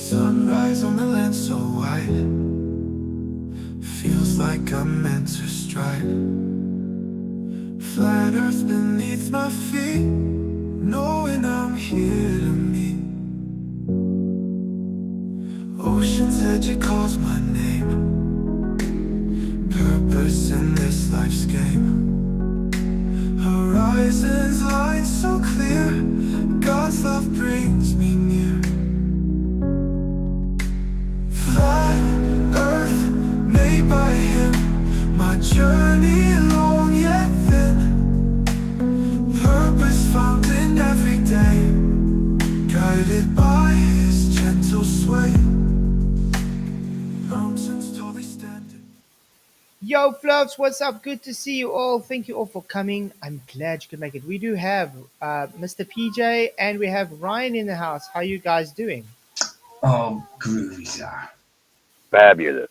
Sunrise on the land so white, feels like I'm meant to strike. Flat earth beneath my feet, knowing I'm here to meet. Ocean's edge, it calls my name. Purpose in this life's game. Horizons line so clear, God's love brings me near. Flat earth made by him, my journey long yet thin. Purpose found in every day, guided by his gentle sway. Mountains tallly standing. Yo, Fluffs, what's up? Good to see you all. Thank you all for coming. I'm glad you could make it. We do have Mr. PJ and we have Ryan in the house. How you guys doing? Oh, groovy, sir. Fabulous.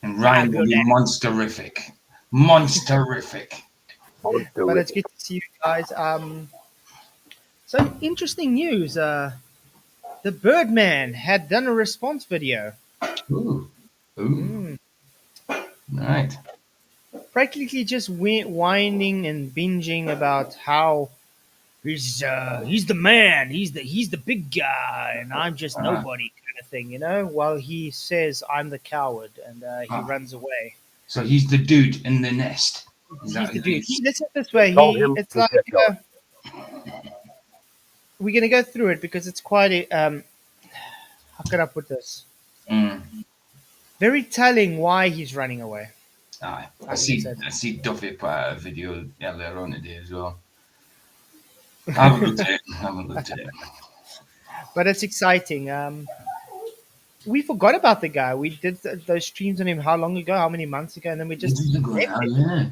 And Ryan will be monsterific. Monsterific. But it's good to see you guys. So interesting news. The Birdman had done a response video. Ooh. Right. Practically just whining and binging about how he's the man, he's the big guy, and I'm just nobody kind of thing, you know. While he says I'm the coward, and he runs away. So he's the dude in the nest. He's the dude. Let's put it this way. It's like we're gonna go through it because it's quite a how can I put this? Very telling why he's running away. Aye. I see Duffy put out a video earlier on today as well. I haven't looked at it. But it's exciting. We forgot about the guy. We did those streams on him how long ago? How many months ago? And then we just left him. Yeah.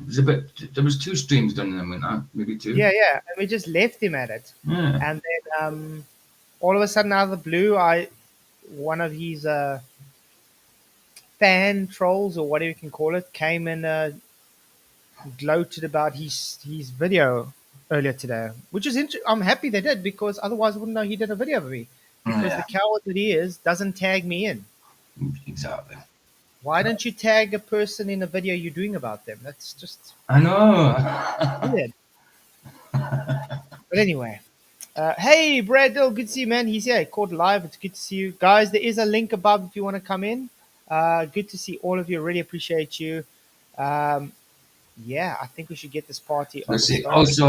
There was 2 streams done in them, weren't there? Maybe 2. Yeah. And we just left him at it. Yeah. And then all of a sudden, out of the blue, one of his fan trolls or whatever you can call it came and gloated about his video earlier today, which is interesting. I'm happy they did because otherwise I wouldn't know he did a video of me. Because the coward that he is doesn't tag me in. Exactly. Why don't you tag a person in a video you're doing about them? That's just... I know. weird. But anyway. Hey, Brad Dill, good to see you, man. He's here. Caught live. It's good to see you. Guys, there is a link above if you want to come in. Good to see all of you. Really appreciate you. Yeah, I think we should get this party on. Also,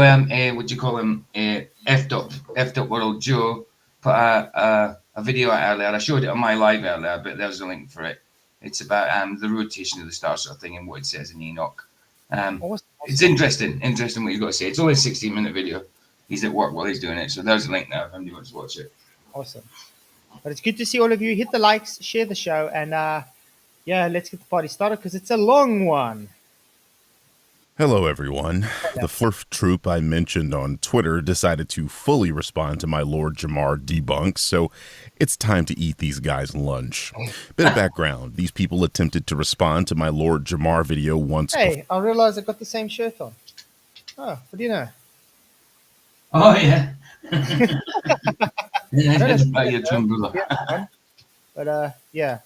what do you call him? F'd up World Joe put a video out earlier. I showed it on my live earlier, but there's a link for it. It's about the rotation of the stars sort of thing and what it says in Enoch. Awesome. It's interesting what you've got to say. It's only a 16-minute video. He's at work while he's doing it, so there's a link there if anybody wants to watch it. Awesome. But it's good to see all of you. Hit the likes, share the show, and yeah, let's get the party started because it's a long one. Hello, everyone. The Flurf troop I mentioned on Twitter decided to fully respond to my Lord Jamar debunks, so it's time to eat these guys lunch. Bit of background. These people attempted to respond to my Lord Jamar video once. Hey, I realized I got the same shirt on. Oh, what do you know? Oh, yeah. That's about your twin brother. But, yeah.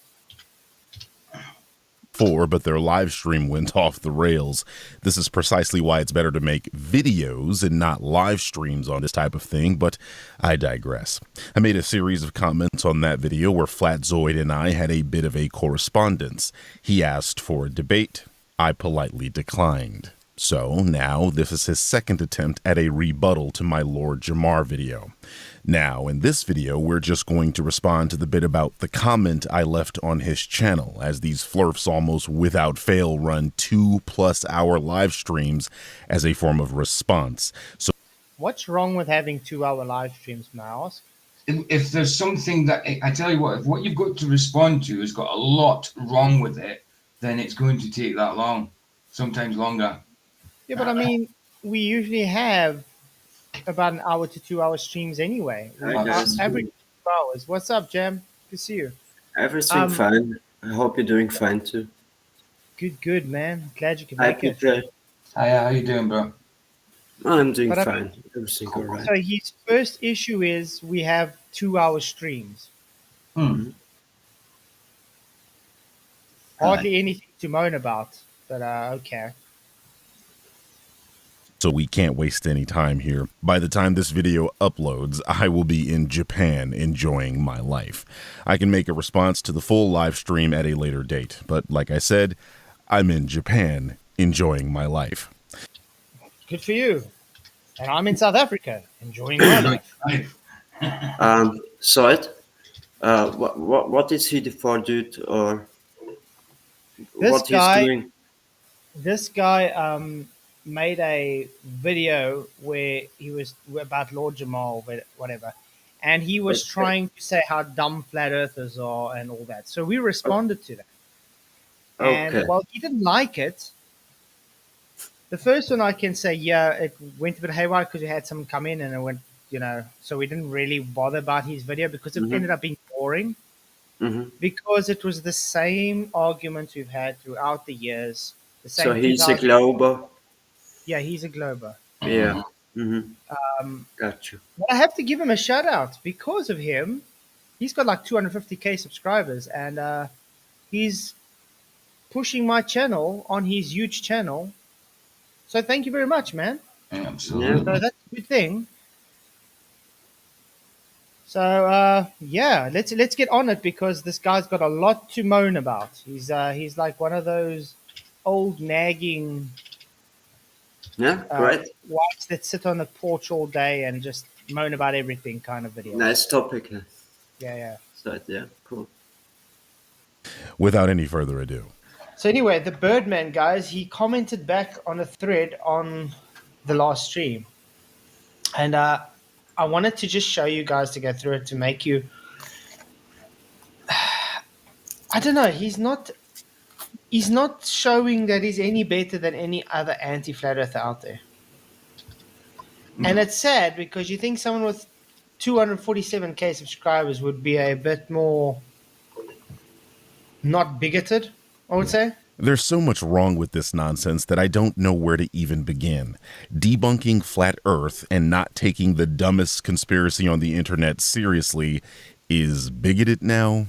But their live stream went off the rails. This is precisely why it's better to make videos and not live streams on this type of thing, but I digress. I made a series of comments on that video where Flatzoid and I had a bit of a correspondence. He asked for a debate. I politely declined. So now this is his second attempt at a rebuttal to my Lord Jamar video. Now, in this video, we're just going to respond to the bit about the comment I left on his channel, as these flurfs almost without fail run 2+ hour live streams as a form of response. So, what's wrong with having 2-hour live streams, may I ask? If there's something that, I tell you what, if what you've got to respond to has got a lot wrong with it, then it's going to take that long, sometimes longer. Yeah, but I mean, we usually have about an hour to 2 hour streams anyway. Average 2 hours. What's up, Jam? Good to see you. Everything fine. I hope you're doing fine too. Good, man. Glad you can Hi, make it. PJ. Hi, how you doing, bro? I'm doing But fine. Everything all right. So his first issue is we have 2 hour streams. Hardly anything to moan about, but okay. So we can't waste any time here. By the time this video uploads, I will be in Japan enjoying my life. I can make a response to the full live stream at a later date, but like I said, I'm in Japan enjoying my life. Good for you. And I'm in South Africa enjoying my life. So what is he for, dude, or what he's doing? This guy made a video where he was about Lord Jamal, whatever, and he was trying to say how dumb flat earthers are and all that. So we responded to that. And while he didn't like it, the first one I can say, yeah, it went a bit haywire because we had someone come in and it went, so we didn't really bother about his video because it ended up being boring. Because it was the same arguments we've had throughout the years. The same. So he's a glober. Yeah, he's a glober. Yeah. Gotcha. But I have to give him a shout out because of him. He's got like 250k subscribers, and he's pushing my channel on his huge channel. So thank you very much, man. Absolutely. So that's a good thing. So yeah, let's get on it because this guy's got a lot to moan about. He's like one of those old nagging right. whites that sit on the porch all day and just moan about everything kind of video. Nice topic. Yeah. So yeah, cool. Without any further ado. So anyway, the Birdman guys, he commented back on a thread on the last stream, and I wanted to just show you guys to go through it to make you. I don't know. He's not showing that he's any better than any other anti-flat earther out there. And it's sad because you think someone with 247k subscribers would be a bit more not bigoted, I would say. There's so much wrong with this nonsense that I don't know where to even begin. Debunking flat earth and not taking the dumbest conspiracy on the internet seriously is bigoted now.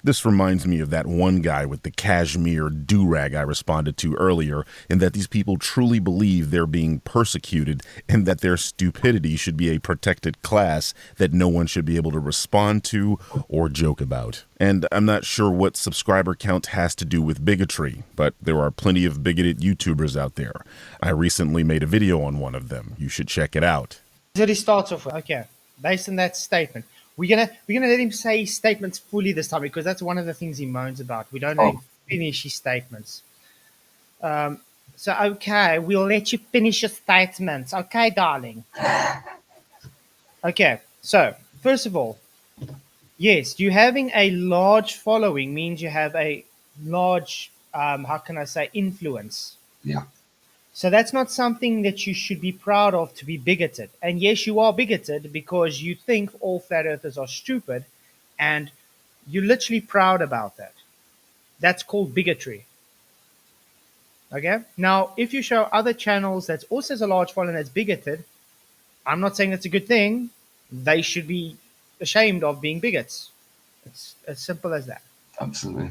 This reminds me of that one guy with the cashmere do-rag I responded to earlier, in that these people truly believe they're being persecuted and that their stupidity should be a protected class that no one should be able to respond to or joke about. And I'm not sure what subscriber count has to do with bigotry, but there are plenty of bigoted YouTubers out there. I recently made a video on one of them. You should check it out. That he starts off with. Okay, based on that statement. We're gonna let him say his statements fully this time because that's one of the things he moans about. We don't let him finish his statements. So okay, we'll let you finish your statements. Okay, darling. Okay, so first of all, yes, you having a large following means you have a large how can I say influence. Yeah. So that's not something that you should be proud of to be bigoted. And yes, you are bigoted because you think all flat earthers are stupid and you're literally proud about that. That's called bigotry. Okay? Now, if you show other channels that also has a large following that's bigoted, I'm not saying that's a good thing. They should be ashamed of being bigots. It's as simple as that. Absolutely.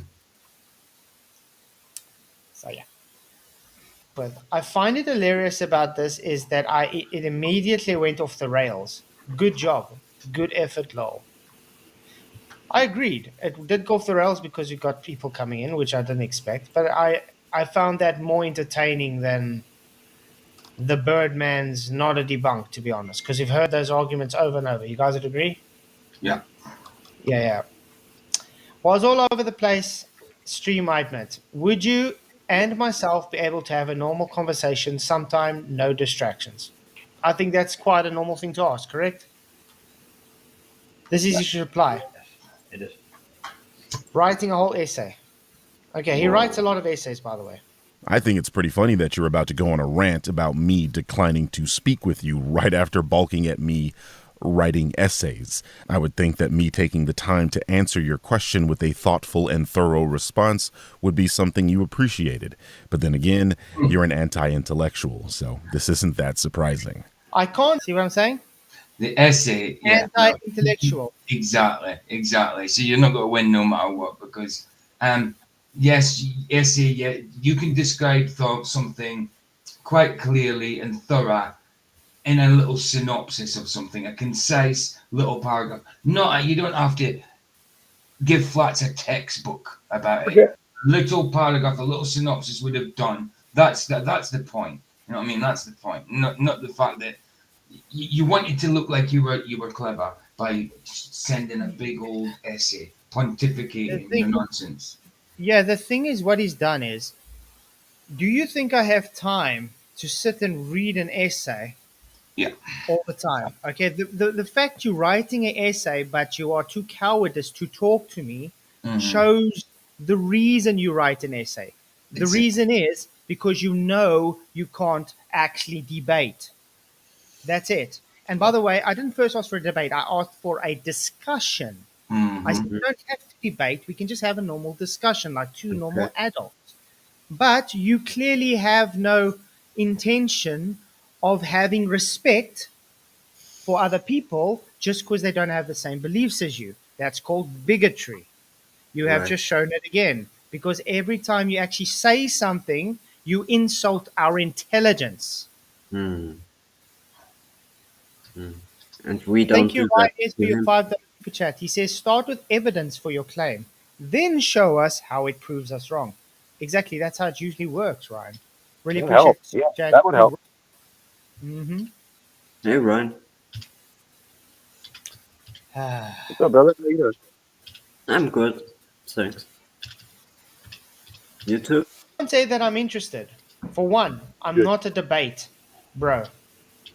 So, yeah. But I find it hilarious about this is that it immediately went off the rails. Good job. Good effort, lol. I agreed. It did go off the rails because you got people coming in, which I didn't expect. But I found that more entertaining than the Birdman's not a debunk, to be honest. Because you've heard those arguments over and over. You guys would agree? Yeah. Yeah. Was all over the place, stream, I admit. Would you and myself be able to have a normal conversation sometime, no distractions? I think that's quite a normal thing to ask, correct? This is his reply. It is. Writing a whole essay. Okay, he writes a lot of essays, by the way. I think it's pretty funny that you're about to go on a rant about me declining to speak with you right after balking at me writing essays. I would think that me taking the time to answer your question with a thoughtful and thorough response would be something you appreciated. But then again, you're an anti-intellectual, so this isn't that surprising. I can't see what I'm saying. The essay, yeah, no, Anti-intellectual. exactly. So you're not going to win no matter what, because yes, essay, yeah, you can describe something quite clearly and thorough in a little synopsis of something, a concise little paragraph. Not you don't have to give Flats a textbook about it. Okay. Little paragraph, a little synopsis would have done. That's the point. You know what I mean? That's the point. Not the fact that you wanted to look like you were clever by sending a big old essay The pontificating your thing, nonsense. yeah, the thing is, what he's done is, do you think I have time to sit and read an essay Yeah. all the time? Okay, the fact you're writing an essay, but you are too cowardice to talk to me, shows the reason you write an essay. The Exactly. reason is because you know you can't actually debate. That's it. And by the way, I didn't first ask for a debate. I asked for a discussion. I said, we don't have to debate. We can just have a normal discussion like two normal Okay. adults. But you clearly have no intention of having respect for other people just because they don't have the same beliefs as you. That's called bigotry. You have Right. just shown it again. Because every time you actually say something, you insult our intelligence. Hmm. And we don't Thank you, do that Ryan, for to your him. $5 super chat. He says, start with evidence for your claim, then show us how it proves us wrong. Exactly. That's how it usually works, Ryan. Really That would appreciate help. the super Yeah, chat. that would help. Mm-hmm. Hey, Ryan. What's up, brother? How you doing? I'm good. Thanks. You too? Don't say that I'm interested. For one, I'm Good. not a debate, bro.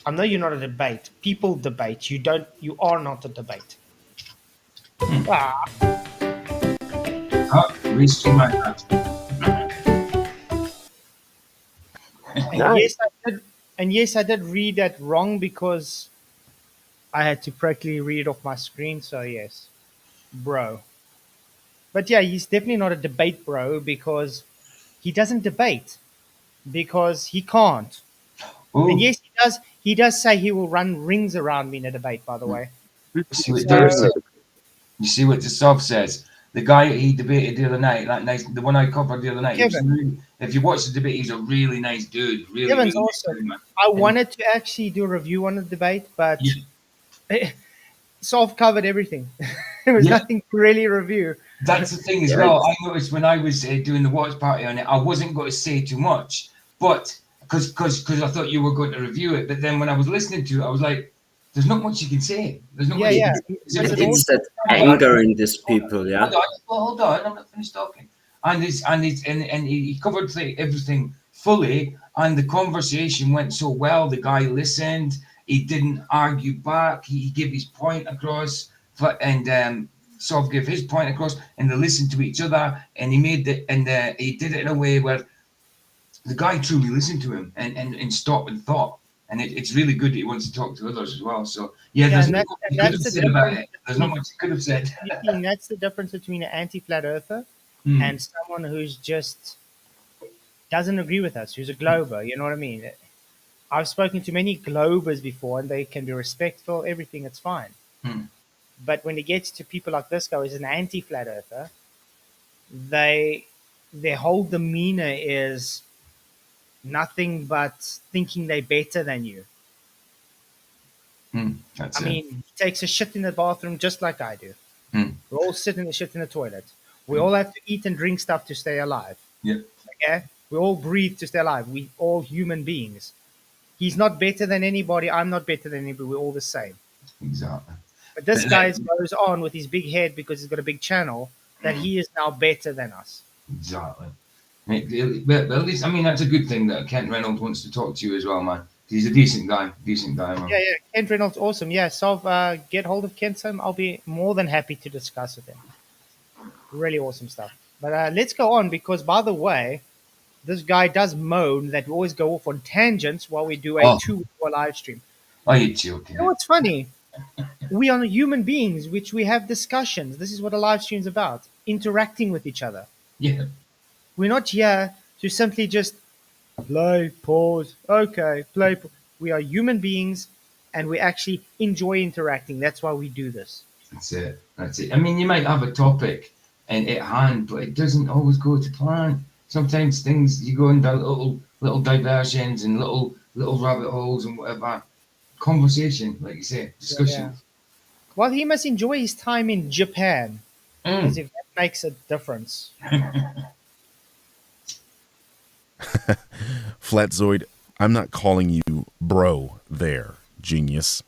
I know you're not a debate. People debate. You are not a debate. Ah, Restream my that. and Nice. yes, I did read that wrong because I had to practically read it off my screen. So yes, bro. But yeah, he's definitely not a debate bro because he doesn't debate because he can't. And Oh, yes, he does. He does say he will run rings around me in a debate. By the way, see what There Dave is so said. no. You see what the Soft says. The guy he debated the other night, that nice, the one I covered the other night. He was Kevin, really, if you watch the debate, he's a really nice dude. Really, Kevin's really nice awesome. dude, man. I And wanted to actually do a review on the debate, yeah, but Soft covered everything. There was yeah, nothing to really review. that's the thing as Right. well. I noticed when I was doing the watch party on it, I wasn't going to say too much, but because I thought you were going to review it. But then when I was listening to it, I was like, "There's not much you can say. There's not Yeah, much you yeah. can It, say." He does it it's awesome. that anger in these people, yeah? Hold on, well, hold on. I'm not finished talking. And he covered everything fully, and the conversation went so well. The guy listened. He didn't argue back. He gave his point across, and sort of gave his point across, and they listened to each other. And he made he did it in a way where the guy truly listened to him and stopped and thought. And it's really good that he wants to talk to others as well. So yeah, Yeah, there's and not much and he could that's have the said about difference it. There's not between much he could have said. and that's the difference between an anti-flat earther Mm. and someone who's just doesn't agree with us, who's a glober. You know what I mean? I've spoken to many globers before, and they can be respectful. Everything, it's fine. Mm. But when it gets to people like this guy, who's an anti-flat earther, they their whole demeanor is nothing but thinking they're better than you. Mm. That's I it. mean, he takes a shit in the bathroom just like I do. Mm. We all sit in the shit in the toilet. We all have to eat and drink stuff to stay alive. Yeah. Okay? We all breathe to stay alive. We all human beings. He's not better than anybody. I'm not better than anybody. We're all the same. Exactly. But this But guy goes on with his big head because he's got a big channel that he is now better than us. exactly. But at least, I mean, that's a good thing that Kent Reynolds wants to talk to you as well, man. He's a decent guy, man. Yeah, yeah. Kent Reynolds, awesome. Yeah, so get hold of Kent Sam. I'll be more than happy to discuss with him. Really awesome stuff. But let's go on because, by the way, this guy does moan that we always go off on tangents while we do a Oh, 2 hour live stream. are you joking? You know what's funny? We are human beings, which we have discussions. This is what a live stream's about, interacting with each other. Yeah. We're not here to simply just play, pause, okay, play. We are human beings and we actually enjoy interacting. That's why we do this. That's it. That's it. I mean, you might have a topic and at hand, but it doesn't always go to plan. Sometimes things you go into little diversions and little rabbit holes and whatever. Conversation, like you say, discussion. Yeah. Well, he must enjoy his time in Japan, as if that makes a difference. Flatzoid, I'm not calling you bro there, genius.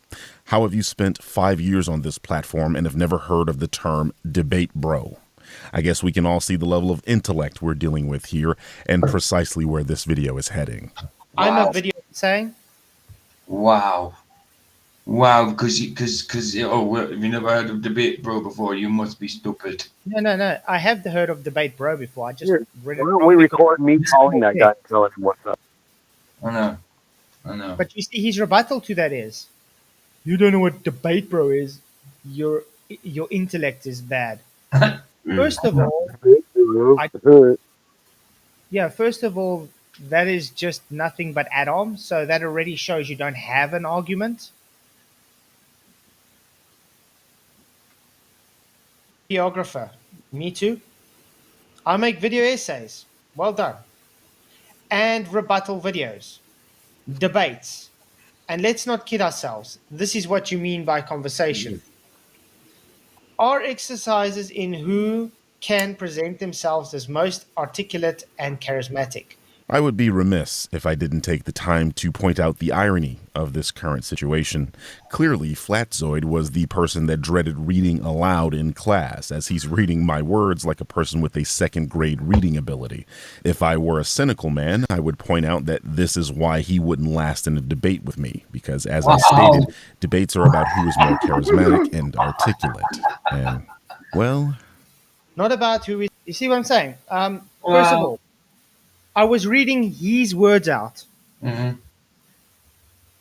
How have you spent 5 years on this platform and have never heard of the term debate bro? I guess we can all see the level of intellect we're dealing with here and precisely where this video is heading. I'm a video saying. Wow, because have you never heard of debate bro before? You must be stupid. No. I have heard of debate bro before. I just Here, read why it don't wrong we because- record me calling that guy and tell him what's up? I know. But you see, his rebuttal to that is, you don't know what debate bro is. Your intellect is bad. First of all, that is just nothing but add-on. So that already shows you don't have an argument. Videographer, me too. I make video essays. Well done. And rebuttal videos, debates. And let's not kid ourselves. This is what you mean by conversation. Are exercises in who can present themselves as most articulate and charismatic. I would be remiss if I didn't take the time to point out the irony of this current situation. Clearly, Flatzoid was the person that dreaded reading aloud in class, as he's reading my words like a person with a second-grade reading ability. If I were a cynical man, I would point out that this is why he wouldn't last in a debate with me, because as I stated, debates are about who is more charismatic and articulate. And, well... Not about who is... You see what I'm saying? First of all, I was reading his words out. Mm-hmm.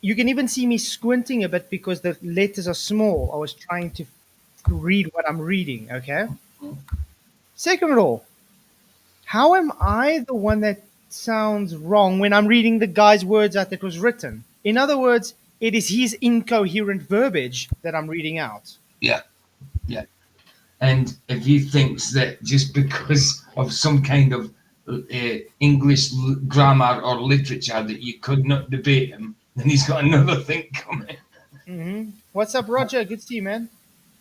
You can even see me squinting a bit because the letters are small. I was trying to read what I'm reading, okay? Second of all, how am I the one that sounds wrong when I'm reading the guy's words out that was written? In other words, it is his incoherent verbiage that I'm reading out. Yeah. And if he thinks that just because of some kind of English grammar or literature that you could not debate him, then he's got another thing coming. Mm-hmm. What's up, Roger? Good to see you, man.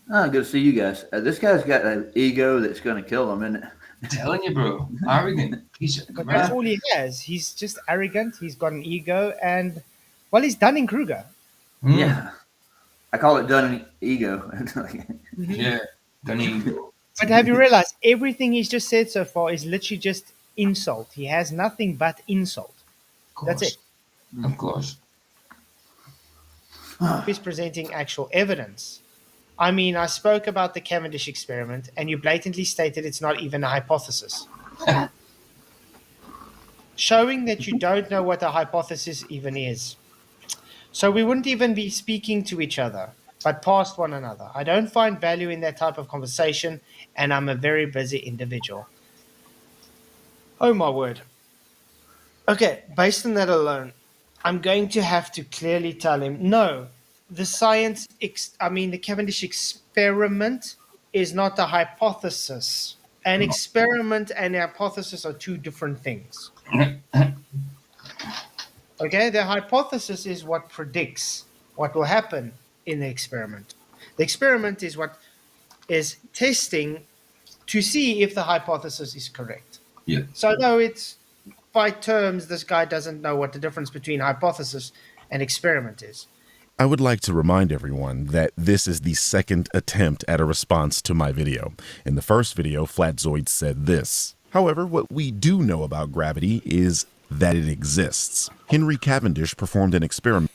Oh, good to see you guys. This guy's got an ego that's going to kill him, isn't it? I'm telling you, bro. Arrogant piece of But crap. that's all he has. He's just arrogant. He's got an ego, and well, he's Dunning-Kruger. Yeah. I call it done ego. Yeah. Dunning. But have you realized everything he's just said so far is literally just insult? He has nothing but insult. That's it. Of course. He's presenting actual evidence. I mean, I spoke about the Cavendish experiment, and you blatantly stated it's not even a hypothesis. Showing that you don't know what a hypothesis even is. So we wouldn't even be speaking to each other, but past one another. I don't find value in that type of conversation, and I'm a very busy individual. Oh my word. Okay, based on that alone, I'm going to have to clearly tell him, no, the the Cavendish experiment is not a hypothesis. An experiment and a hypothesis are two different things. Okay, the hypothesis is what predicts what will happen in the experiment. The experiment is what is testing to see if the hypothesis is correct. Yeah. So no, it's by terms, this guy doesn't know what the difference between hypothesis and experiment is. I would like to remind everyone that this is the second attempt at a response to my video. In the first video, Flatzoid said this. However, what we do know about gravity is that it exists. Henry Cavendish performed an experiment.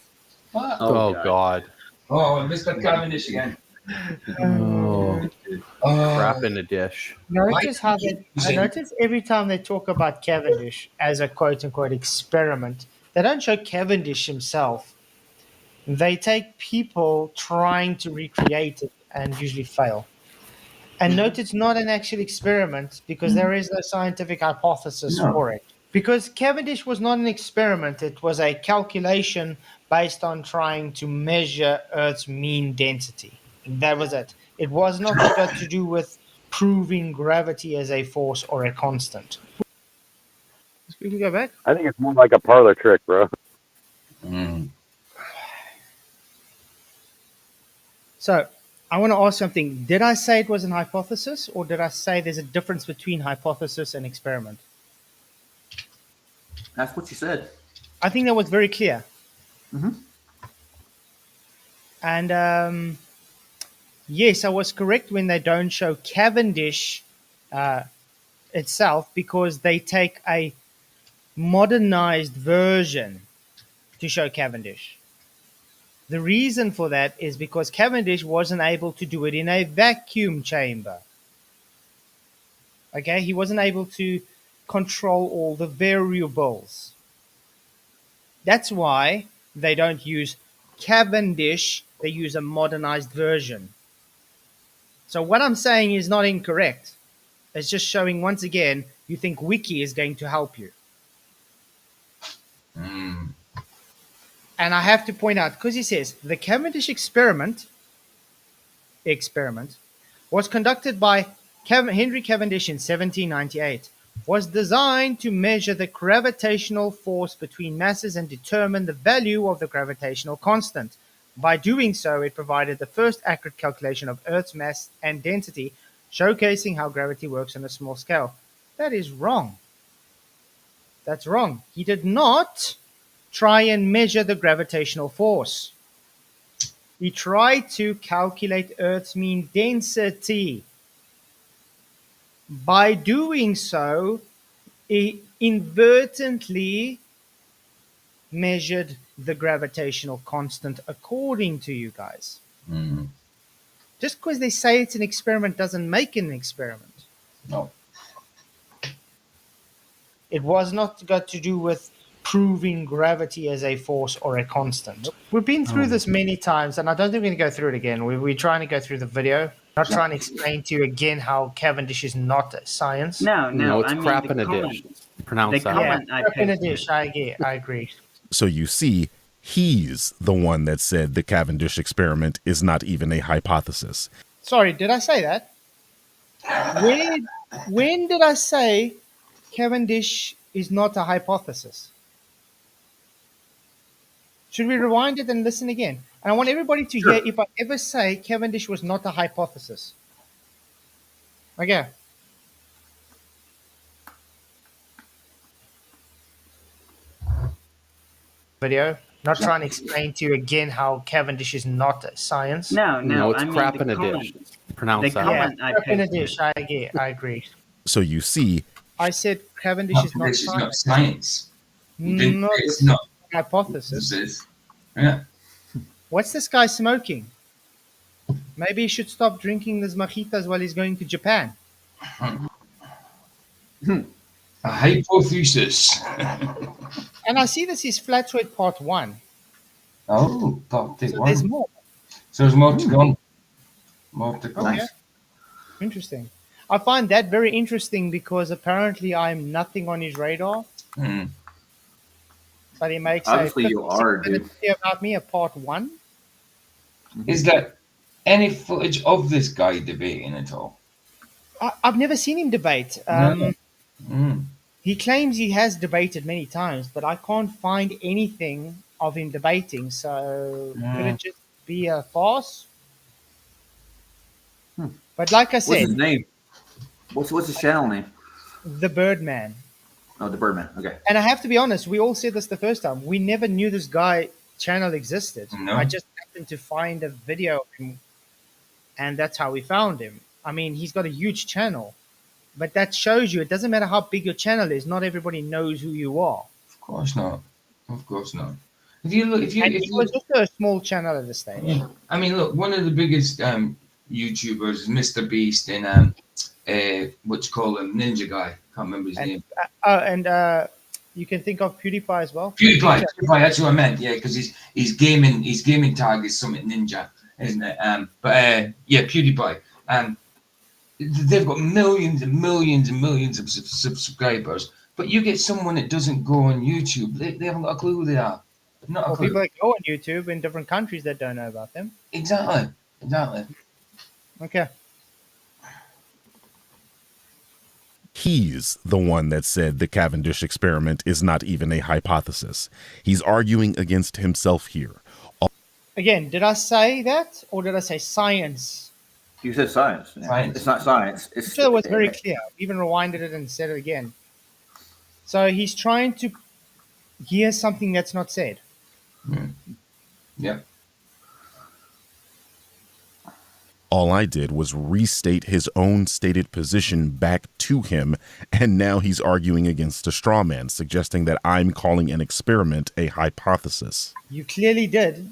What? Oh, God. Oh, Mr. Cavendish again. Oh, crap in a dish. Notice how I notice every time they talk about Cavendish as a quote-unquote experiment, they don't show Cavendish himself. They take people trying to recreate it and usually fail. And note it's not an actual experiment because there is no scientific hypothesis for it. Because Cavendish was not an experiment, it was a calculation based on trying to measure Earth's mean density. That was it. It was not got to do with proving gravity as a force or a constant. We can go back. I think it's more like a parlor trick, bro. Mm. So, I want to ask something. Did I say it was an hypothesis, or did I say there's a difference between hypothesis and experiment? That's what you said. I think that was very clear. Mhm. And yes, I was correct when they don't show Cavendish itself, because they take a modernized version to show Cavendish. The reason for that is because Cavendish wasn't able to do it in a vacuum chamber. Okay, he wasn't able to control all the variables. That's why they don't use Cavendish, they use a modernized version. So what I'm saying is not incorrect. It's just showing, once again, you think Wiki is going to help you. Mm. And I have to point out, because he says the Cavendish experiment was conducted by Henry Cavendish in 1798, was designed to measure the gravitational force between masses and determine the value of the gravitational constant. By doing so, it provided the first accurate calculation of Earth's mass and density, showcasing how gravity works on a small scale. That is wrong. That's wrong. He did not try and measure the gravitational force. He tried to calculate Earth's mean density. By doing so, he inadvertently measured the gravitational constant according to you guys. Mm. Just because they say it's an experiment doesn't make it an experiment. No. It was not got to do with proving gravity as a force or a constant. We've been through this many times, and I don't think we're going to go through it again. We're trying to go through the video, not trying to explain to you again how Cavendish is not a science. No, it's I mean, crap the in a comment- dish. Pronounce the that. comment I in a pasted. dish, I agree. So you see, he's the one that said the Cavendish experiment is not even a hypothesis. Sorry, did I say that? When did I say Cavendish is not a hypothesis? Should we rewind it and listen again? And I want everybody to hear if I ever say Cavendish was not a hypothesis. Okay. Video. Not trying to explain to you again how Cavendish is not a science. No, it's I mean, crap the in a comment- dish. Pronounce the that. comment I in a pasted. dish. I agree. So you see, I said Cavendish is not This is not science. science. You didn't Not say it's not. hypothesis. This is. Yeah. What's this guy smoking? Maybe he should stop drinking these mojitos while he's going to Japan. A hypothesis. And I see this is Flatzoid Part 1. Oh, part So there's more. So there's more to come. More to come. Okay. Interesting. I find that very interesting because apparently I'm nothing on his radar. Mm. But he makes Obviously a you are, 56-minute dude. video about me, a Part 1. Is there any footage of this guy debating at all? I've never seen him debate. No. Mm. He claims he has debated many times, but I can't find anything of him debating. So could it just be a farce? But like I What's said, his name? What's his channel name? the Birdman. Oh, the Birdman. Okay. And I have to be honest, we all said this the first time. We never knew this guy channel existed. No. I just happened to find a video of him, and that's how we found him. I mean, he's got a huge channel, but that shows you it doesn't matter how big your channel is. Not everybody knows who you are. Of course not. Of course not. If you look, And it was also a small channel at this stage. I mean, look, one of the biggest YouTubers is Mr. Beast in what you call him, Ninja guy. Can't remember his name. And you can think of PewDiePie as well. PewDiePie. That's what I meant. Yeah, because his gaming tag is something Ninja, isn't it? Yeah, PewDiePie. They've got millions and millions and millions of subscribers, But you get someone that doesn't go on YouTube. They haven't got a clue who they are. Not a Or clue. people that go on YouTube in different countries that don't know about them. Exactly. Okay. He's the one that said the Cavendish experiment is not even a hypothesis. He's arguing against himself here. Again, did I say that or did I say science? You said science. Yeah. Science. It's not science. It's So it was very clear. Even rewinded it and said it again. So he's trying to hear something that's not said. Yeah. All I did was restate his own stated position back to him, and now he's arguing against a straw man, suggesting that I'm calling an experiment a hypothesis. You clearly did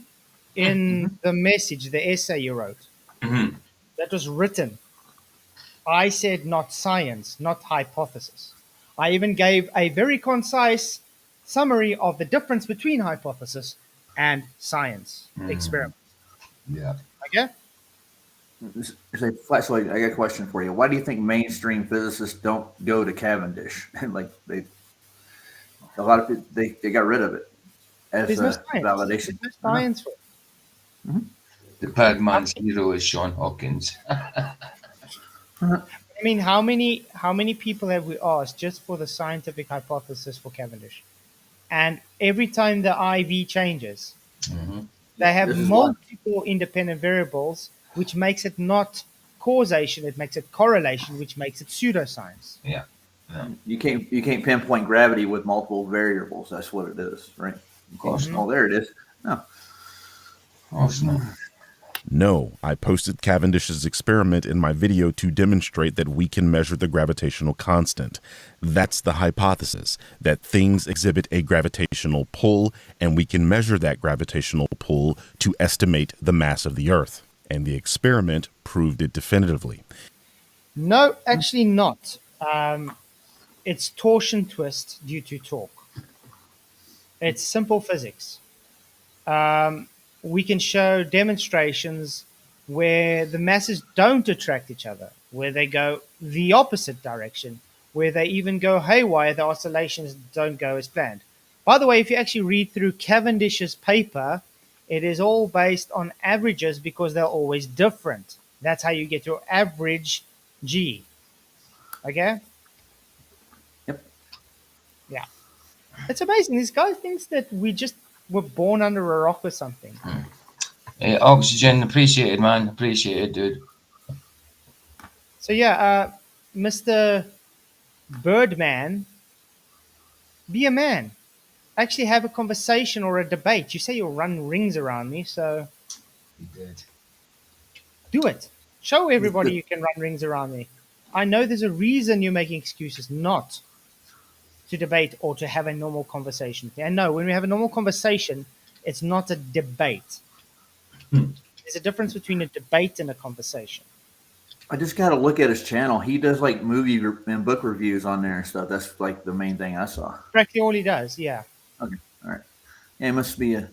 in the message, the essay you wrote. Mm-hmm. That was written. I said not science, not hypothesis. I even gave a very concise summary of the difference between hypothesis and science experiment. Yeah. Okay? Say, Flatzoid, I got a question for you. Why do you think mainstream physicists don't go to Cavendish? Like a lot of people, they got rid of it as There's a no science. validation. There's no science for it. The Birdman's hero is Sean Hawkins. I mean, how many people have we asked just for the scientific hypothesis for Cavendish? And every time the IV changes, they have This is multiple independent variables, which makes it not causation, it makes it correlation, which makes it pseudoscience. Yeah. You can't pinpoint gravity with multiple variables. That's what it is, right? Of course not. Oh, there it is. No. Of course not. No, I posted Cavendish's experiment in my video to demonstrate that we can measure the gravitational constant. That's the hypothesis, that things exhibit a gravitational pull, and we can measure that gravitational pull to estimate the mass of the Earth. And the experiment proved it definitively. No, actually not. It's torsion twist due to torque. It's simple physics. We can show demonstrations where the masses don't attract each other, where they go the opposite direction, where they even go haywire, the oscillations don't go as planned. By the way, if you actually read through Cavendish's paper, it is all based on averages because they're always different. That's how you get your average G. Okay? Yep. Yeah. It's amazing. This guy thinks that we just were born under a rock or something. Oxygen, appreciated, man. Appreciated, dude. So yeah, Mr. Birdman, be a man. Actually have a conversation or a debate. You say you'll run rings around me, so He did. do it. Show everybody you can run rings around me. I know there's a reason you're making excuses not to debate or to have a normal conversation. And no, when we have a normal conversation, it's not a debate. There's a difference between a debate and a conversation. I just got to look at his channel. He does like movie and book reviews on there and stuff. That's like the main thing I saw. Practically all he does, yeah. Okay, all right. Yeah, it must be a.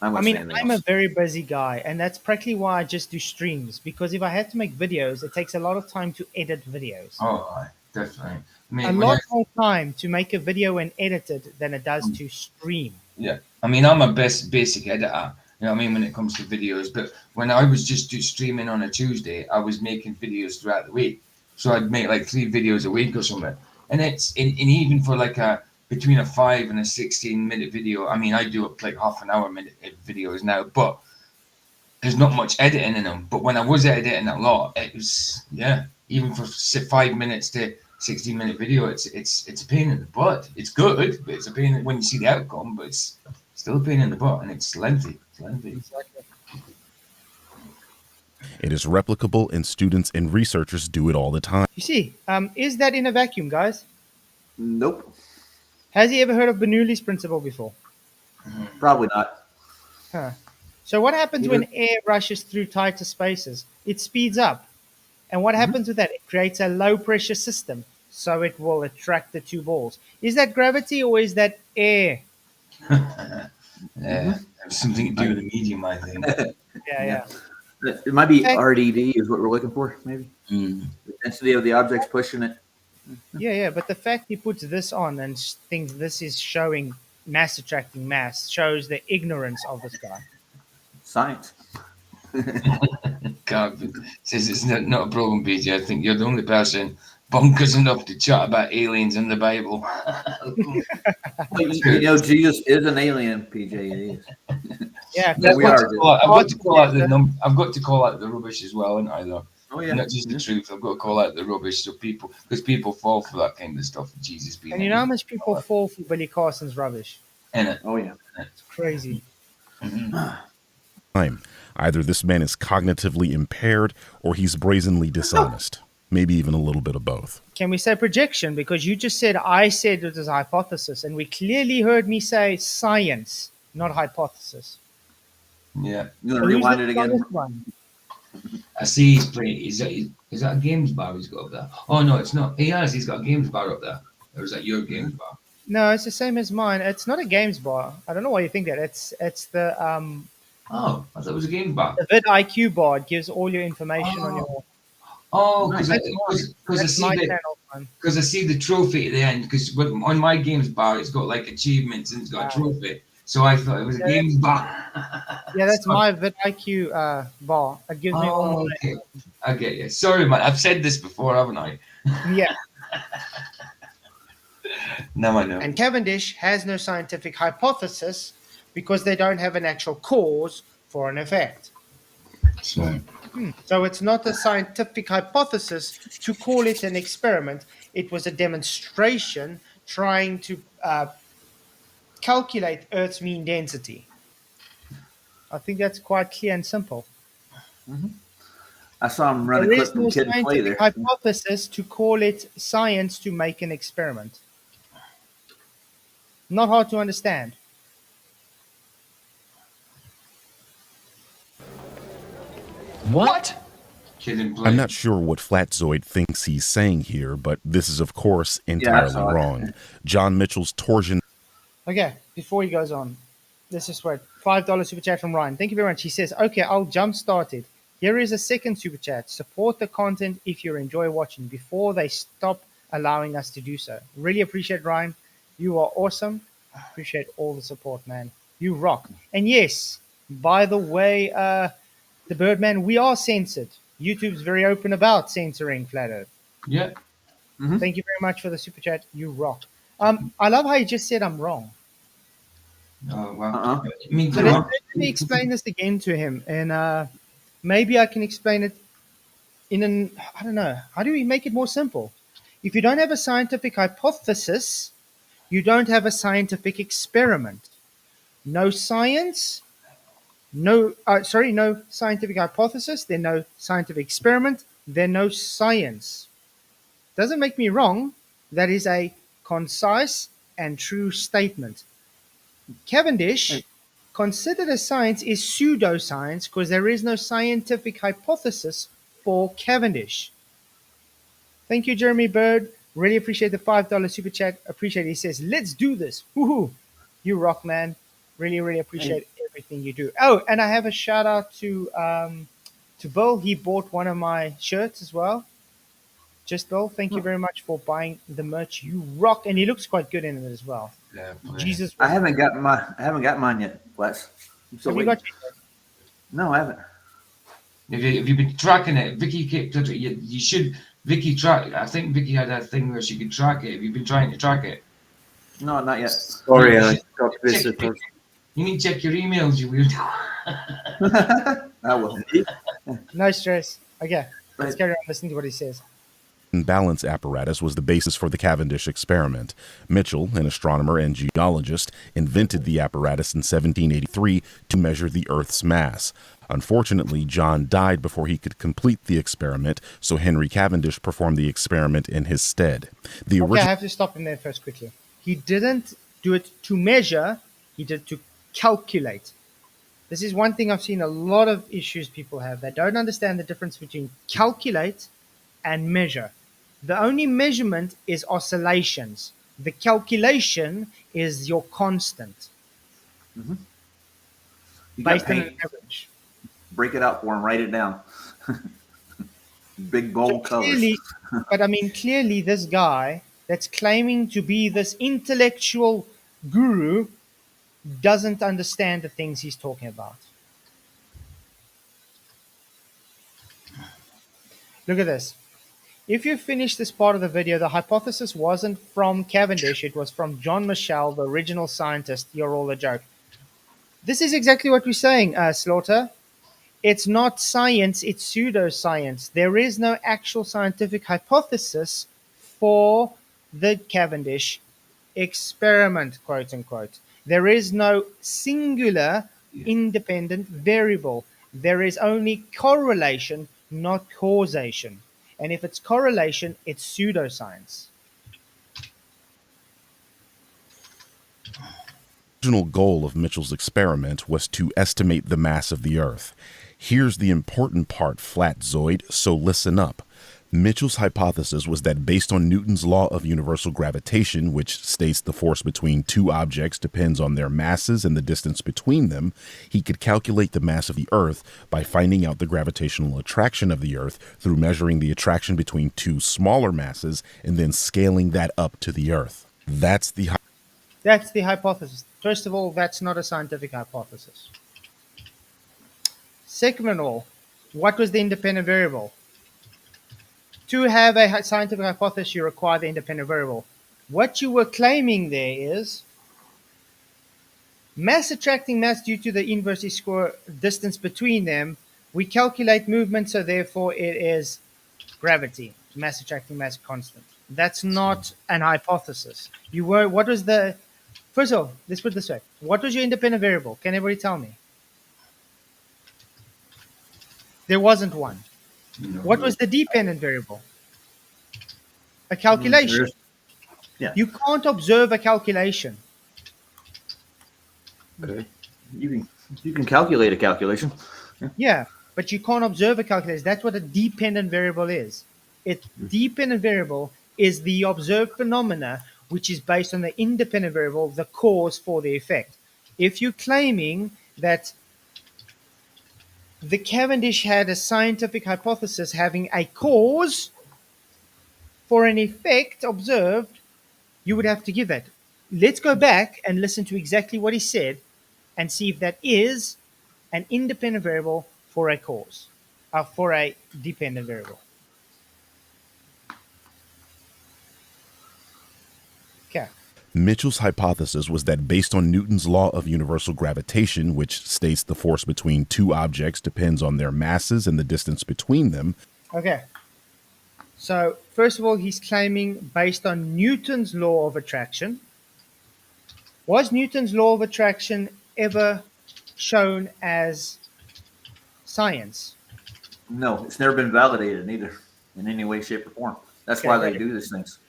I mean, I'm a very busy guy, and that's practically why I just do streams. Because if I had to make videos, it takes a lot of time to edit videos. Oh, definitely. I mean, A lot more time to make a video and edit it than it does to stream. Yeah. I mean, I'm a basic editor. You know what I mean, when it comes to videos. But when I was just streaming on a Tuesday, I was making videos throughout the week. So I'd make like 3 videos a week or something. And it's even for like between a 5 and a 16-minute video. I mean, I do up like half an hour minute videos now, but there's not much editing in them. But when I was editing a lot, it was, yeah, even for 5 minutes to 16-minute video, it's a pain in the butt. It's good, but it's a pain when you see the outcome, but it's still a pain in the butt, and it's lengthy. Exactly. It is replicable, and students and researchers do it all the time. You see, is that in a vacuum, guys? Nope. Has he ever heard of Bernoulli's principle before? Probably not. Huh. So what happens when air rushes through tighter spaces? It speeds up. And what happens with that? It creates a low pressure system, so it will attract the two balls. Is that gravity or is that air? Something to do with the medium, I think. Yeah. It might be RDD is what we're looking for, maybe. Mm. The density of the object's pushing it. Yeah, but the fact he puts this on and thinks this is showing mass attracting mass shows the ignorance of this guy. Science. God, says it's not a problem, PJ. I think you're the only person bonkers enough to chat about aliens in the Bible. You know, Jesus is an alien, PJ. He is. Yeah, Yeah, we are. I've got to call out the I've got to call out the rubbish as well, haven't I? Though, Oh yeah. not just the truth. I've got to call out the rubbish, so because people fall for that kind of stuff. Jesus being, and you know how much people fall for Billy Carson's rubbish? in it. Oh yeah. It's crazy. Time. Either this man is cognitively impaired or he's brazenly dishonest. Maybe even a little bit of both. Can we say projection? Because you just said I said it was a hypothesis, and we clearly heard me say science, not hypothesis. Yeah, You want to rewind it again? I see he's playing. Is that a games bar he's got up there? Oh no, it's not. He's got a games bar up there. Or is that your games bar? No, it's the same as mine. It's not a games bar. I don't know why you think that. It's the Oh, I thought it was a games bar. the vid IQ bar. It gives all your information on your. Oh, because I That's see my the channel, man. because I see the trophy at the end. Because on my games bar, it's got like achievements and it's got a trophy. So I thought it was a games bar. Yeah, that's my vid IQ bar. It gives me all. Okay. I get you. Sorry, man. I've said this before, haven't I? Yeah. Now I know. And Cavendish has no scientific hypothesis because they don't have an actual cause for an effect. So it's not a scientific hypothesis to call it an experiment. It was a demonstration trying to calculate Earth's mean density. I think that's quite clear and simple. I saw him run a There clip is from no Kid and Play scientific there. hypothesis to call it science to make an experiment. Not hard to understand. What? Kid and Play. I'm not sure what Flatzoid thinks he's saying here, but this is, of course, entirely saw it. wrong. John Mitchell's torsion. Okay, before he goes on, this is what $5 super chat from Ryan. Thank you very much. He says, okay, I'll jump start it. Here is a second super chat. Support the content if you enjoy watching before they stop allowing us to do so. Really appreciate Ryan. You are awesome. Appreciate all the support, man. You rock. And yes, by the way, the Birdman, we are censored. YouTube's very open about censoring Flat Earth. Yeah. Thank you very much for the super chat. You rock. I love how you just said I'm wrong. Oh well. Me So too. let me explain this again to him, and maybe I can explain it in an, I don't know, how do we make it more simple? If you don't have a scientific hypothesis, you don't have a scientific experiment. No science, no scientific hypothesis, then no scientific experiment, then no science. Doesn't make me wrong. That is a concise and true statement. Cavendish considered as science is pseudoscience because there is no scientific hypothesis for Cavendish. Thank you, Jeremy Bird. Really appreciate the $5 super chat. Appreciate it. He says, let's do this. Woohoo. You rock, man. Really appreciate everything you do. Oh, and I have a shout out to Bill. He bought one of my shirts as well. Just Bill, thank you very much for buying the merch. You rock, and he looks quite good in it as well. Yeah, Jesus. I haven't got mine yet, Wes. Have you got No, I haven't. If you've been tracking it, Vicky kept it. You should. Vicky track. I think Vicky had a thing where she could track it. Have you been trying to track it? No, not yet. Sorry, I got visitors. You need to check your emails, you weird. I will. No stress. Okay, let's carry on listening to what he says. Balance apparatus was the basis for the Cavendish experiment. Mitchell, an astronomer and geologist, invented the apparatus in 1783 to measure the Earth's mass. Unfortunately, John died before he could complete the experiment, so Henry Cavendish performed the experiment in his stead. Okay, I have to stop him there first quickly. He didn't do it to measure, he did it to calculate. This is one thing I've seen a lot of issues people have. They don't understand the difference between calculate and measure. The only measurement is oscillations. The calculation is your constant. You got Based on an paint. average. Break it out for him. Write it down. Big So bold colors. clearly, but I mean, clearly, this guy that's claiming to be this intellectual guru doesn't understand the things he's talking about. Look at this. If you finish this part of the video, the hypothesis wasn't from Cavendish, it was from John Michell, the original scientist. You're all a joke. This is exactly what we're saying, Slaughter. It's not science, it's pseudoscience. There is no actual scientific hypothesis for the Cavendish experiment, quote unquote. There is no singular independent variable. There is only correlation, not causation. And if it's correlation, it's pseudoscience. The original goal of Mitchell's experiment was to estimate the mass of the Earth. Here's the important part, Flatzoid, so listen up. Mitchell's hypothesis was that based on Newton's law of universal gravitation, which states the force between two objects depends on their masses and the distance between them, he could calculate the mass of the Earth by finding out the gravitational attraction of the Earth through measuring the attraction between two smaller masses and then scaling that up to the Earth. That's the hypothesis. First of all, that's not a scientific hypothesis. Second of all, what was the independent variable? To have a scientific hypothesis, you require the independent variable. What you were claiming there is mass attracting mass due to the inversely square distance between them. We calculate movement, so therefore it is gravity, mass attracting mass constant. That's not an hypothesis. What was the, first of all, let's put it this way. What was your independent variable? Can everybody tell me? There wasn't one. What was the dependent variable? A calculation. Yeah. You can't observe a calculation. Okay. You can calculate a calculation. Yeah, but you can't observe a calculation. That's what a dependent variable is. Dependent variable is the observed phenomena, which is based on the independent variable, the cause for the effect. If you're claiming that the Cavendish had a scientific hypothesis having a cause for an effect observed, you would have to give that. Let's go back and listen to exactly what he said and see if that is an independent variable for a cause, for a dependent variable. Okay. Mitchell's hypothesis was that based on Newton's law of universal gravitation, which states the force between two objects depends on their masses and the distance between them. Okay. So, first of all, he's claiming based on Newton's law of attraction. Was Newton's law of attraction ever shown as science? No, it's never been validated either in any way, shape, or form. That's Okay, why they right. do these things.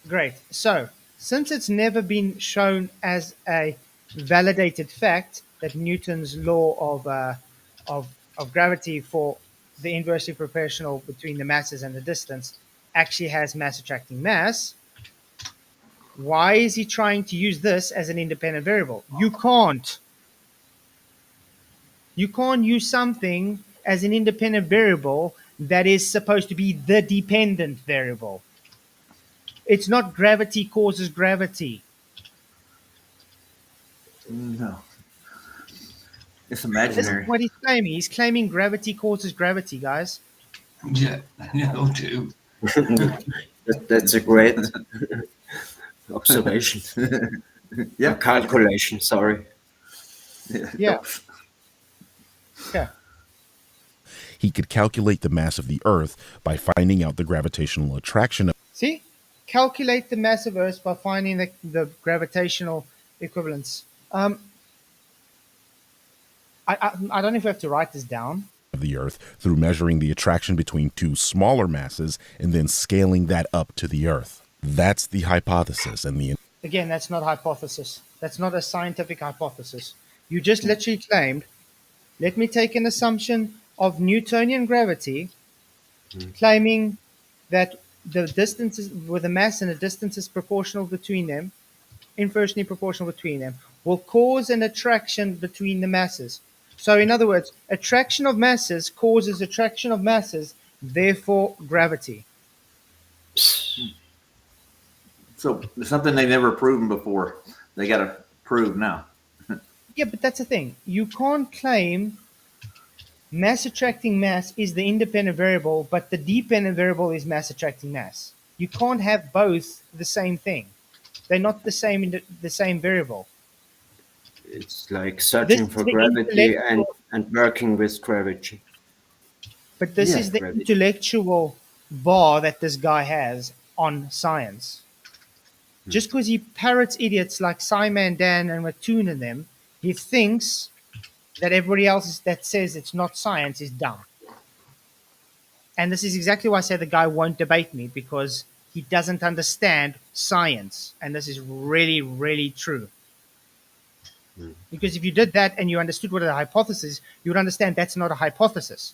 Great. So, since it's never been shown as a validated fact that Newton's law of gravity for the inversely proportional between the masses and the distance actually has mass attracting mass, why is he trying to use this as an independent variable? You can't. You can't use something as an independent variable that is supposed to be the dependent variable. It's not gravity causes gravity. No. It's This imaginary. is what he's claiming. He's claiming gravity causes gravity, guys. Yeah, I'll do. That's a great observation. Yeah. Calculation, sorry. Yeah. Yeah. He could calculate the mass of the Earth by finding out the gravitational attraction of. See? Calculate the mass of Earth by finding the gravitational equivalence. I don't know if we have to write this down. Of the Earth through measuring the attraction between two smaller masses and then scaling that up to the Earth. That's the hypothesis. And Again, that's not hypothesis. That's not a scientific hypothesis. You just literally claimed, let me take an assumption of Newtonian gravity, claiming that the distances with the mass and the distance is proportional between them, inversely proportional between them, will cause an attraction between the masses. So in other words, attraction of masses causes attraction of masses therefore gravity. So there's something they've never proven before. They got to prove now. Yeah, but that's the thing. You can't claim mass attracting mass is the independent variable, but the dependent variable is mass attracting mass. You can't have both the same thing. They're not the same variable. It's like searching This for is the gravity intellectual- and working with gravity. But this Yeah, is the gravity. intellectual bar that this guy has on science. Just because he parrots idiots like Simon, Dan, and Mattoon and them, he thinks that everybody else that says it's not science is dumb. And this is exactly why I say the guy won't debate me, because he doesn't understand science. And this is really, really true. Because if you did that and you understood what a hypothesis is, you would understand that's not a hypothesis.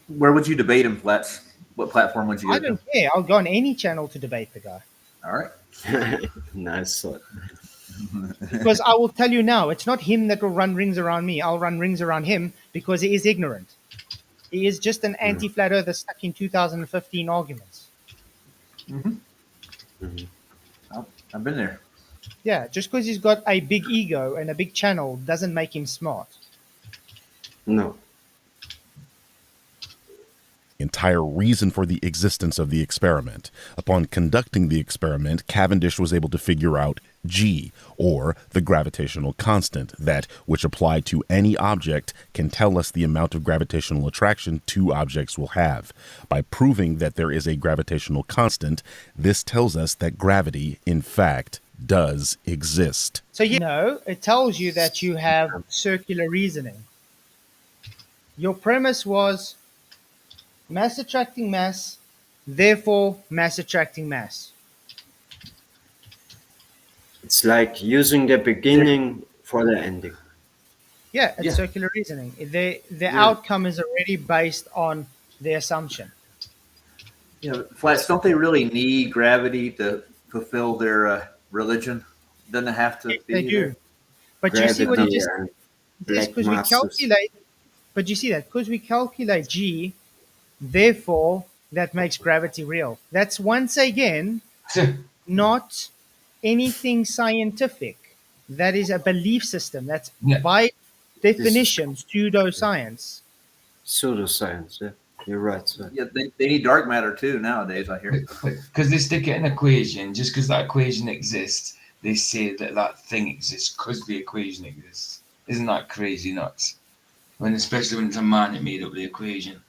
Where would you debate him, Flats? What platform would you I go to? don't care. I'll go on any channel to debate the guy. All right. Nice thought. Because I will tell you now, it's not him that will run rings around me. I'll run rings around him because he is ignorant. He is just an anti-flat earther stuck in 2015 arguments. I've been there. Yeah, just because he's got a big ego and a big channel doesn't make him smart. No. Entire reason for the existence of the experiment. Upon conducting the experiment, Cavendish was able to figure out G, or the gravitational constant, that, which applied to any object, can tell us the amount of gravitational attraction two objects will have. By proving that there is a gravitational constant, this tells us that gravity, in fact, does exist. So you know, it tells you that you have circular reasoning. Your premise was mass attracting mass, therefore mass attracting mass. It's like using the beginning for the ending. Yeah, it's Yeah. circular reasoning. The outcome is already based on the assumption. You know, Flats, don't they really need gravity to fulfill their religion? Doesn't it have to be They do. there? But you see what he Gravity just and Yes, black because we masses. calculate, but you see that because we calculate G, therefore that makes gravity real. That's once again not anything scientific. That is a belief system. That's Yeah. by definition pseudoscience. Pseudoscience, yeah. You're right, sir. Yeah, they need dark matter too nowadays, I hear. Because they stick it in an equation, just because that equation exists, they say that that thing exists because the equation exists. Isn't that crazy nuts? Especially when it's a man that made up the equation.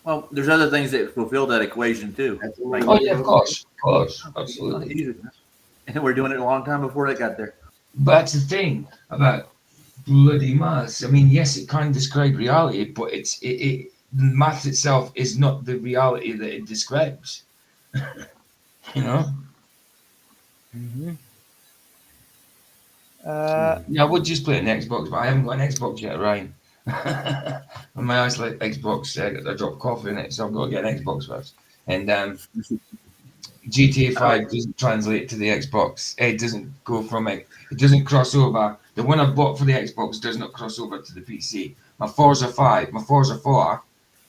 Well, there's other things that fulfill that equation too. Like, Oh yeah, of course, absolutely. and we're doing it a long time before it got there. But that's the thing about bloody maths. I mean, yes, it can describe reality, but math itself is not the reality that it describes. You know. Yeah, I would just play an Xbox, but I haven't got an Xbox yet, Ryan. On my eyes like Xbox, I dropped coffee in it, so I've got to get an Xbox first. And GTA 5 doesn't translate to the Xbox. It doesn't go from it. It doesn't cross over. The one I bought for the Xbox does not cross over to the PC. My Forza 4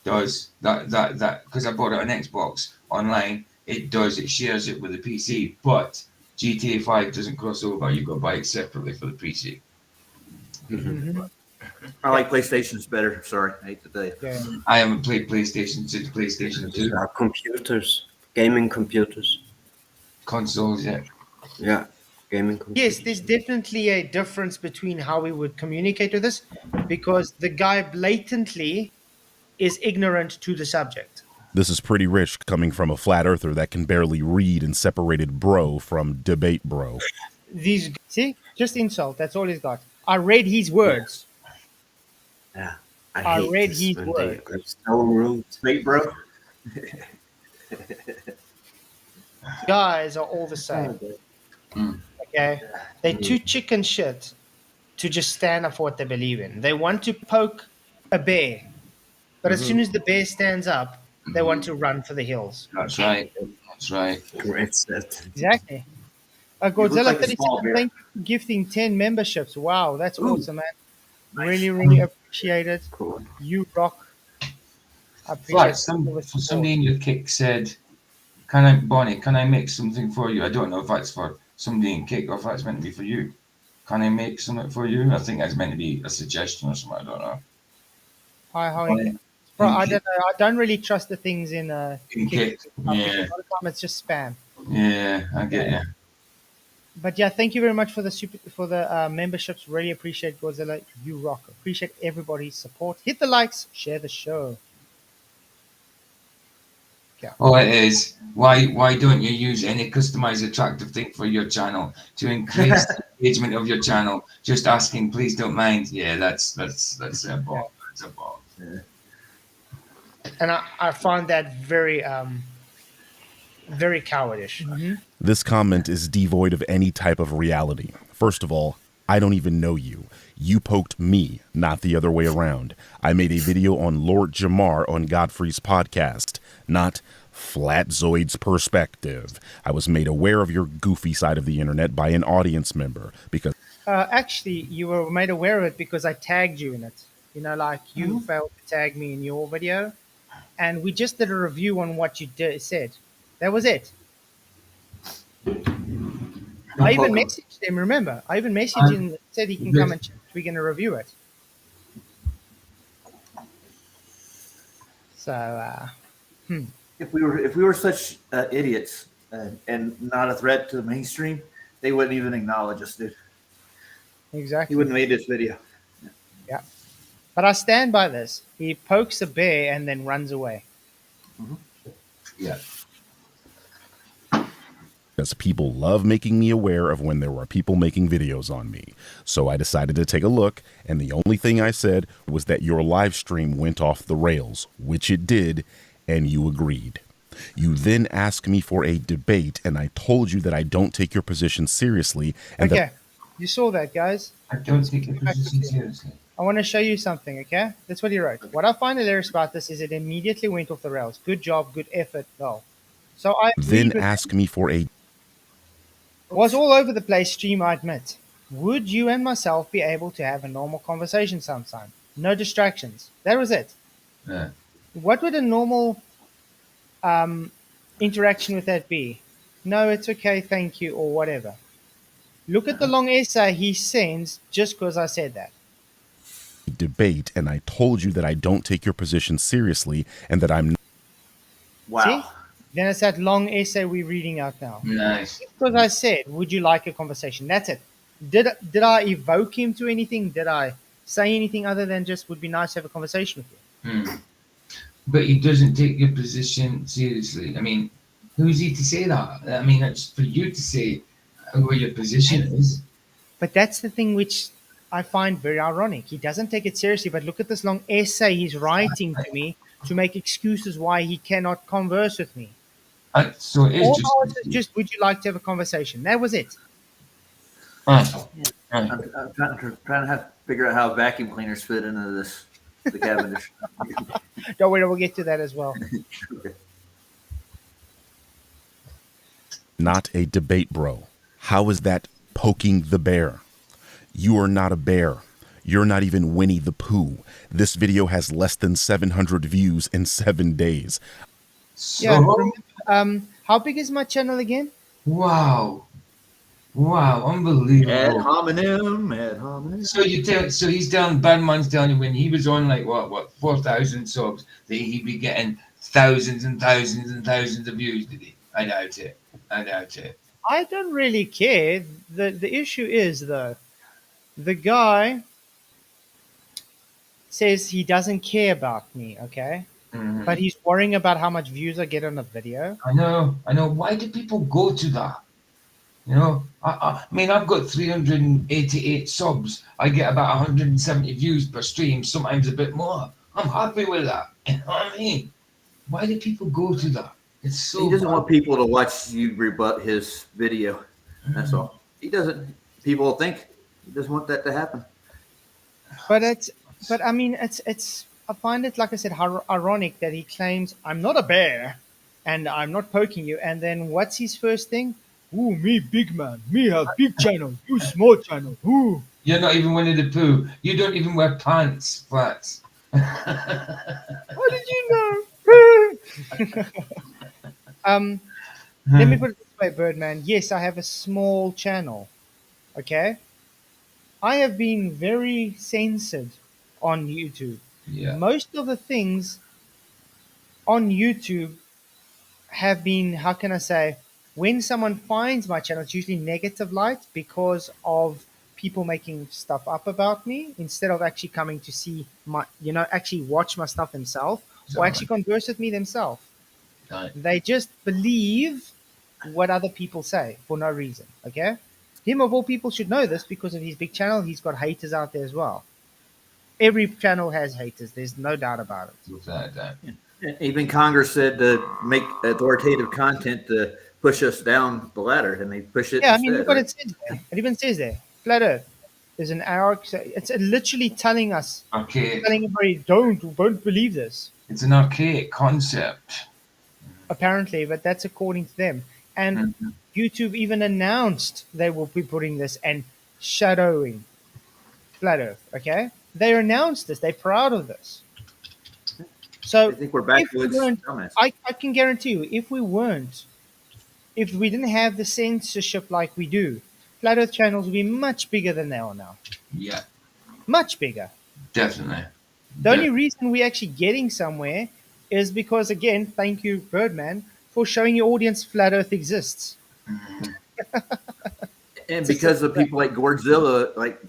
does that because I bought it on Xbox online. It does. It shares it with the PC, but GTA 5 doesn't cross over. You've got to buy it separately for the PC. I like PlayStations better. Sorry, I hate to tell you. Yeah. I haven't played PlayStation since PlayStation 2 These are computers, gaming computers. consoles yet. Yeah, gaming computers. Yes, there's definitely a difference between how we would communicate with this, because the guy blatantly is ignorant to the subject. This is pretty rich coming from a flat earther that can barely read and separated bro from debate bro. See, just insult. That's all he's got. I read his words. Yeah, I hate read this his when they words. are so rude. Wait, bro. Guys are all the same. Okay, they're too chicken shit to just stand up for what they believe in. They want to poke a bear, but as soon as the bear stands up, they want to run for the hills. That's right. That's right. Great set. Exactly. look Godzilla like a 37, small bear. thank you for gifting 10 memberships. Wow, that's Ooh. awesome, man. Really, really appreciate it. Cool. You rock. I appreciate Flats, all the support. somebody in your kick said, Bonnie, can I make something for you? I don't know if that's for somebody in kick or if that's meant to be for you. Can I make something for you? I think that's meant to be a suggestion or something. I don't know. How Bonnie, Bro, in I kick, don't know. I don't really trust the things in in Kick kick. stuff because Yeah, a lot of time it's just spam. yeah, I get you. But yeah, thank you very much for the memberships. Really appreciate Godzilla. You rock. Appreciate everybody's support. Hit the likes, share the show. Yeah. Oh, it is. Why don't you use any customized attractive thing for your channel to increase the engagement of your channel? Just asking, please don't mind. Yeah, that's a bot. That's a bot. And I find that very very cowardish. This comment is devoid of any type of reality. First of all, I don't even know you. You poked me, not the other way around. I made a video on Lord Jamar on Godfrey's podcast, not Flatzoid's perspective. I was made aware of your goofy side of the internet by an audience member because Actually, you were made aware of it because I tagged you in it. You know, like you failed to tag me in your video, and we just did a review on what you said. That was it. I even messaged him. Remember, I even messaged him and said he can come and chat. We're going to review it. So, If we were such idiots and not a threat to the mainstream, they wouldn't even acknowledge us, dude. exactly. He wouldn't have made this video. Yeah. But I stand by this. He pokes a bear and then runs away. Yeah. people love making me aware of when there were people making videos on me. So I decided to take a look, and the only thing I said was that your live stream went off the rails, which it did, and you agreed. You then asked me for a debate, and I told you that I don't take your position seriously. And okay, you saw that, guys. I don't take your position seriously. I want to show you something, okay? That's what he wrote. What I find hilarious about this is it immediately went off the rails. Good job, good effort, well. So I then asked me for a... Was all over the place stream, I admit. Would you and myself be able to have a normal conversation sometime? No distractions. That was it. Yeah. What would a normal interaction with that be? No, it's okay, thank you, or whatever. Look at the long essay he sends just because I said that. debate, and I told you that I don't take your position seriously and that I'm... Wow. See? Then it's that long essay we're reading out now. Nice. Because I said, would you like a conversation? That's it. Did I evoke him to anything? Did I say anything other than just would be nice to have a conversation with you? But he doesn't take your position seriously. I mean, who's he to say that? I mean, it's for you to say where your position is. But that's the thing which I find very ironic. He doesn't take it seriously, but look at this long essay he's writing to me to make excuses why he cannot converse with me. So it is All ours is just, would you like to have a conversation? That was it. Right. I'm trying to figure out how vacuum cleaners fit into this, the Cavendish. Don't worry, we'll get to that as well. Okay. not a debate, bro. How is that poking the bear? You are not a bear. You're not even Winnie the Pooh. This video has less than 700 views in 7 days. So, Yeah. Remember, how big is my channel again? wow, unbelievable. Ad hominem. So he's telling Birdman's telling you when he was on like what 4,000 subs that he'd be getting thousands and thousands and thousands of views, did he? I doubt it. I don't really care. The issue is though, the guy says he doesn't care about me, okay? Mhm. But he's worrying about how much views I get on a video. I know. Why do people go to that? You know, I mean, I've got 388 subs. I get about 170 views per stream, sometimes a bit more. I'm happy with that. You know what I mean? Why do people go to that? It's so He doesn't bad. want people to watch you rebut his video. That's all. He doesn't. People think he doesn't want that to happen. But I mean, it's. I find it, like I said, ironic that he claims I'm not a bear, and I'm not poking you. And then what's his first thing? Ooh, me big man. Me have big channel. You small channel. Ooh. You're not even Winnie the Pooh. You don't even wear pants, Flats. How did you know? Let me put it this way, Birdman. Yes, I have a small channel. Okay, I have been very censored on YouTube. Yeah. Most of the things on YouTube have been, how can I say, when someone finds my channel, it's usually negative light because of people making stuff up about me instead of actually coming to see my, actually watch my stuff themselves or actually converse with me themselves. Right. They just believe what other people say for no reason. Okay, him of all people should know this because of his big channel. He's got haters out there as well. Every channel has haters. There's no doubt about it. Without that. Even Congress said to make authoritative content to push us down the ladder, and they push it. Yeah, I mean, instead, look what right? it says there. It even says there, flat Earth. There's an arc. It's literally telling us, Archaic. telling everybody, don't believe this. It's an archaic concept. Apparently, but that's according to them. And YouTube even announced they will be putting this and shadowing flat Earth. Okay, they announced this. They're proud of this. So I think we're back if to we its weren't, dumbass. I can guarantee you, if we didn't have the censorship like we do, flat Earth channels would be much bigger than they are now. Yeah, Much bigger. definitely. The only reason we're actually getting somewhere is because, again, thank you, Birdman, for showing your audience flat Earth exists. And because of people like Godzilla, like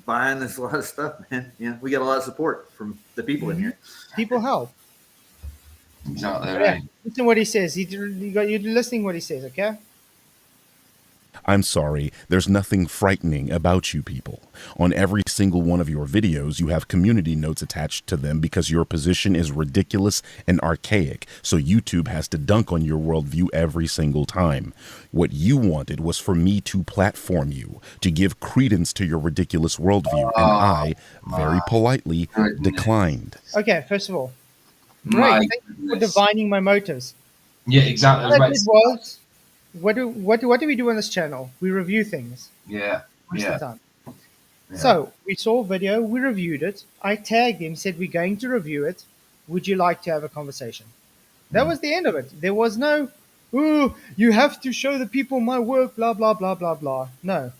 buying this a lot of stuff, man. We got a lot of support from the people in here. People help. Exactly Yeah. right. Listen what he says. You're listening what he says, okay? I'm sorry, there's nothing frightening about you people. On every single one of your videos, you have community notes attached to them because your position is ridiculous and archaic, so YouTube has to dunk on your worldview every single time. What you wanted was for me to platform you, to give credence to your ridiculous worldview, and I, very politely, declined. Okay, first of all, My great. Thank you for goodness. divining my motives. Yeah, exactly. What I Right. did was, what do we do on this channel? We review things Yeah, most yeah. of the time. Yeah. So we saw a video, we reviewed it. I tagged him, said we're going to review it. Would you like to have a conversation? That was the end of it. There was no, oh, you have to show the people my work, blah blah blah blah blah. No.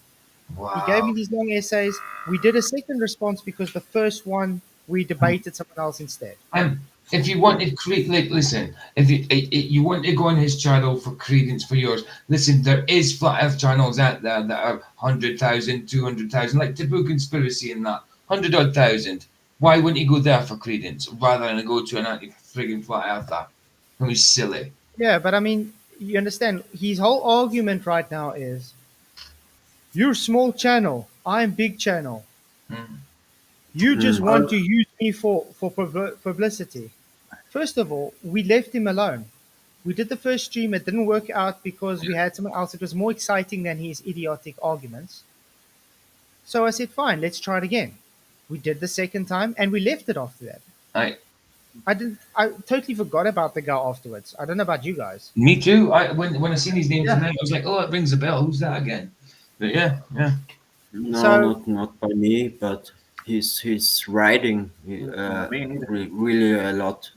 Wow. He gave me these long essays. We did a second response because the first one we debated someone else instead. If you wanted like, listen, if you want to go on his channel for credence for yours, listen, there is flat Earth channels out there that are 100,000, 200,000, like Taboo Conspiracy and that, 100,000. Why wouldn't you go there for credence rather than go to an anti-friggin' flat Earther who's silly? Yeah, but I mean, you understand, his whole argument right now is, you're small channel, I'm big channel. You just want to use me for publicity. First of all, we left him alone. We did the first stream. It didn't work out because we had someone else. It was more exciting than his idiotic arguments. So I said, fine, let's try it again. We did the second time, and we left it after that. I totally forgot about the guy afterwards. I don't know about you guys. Me too. When I seen his name tonight, I was like, oh, it rings a bell. Who's that again? But yeah. No, So- not by me, but he's writing really a lot.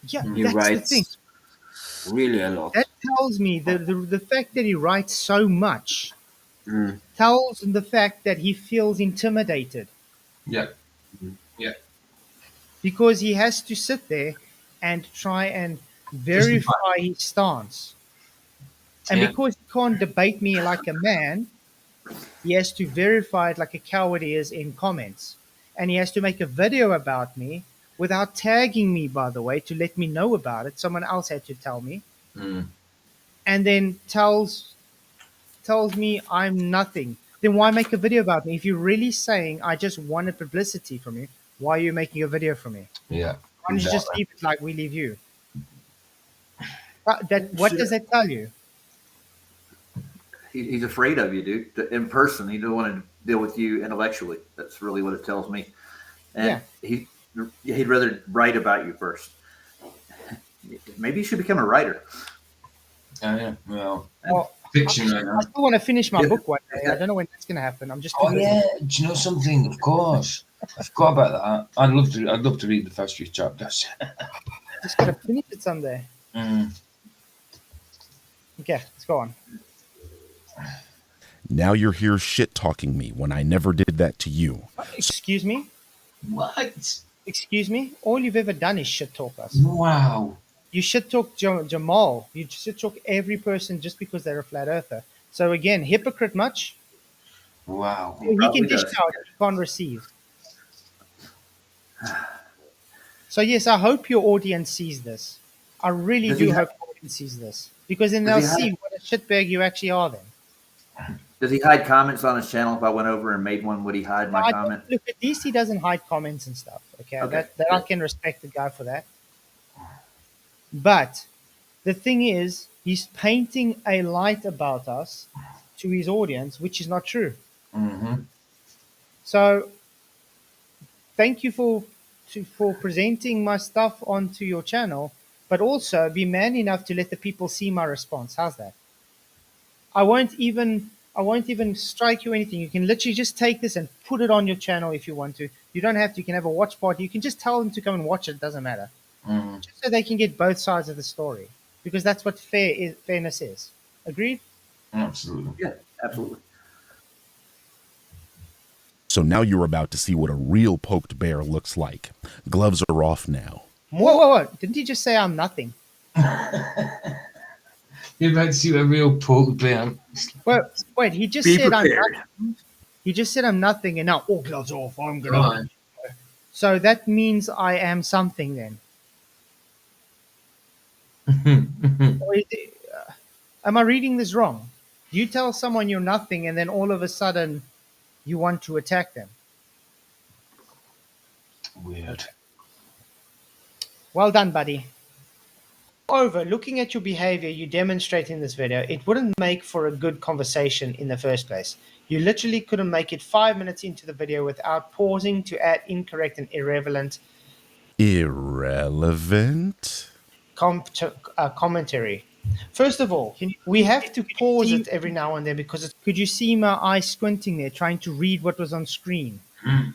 Yeah, He that's writes the thing. really a lot. That tells me the fact that he writes so much Mm. tells the fact that he feels intimidated Yeah. because he has to sit there and try and verify his stance. And Yeah. because he can't debate me like a man, he has to verify it like a coward he is in comments. And he has to make a video about me without tagging me, by the way, to let me know about it. Someone else had to tell me. And then tells me I'm nothing. Then why make a video about me? If you're really saying I just wanted publicity from you, why are you making a video for me? Yeah. Why don't you just leave it like we leave you? What does that tell you? He's afraid of you, dude. In person, he don't want to deal with you intellectually. That's really what it tells me. And he'd rather write about you first. Maybe you should become a writer. Yeah. Well, Well, fiction right now. I still want to finish my book one day. I don't know when that's going to happen. I'm just too Oh busy. yeah. Do you know something? Of course. I forgot about that. I'd love to read the first few chapters. Just gotta finish it someday. Mm. Okay, let's go on. Now you're here shit talking me when I never did that to you. Excuse me? What? Excuse me? All you've ever done is shit talk us. Wow. You shit talk Jamal. You shit talk every person just because they're a flat earther. So again, hypocrite much? Wow. He can dish out, he can't receive. So yes, I hope your audience sees this. I really do hope your audience sees this. Because then they'll see what a shitbag you actually are then. Does he hide comments on his channel? If I went over and made one, would he hide my comment? Look, at least he doesn't hide comments and stuff. Okay, that I can respect the guy for that. But the thing is, he's painting a light about us to his audience, which is not true. Mm-hmm. So, thank you for presenting my stuff onto your channel, but also be man enough to let the people see my response. How's that? I won't even strike you or anything. You can literally just take this and put it on your channel if you want to. You don't have to. You can have a watch party. You can just tell them to come and watch it. It doesn't matter. Mm. Just so they can get both sides of the story, because that's what fairness is. Agreed? Absolutely. Yeah, absolutely. So now you're about to see what a real poked bear looks like. Gloves are off now. Whoa. Didn't you just say I'm nothing? You're about to see a real poke bear. Wait, he just said I'm nothing. He just said I'm nothing, and now all gloves off. I'm gonna. So that means I am something then. Or am I reading this wrong? You tell someone you're nothing, and then all of a sudden you want to attack them. Weird. Well done, buddy. Moreover, looking at your behavior you demonstrate in this video, it wouldn't make for a good conversation in the first place. You literally couldn't make it 5 minutes into the video without pausing to add incorrect and irrelevant commentary. First of all, we have to pause it every now and then because could you see my eye squinting there trying to read what was on screen?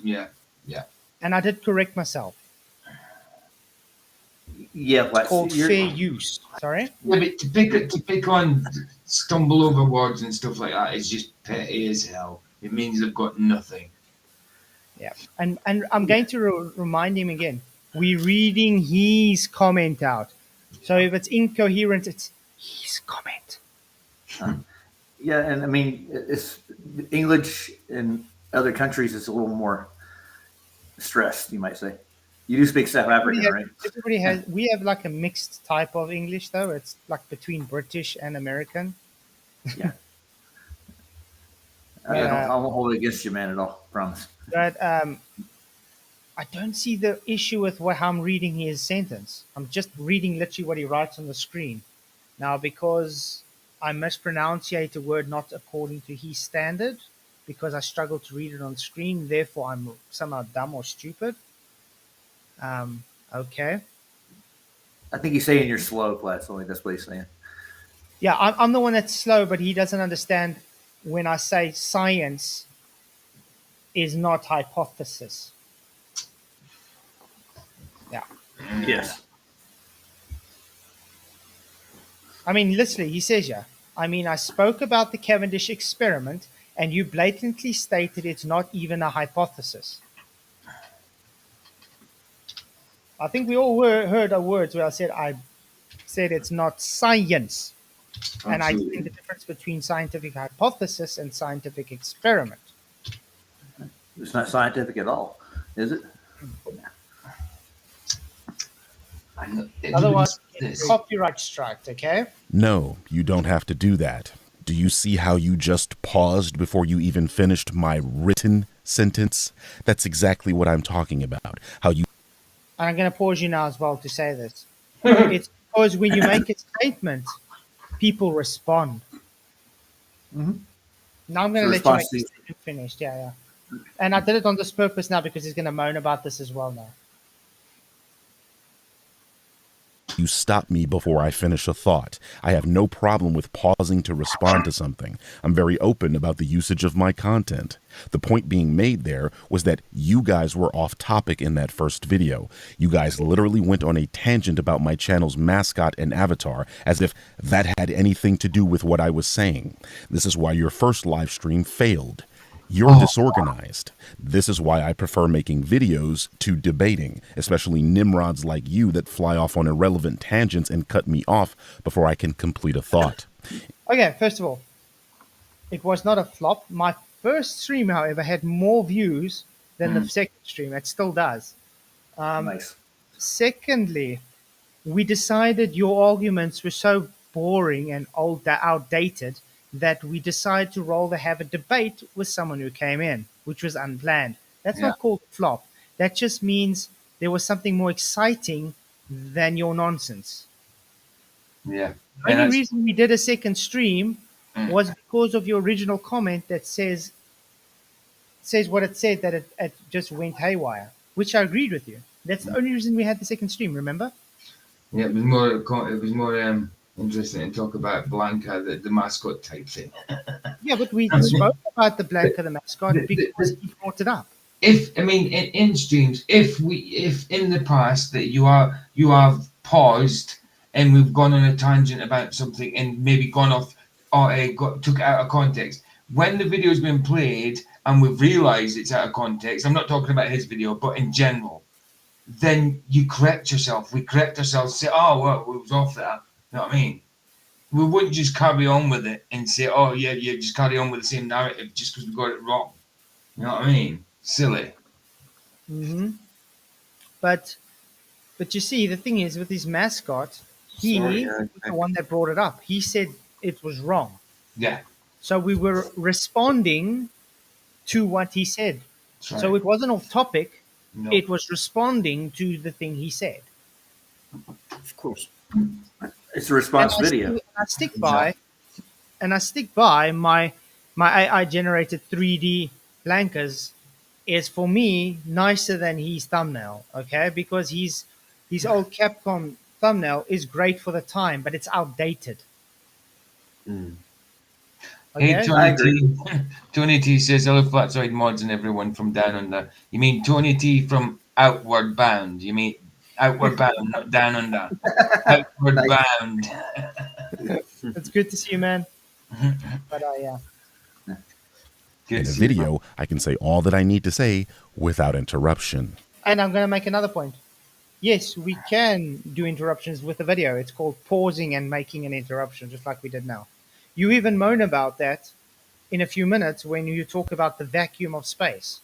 Yeah. And I did correct myself. Yeah, it's called fair use. Sorry? Yeah, but to pick on stumble over words and stuff like that is just petty as hell. It means they've got nothing. Yeah, and I'm going to remind him again. We're reading his comment out. So if it's incoherent, it's his comment. Yeah, and I mean, it's English in other countries is a little more stressed, you might say. You do speak South African, right? Everybody has. We have like a mixed type of English, though. It's like between British and American. Yeah. I won't hold it against you, man, at all. Promise. But I don't see the issue with how I'm reading his sentence. I'm just reading literally what he writes on the screen. Now, because I mispronunciate a word not according to his standard, because I struggle to read it on screen, therefore I'm somehow dumb or stupid. Okay. I think he's saying you're slow, Flatzoid. That's what he's saying. Yeah, I'm the one that's slow, but he doesn't understand when I say science is not hypothesis. Yeah. Yes. I mean, literally, he says, yeah. I mean, I spoke about the Cavendish experiment, and you blatantly stated it's not even a hypothesis. I think we all heard our words where I said it's not science. Absolutely. And I explained the difference between scientific hypothesis and scientific experiment. It's not scientific at all, is it? Otherwise, it's copyright strike, okay? No, you don't have to do that. Do you see how you just paused before you even finished my written sentence? That's exactly what I'm talking about. How you... I'm going to pause you now as well to say this. It's because when you make a statement, people respond. Mm-hmm. Now I'm going to let you make the statement finished. Yeah. And I did it on this purpose now because he's going to moan about this as well now. You stop me before I finish a thought. I have no problem with pausing to respond to something. I'm very open about the usage of my content. The point being made there was that you guys were off topic in that first video. You guys literally went on a tangent about my channel's mascot and avatar, as if that had anything to do with what I was saying. This is why your first live stream failed. You're disorganized. This is why I prefer making videos to debating, especially nimrods like you that fly off on irrelevant tangents and cut me off before I can complete a thought. Okay, first of all, it was not a flop. My first stream, however, had more views than the second stream. It still does. Nice. Secondly, we decided your arguments were so boring and outdated that we decided to rather have a debate with someone who came in, which was unplanned. That's not called flop. That just means there was something more exciting than your nonsense. Yeah. The only reason we did a second stream was because of your original comment that says what it said, that it just went haywire, which I agreed with you. That's the only reason we had the second stream, remember? Yeah, it was more interesting to talk about Blanca, the mascot type thing. Yeah, but we spoke about the Blanca, the mascot, because he brought it up. In streams, if in the past that you have paused and we've gone on a tangent about something and maybe gone off or took it out of context, when the video's been played and we've realised it's out of context, I'm not talking about his video, but in general, then you correct yourself. We correct ourselves, say, oh, well, we was off that. You know what I mean? We wouldn't just carry on with it and say, oh, yeah, just carry on with the same narrative just because we got it wrong. You know what I mean? Silly. Mm-hmm. But you see, the thing is, with his mascot, he was the one that brought it up. He said it was wrong. Yeah. So we were responding to what he said. Right. So it wasn't off topic. No. It was responding to the thing he said. Of course. It's a response video. I stick by my AI generated 3D blankers is, for me, nicer than his thumbnail, okay? Because his old Capcom thumbnail is great for the time, but it's outdated. Mm. Okay? Hey, Tony T. Tony T says, hello, Flatzoid mods and everyone from down under. You mean Tony T from Outward Bound? You mean Outward Bound, not down under. Outward Bound. It's good to see you, man. But in a video, I can say all that I need to say without interruption. And I'm going to make another point. Yes, we can do interruptions with a video. It's called pausing and making an interruption, just like we did now. You even moan about that in a few minutes when you talk about the vacuum of space.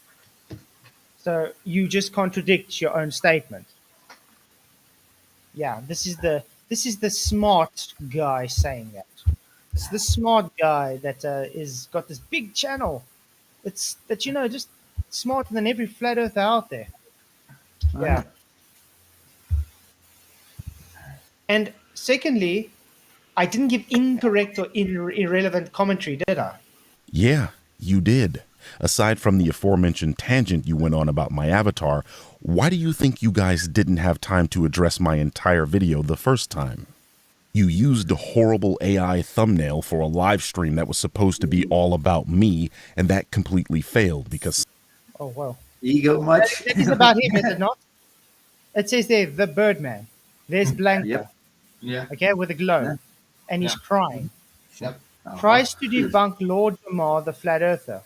So you just contradict your own statement. Yeah, this is the smart guy saying that. It's the smart guy that is got this big channel. It's that, just smarter than every flat earther out there. Yeah. And secondly, I didn't give incorrect or irrelevant commentary, did I? Yeah, you did. Aside from the aforementioned tangent you went on about my avatar, why do you think you guys didn't have time to address my entire video the first time? You used a horrible AI thumbnail for a live stream that was supposed to be all about me, and that completely failed because... Oh, well. Ego much? It is about him, is it not? It says there, the Birdman. There's Blanca. Yep. Yeah. Okay, with a glow. Yeah. And he's crying. Yep. Tries to debunk Lord Jamar, the flat earther.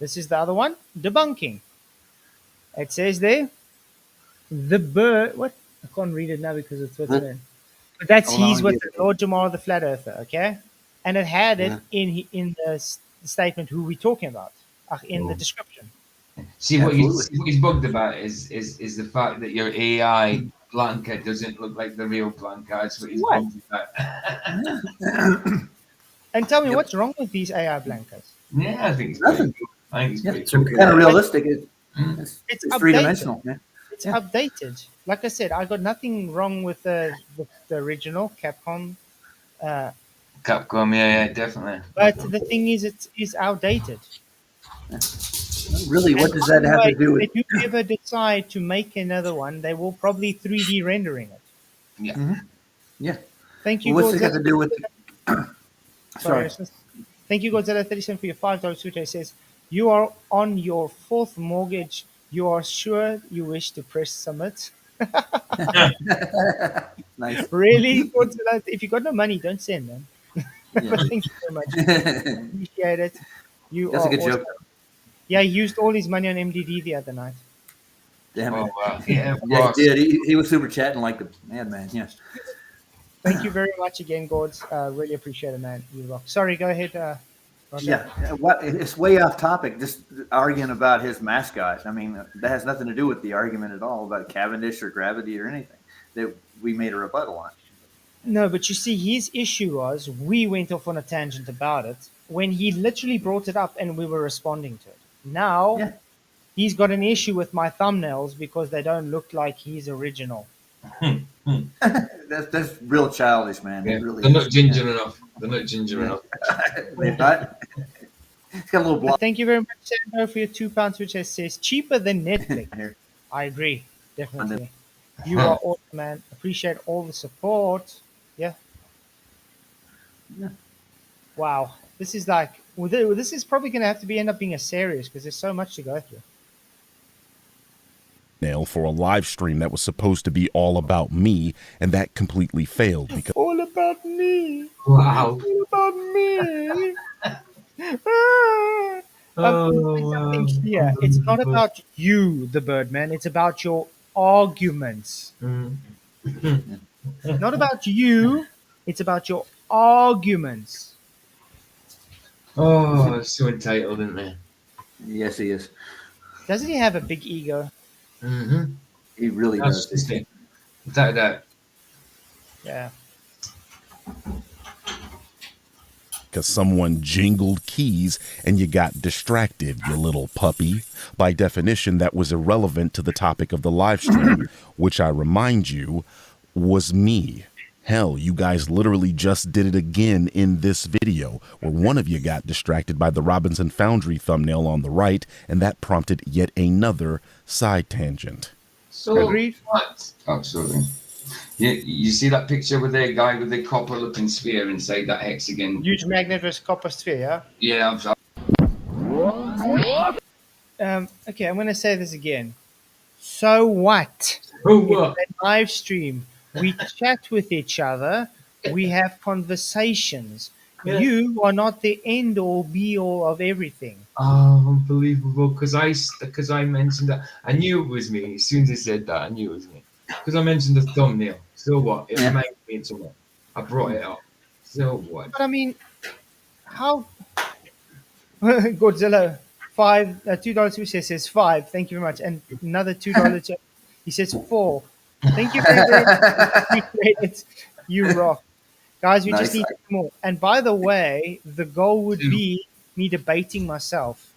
This is the other one, debunking. It says there, the bird... What? I can't read it now because it's written in. But that's he's with Lord Jamar, the flat earther, okay? And it had it in the statement who we're talking about, in the description. See, what he's bugged about is the fact that your AI Blanca doesn't look like the real Blanca. That's what he's bugged about. And tell me, what's wrong with these AI Blancas? Yeah, I think it's nothing. I think it's kind of realistic. It's three-dimensional. Yeah. It's updated. Like I said, I got nothing wrong with the original Capcom. Capcom, yeah, definitely. But the thing is, it is outdated. Really, what does that have to do with? If you ever decide to make another one, they will probably 3D rendering it. Yeah. Yeah. Thank you, Well, what's it got Godzilla. to do with? Sorry. Sorry. Thank you, Godzilla 37 for your $5 super chat. It says, you are on your 4th mortgage. You are sure you wish to press submit? Nice. Really, Godzilla? If you got no money, don't send, man. Yeah. Thank you very much. Appreciate it. You That's are a good awesome. joke. Yeah, he used all his money on MDD the other night. Damn Oh it. wow. Yeah, of Yeah, course. he did. He was super chatting like the madman. Yeah. Thank you very much again, Gords. Really appreciate it, man. You rock. Sorry, go ahead, Roger. Yeah. What? It's way off topic. Just arguing about his mascot. I mean, that has nothing to do with the argument at all about Cavendish or gravity or anything that we made a rebuttal on. No, but you see, his issue was we went off on a tangent about it when he literally brought it up and we were responding to it. Now, Yeah. he's got an issue with my thumbnails because they don't look like his original. That's real childish, man. Yeah. It really They're is. not ginger enough. They're not ginger Yeah. enough. They're not. It's got a little block Thank you very much, Sandro, for your £2, which says cheaper than Netflix. here. I agree, definitely. You are awesome, man. Appreciate all the support. Yeah. Yeah. Wow. This is like, well, this is probably going to have to end up being a series because there's so much to go through. For a live stream that was supposed to be all about me, and that completely failed because All about me. Wow. All about me. Something clear. It's not about you, the Birdman. It's about your arguments. Not about you. It's about your arguments. Oh, so entitled, isn't they? Yes, he is. Doesn't he have a big ego? Mm-hmm. He really That's does. just it. Without that. Yeah. someone jingled keys and you got distracted, you little puppy. By definition, that was irrelevant to the topic of the live stream, which I remind you was me. Hell, you guys literally just did it again in this video, where one of you got distracted by the Robinson Foundry thumbnail on the right, and that prompted yet another side tangent. So, Agreed. what? Absolutely. You see that picture with the guy with the copper-looking sphere inside that hexagon? Huge magnet versus copper sphere, Yeah, okay, I'm going to say this again. So what? Oh, what? It's a live stream. We chat with each other. We have conversations. Yeah. You are not the end all be all of everything. Oh, unbelievable! Because I mentioned that. I knew it was me as soon as I said that. I knew it was me because I mentioned the thumbnail. So what? It reminded me of someone. I brought it up. So what? But I mean, how? Godzilla, $2 says 5. Thank you very much, and another $2. He says 4. Thank you very much. Appreciate it. You rock, guys. We Nice. just need more. And by the way, the goal would be me debating myself.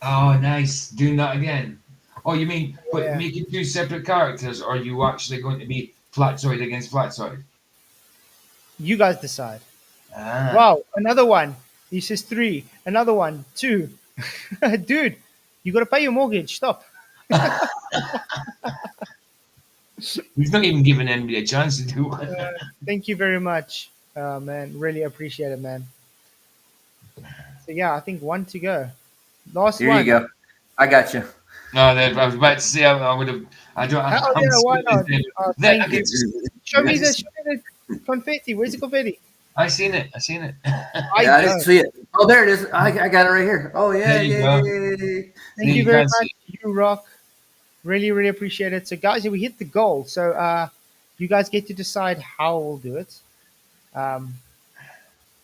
Oh, nice. Doing that again. Oh, you mean Yeah. making two separate characters, or are you actually going to be Flatzoid against Flatzoid? You guys decide. Ah. Wow, another one. He says 3. Another one, 2. Dude, you got to pay your mortgage. Stop. He's not even giving anybody a chance to do one. Thank you very much, man. Really appreciate it, man. So yeah, I think 1 to go. Last Here one. you go. I got you. No, I was about to say I would have. I don't. Oh, I'm yeah, why not? There, Thank you. Show me the confetti. Where's the confetti? I seen it. I seen it. I Yeah, I don't. didn't see it. Oh, there it is. I got it right here. Oh, yeah. There you go. Yay. Thank you very much. You rock. Really, really appreciate it. So guys, we hit the goal. So you guys get to decide how we'll do it.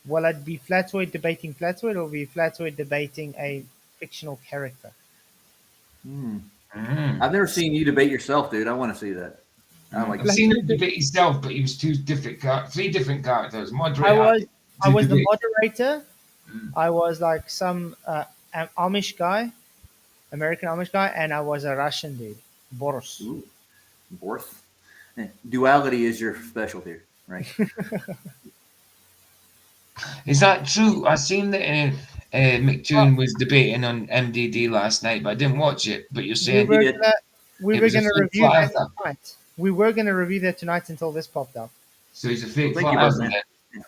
Will it be Flatzoid debating Flatzoid, or will it be Flatzoid debating a fictional character? I've never seen you debate yourself, dude. I want to see that. I like I've seen him debate himself, but he was three different characters. Moderator. I was the moderator. I was like some Amish guy, American Amish guy, and I was a Russian dude, Boris. Ooh, Boris. Duality is your specialty, right? Is that true? I seen that McToon was debating on MDD last night, but I didn't watch it. But you're saying we were going to review that tonight. we were going to review that tonight until this popped up. So he's a fake Thank you, flat Birdman. earther.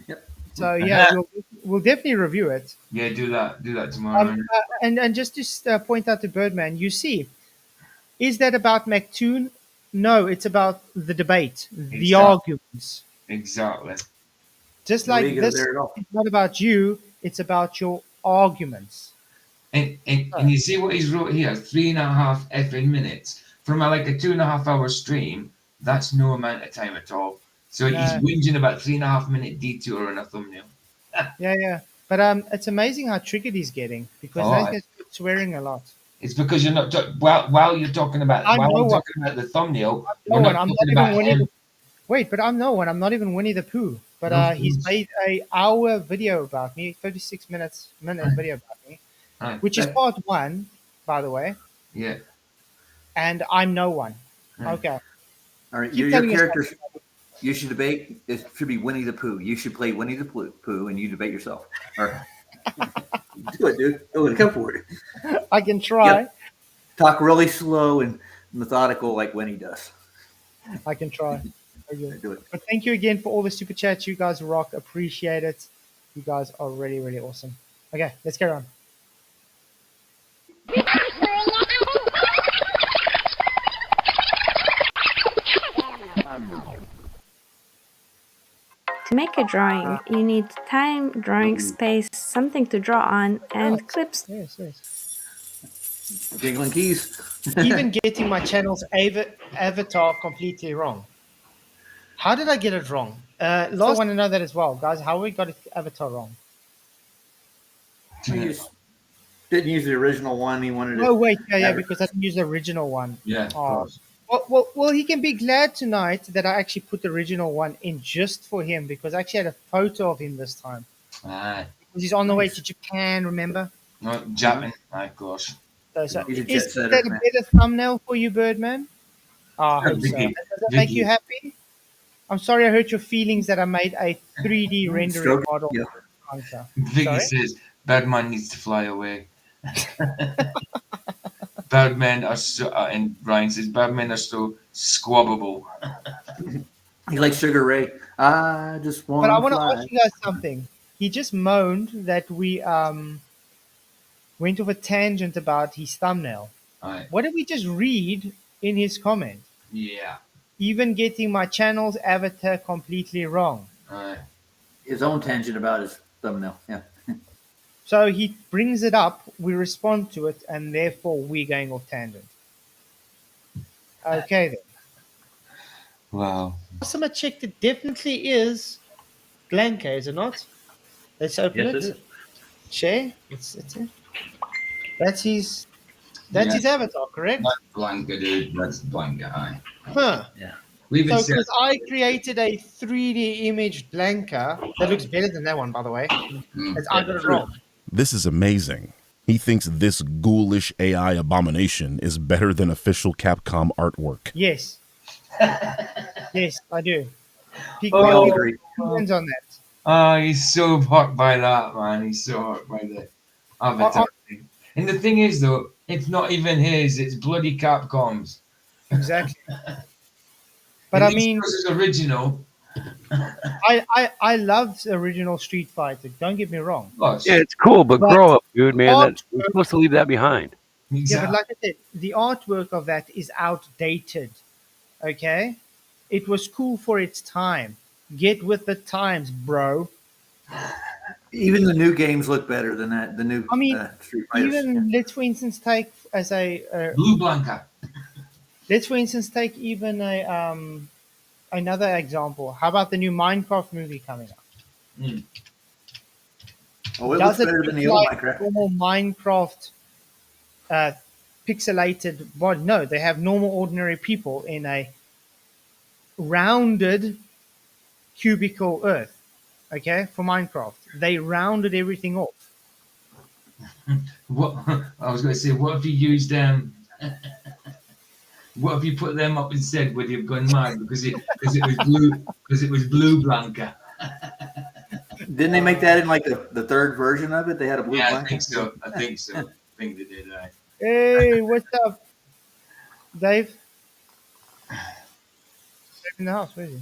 Yep. So yeah, we'll definitely review it. Yeah, do that tomorrow. And just to point out to Birdman, you see, is that about McToon? No, it's about the debate, the Exactly. arguments. Exactly. Just No like ego this, there at all. it's not about you; it's about your arguments. And you see what he's wrote here, 3.5 effing minutes. From a 2.5 hour stream, that's no amount of time at all. So he's whinging about 3.5 minute detour on a thumbnail. Yeah. But it's amazing how triggered he's getting because those guys are swearing a lot. It's because you're not while you're talking about the thumbnail. No one. I'm not even Winnie him. the. Wait, but I'm no one. I'm not even Winnie the Pooh. But No, he's made a hour video about me, 36 minute video about me, which is part 1, by the way. Yeah. And I'm no one. Okay. All right, Keep your telling us character you should debate. It should be Winnie the Pooh. You should play Winnie the Pooh, and you debate yourself. Or do it, dude. Go ahead, come for it. I can try. Yep. Talk really slow and methodical, like Winnie does. I can try. Okay. Do it. But thank you again for all the super chats. You guys rock. Appreciate it. You guys are really, really awesome. Okay, let's get on. To make a drawing, you need time, drawing space, something to draw on, and clips. Yes. Jingling keys. Even getting my channel's avatar completely wrong. How did I get it wrong? I want to know that as well, guys. How we got avatar wrong? Didn't use the original one. He wanted to. Oh wait, yeah, because I didn't use the original one. Yeah, of course. Well, he can be glad tonight that I actually put the original one in just for him because I actually had a photo of him this time. Aye. Because he's on the way to Japan, remember? No, Japan, of course. So He's a jet is setter, that a man. better thumbnail for you, Birdman? Oh, I hope so. Vicky, Does that make Vicky. you happy? I'm sorry I hurt your feelings that I made a 3D rendering Stroke. model. Yeah. Vicky Sorry? says Birdman needs to fly away. Birdmen are so, and Brian says Birdmen are so squabbable. He likes Sugar Ray. I just want. But I want to fly. ask you guys something. He just moaned that we went off a tangent about his thumbnail. Aye. What did we just read in his comment? Yeah. Even getting my channel's avatar completely wrong. Aye. His own tangent about his thumbnail. Yeah. So he brings it up, we respond to it, and therefore we're going off tangent. Okay then. Wow. Someone checked it definitely is Blanca, is it not? Let's open Yes, it. it is. Share. It's it. That's his avatar, correct? That's Blanca, dude. That's Blanca. Aye. Huh. Yeah. We even So said because I created a 3D image Blanca that looks better than that one, by the way. I got it wrong. This is amazing. He thinks this ghoulish AI abomination is better than official Capcom artwork. Yes. Yes, I do. Peak We all agree. opinions on that. Oh, he's so hurt by that, man. He's so hurt by the avatar thing. And the thing is, though, it's not even his. It's bloody Capcom's. Exactly. But At I least mean, because it's original. I love the original Street Fighter. Don't get me wrong. Plus, Yeah, it's cool, but But grow up, dude, man. art- We're supposed to leave that behind. Yeah, exactly. but like I said, the artwork of that is outdated. Okay? It was cool for its time. Get with the times, bro. Even the new games look better than that. The new I mean, Street Fighters. even let's for instance take as a Blue Blanca. let's for instance take even a another example. How about the new Minecraft movie coming out? Oh, it looks Does it better than look the old like Minecraft. normal Minecraft pixelated? Well, no, they have normal, ordinary people in a rounded cubical Earth. Okay, for Minecraft, they rounded everything off. What I was going to say, what if you used what if you put them up instead? Would you have gone mad because it was blue Blanca? Didn't they make that in like the third version of it? They had a blue Yeah, I blanket. think so. I think they did. Hey, what's up, Dave? in the house. Where is he?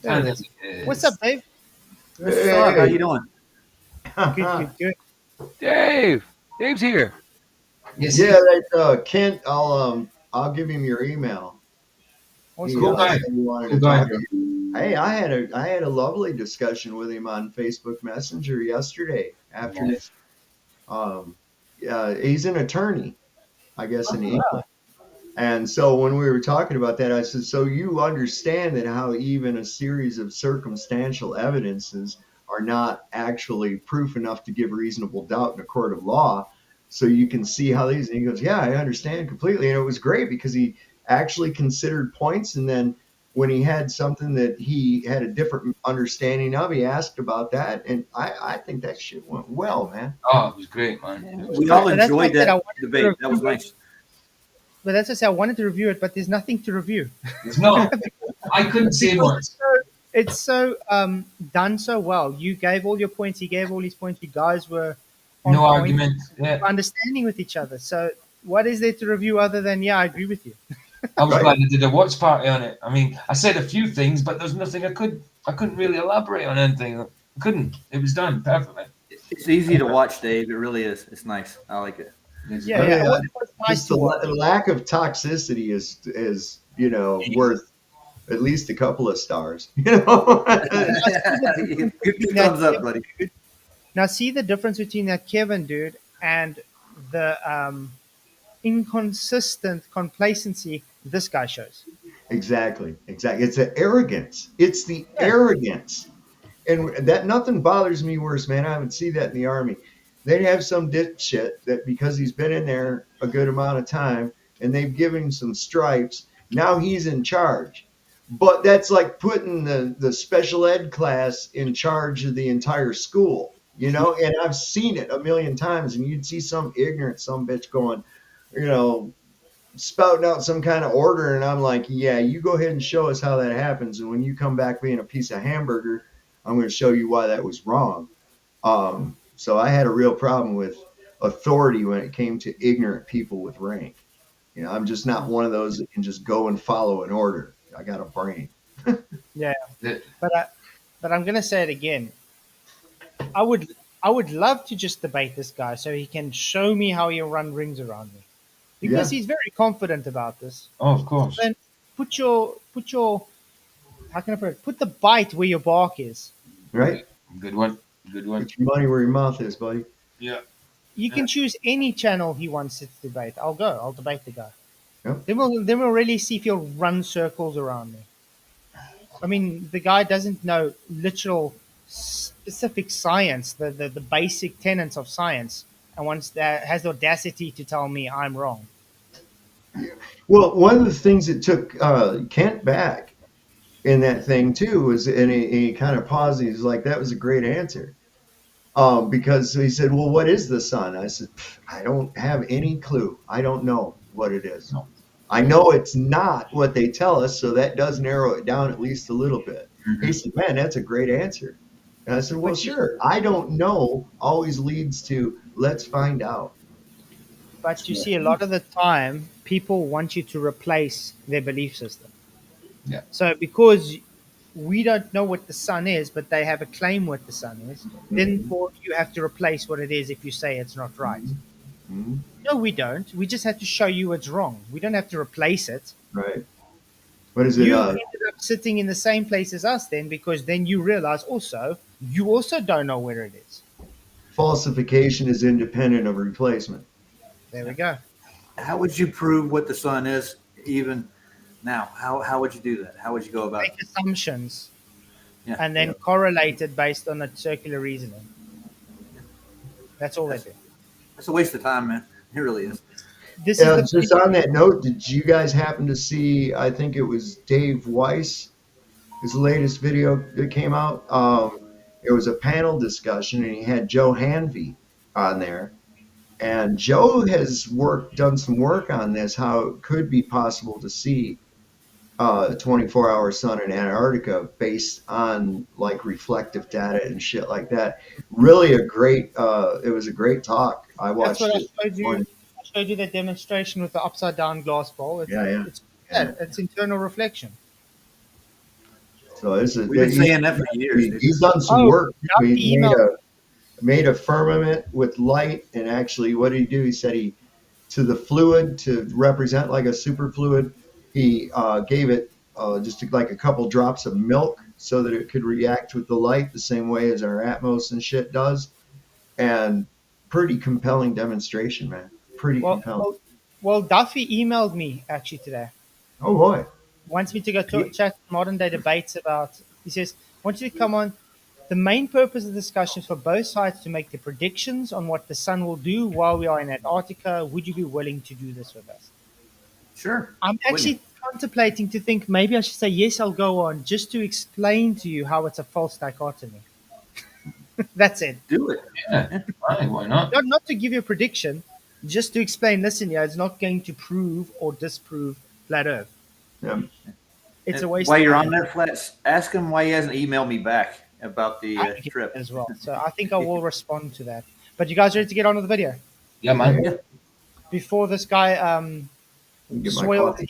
And There there he is. he is. What's up, Dave? What's up? How you doing? Good. Dave! Dave's here. Yes, Yeah, that Kent. I'll give him your email. What's Cool guy. said he wanted Cool to guy. talk to you. Hey, I had a lovely discussion with him on Facebook Messenger yesterday afternoon. He's an attorney, I guess, in England. And so when we were talking about that, I said, so you understand that how even a series of circumstantial evidences are not actually proof enough to give reasonable doubt in a court of law. So you can see how these, and he goes, yeah, I understand completely. And it was great because he actually considered points. And then when he had something that he had a different understanding of, he asked about that. And I think that shit went well, man. Oh, it was great, man. We all But that's enjoyed what I said, I that wanted to debate. That was review it. nice. But that's just I wanted to review it, but there's nothing to review. It's not. I couldn't say much. It's so done so well. You gave all your points. He gave all his points. You guys were on No point, argument. Yeah. understanding with each other. So what is there to review other than I agree with you? I was glad I did a watch party on it. I mean, I said a few things, but there's nothing I couldn't really elaborate on anything. I couldn't. It was done perfectly. It's easy to watch, Dave. It really is. It's nice. I like it. Yeah. What's nice Just to the watch. lack of toxicity is worth at least a couple of stars. Good thumbs up, buddy. Now see the difference between that Kevin dude and the inconsistent complacency this guy shows. Exactly. It's the arrogance. It's the arrogance. And that nothing bothers me worse, man. I would see that in the Army. They'd have some dipshit that because he's been in there a good amount of time and they've given him some stripes, now he's in charge. But that's like putting the special ed class in charge of the entire school, and I've seen it a million times, and you'd see some ignorant some bitch going, spouting out some kind of order, and I'm like, yeah, you go ahead and show us how that happens, and when you come back being a piece of hamburger, I'm going to show you why that was wrong. So I had a real problem with authority when it came to ignorant people with rank. I'm just not one of those that can just go and follow an order. I got a brain. Yeah, but I'm going to say it again. I would love to just debate this guy so he can show me how he'll run rings around me, because he's very confident about this. Oh, of course. So then put your how can I put it? Put the bite where your bark is. Right. Good one. Put your money where your mouth is, buddy. Yeah. You can choose any channel he wants to debate. I'll debate the guy. Yep. Then we'll really see if he'll run circles around me. I mean, the guy doesn't know literal specific science, the basic tenets of science, and has the audacity to tell me I'm wrong. Well, one of the things that took Kent back in that thing too was, and he kind of paused. He's like, "That was a great answer," because he said, "Well, what is the sun?" I said, "I don't have any clue. I don't know what it is. No. I know it's not what they tell us, so that does narrow it down at least a little bit." Mm-hmm. He said, "Man, that's a great answer." And I said, "Well, sure. I don't know always leads to let's find out." But you see, a lot of the time, people want you to replace their belief system. Yeah. So because we don't know what the sun is, but they have a claim what the sun is, then you have to replace what it is if you say it's not right. Mm-hmm. No, we don't. We just have to show you it's wrong. We don't have to replace it. Right. What is it? You ended up sitting in the same place as us then, because then you realize you also don't know where it is. Falsification is independent of replacement. There we go. How would you prove what the sun is even now? How would you do that? How would you go about it? Make assumptions Yeah. and then correlate it based on a circular reasoning. That's all they do. It's a waste of time, man. It really is. This is just on that note, did you guys happen to see, I think it was Dave Weiss, his latest video that came out? It was a panel discussion, and he had Joe Hanvey on there. And Joe has done some work on this, how it could be possible to see a 24-hour sun in Antarctica based on like reflective data and shit like that. Really it was a great talk. I watched That's what it. I showed you that demonstration with the upside down glass bowl. It's internal reflection. So this is We've been saying that for years. He's done some Oh, work. Duffy He emailed. made a firmament with light, and actually, what did he do? He said to the fluid to represent like a superfluid, he gave it just like a couple drops of milk so that it could react with the light the same way as our Atmos and shit does. And pretty compelling demonstration, man. Pretty compelling. Well, Duffy emailed me actually today. Oh boy. Wants me to go chat modern day debates about. He says, "I want you to come on. The main purpose of the discussion is for both sides to make the predictions on what the sun will do while we are in Antarctica. Would you be willing to do this with us?" Sure. I'm actually contemplating to think maybe I should say yes, I'll go on, just to explain to you how it's a false dichotomy. That's it. Do it. Yeah. Why not? Not to give you a prediction, just to explain. Listen, it's not going to prove or disprove flat Earth. Yeah. It's a waste. While you're on that, Flats, ask him why he hasn't emailed me back about the trip as well. So I think I will respond to that. But you guys ready to get on with the video? Yeah, man. Yeah. Before this guy soiled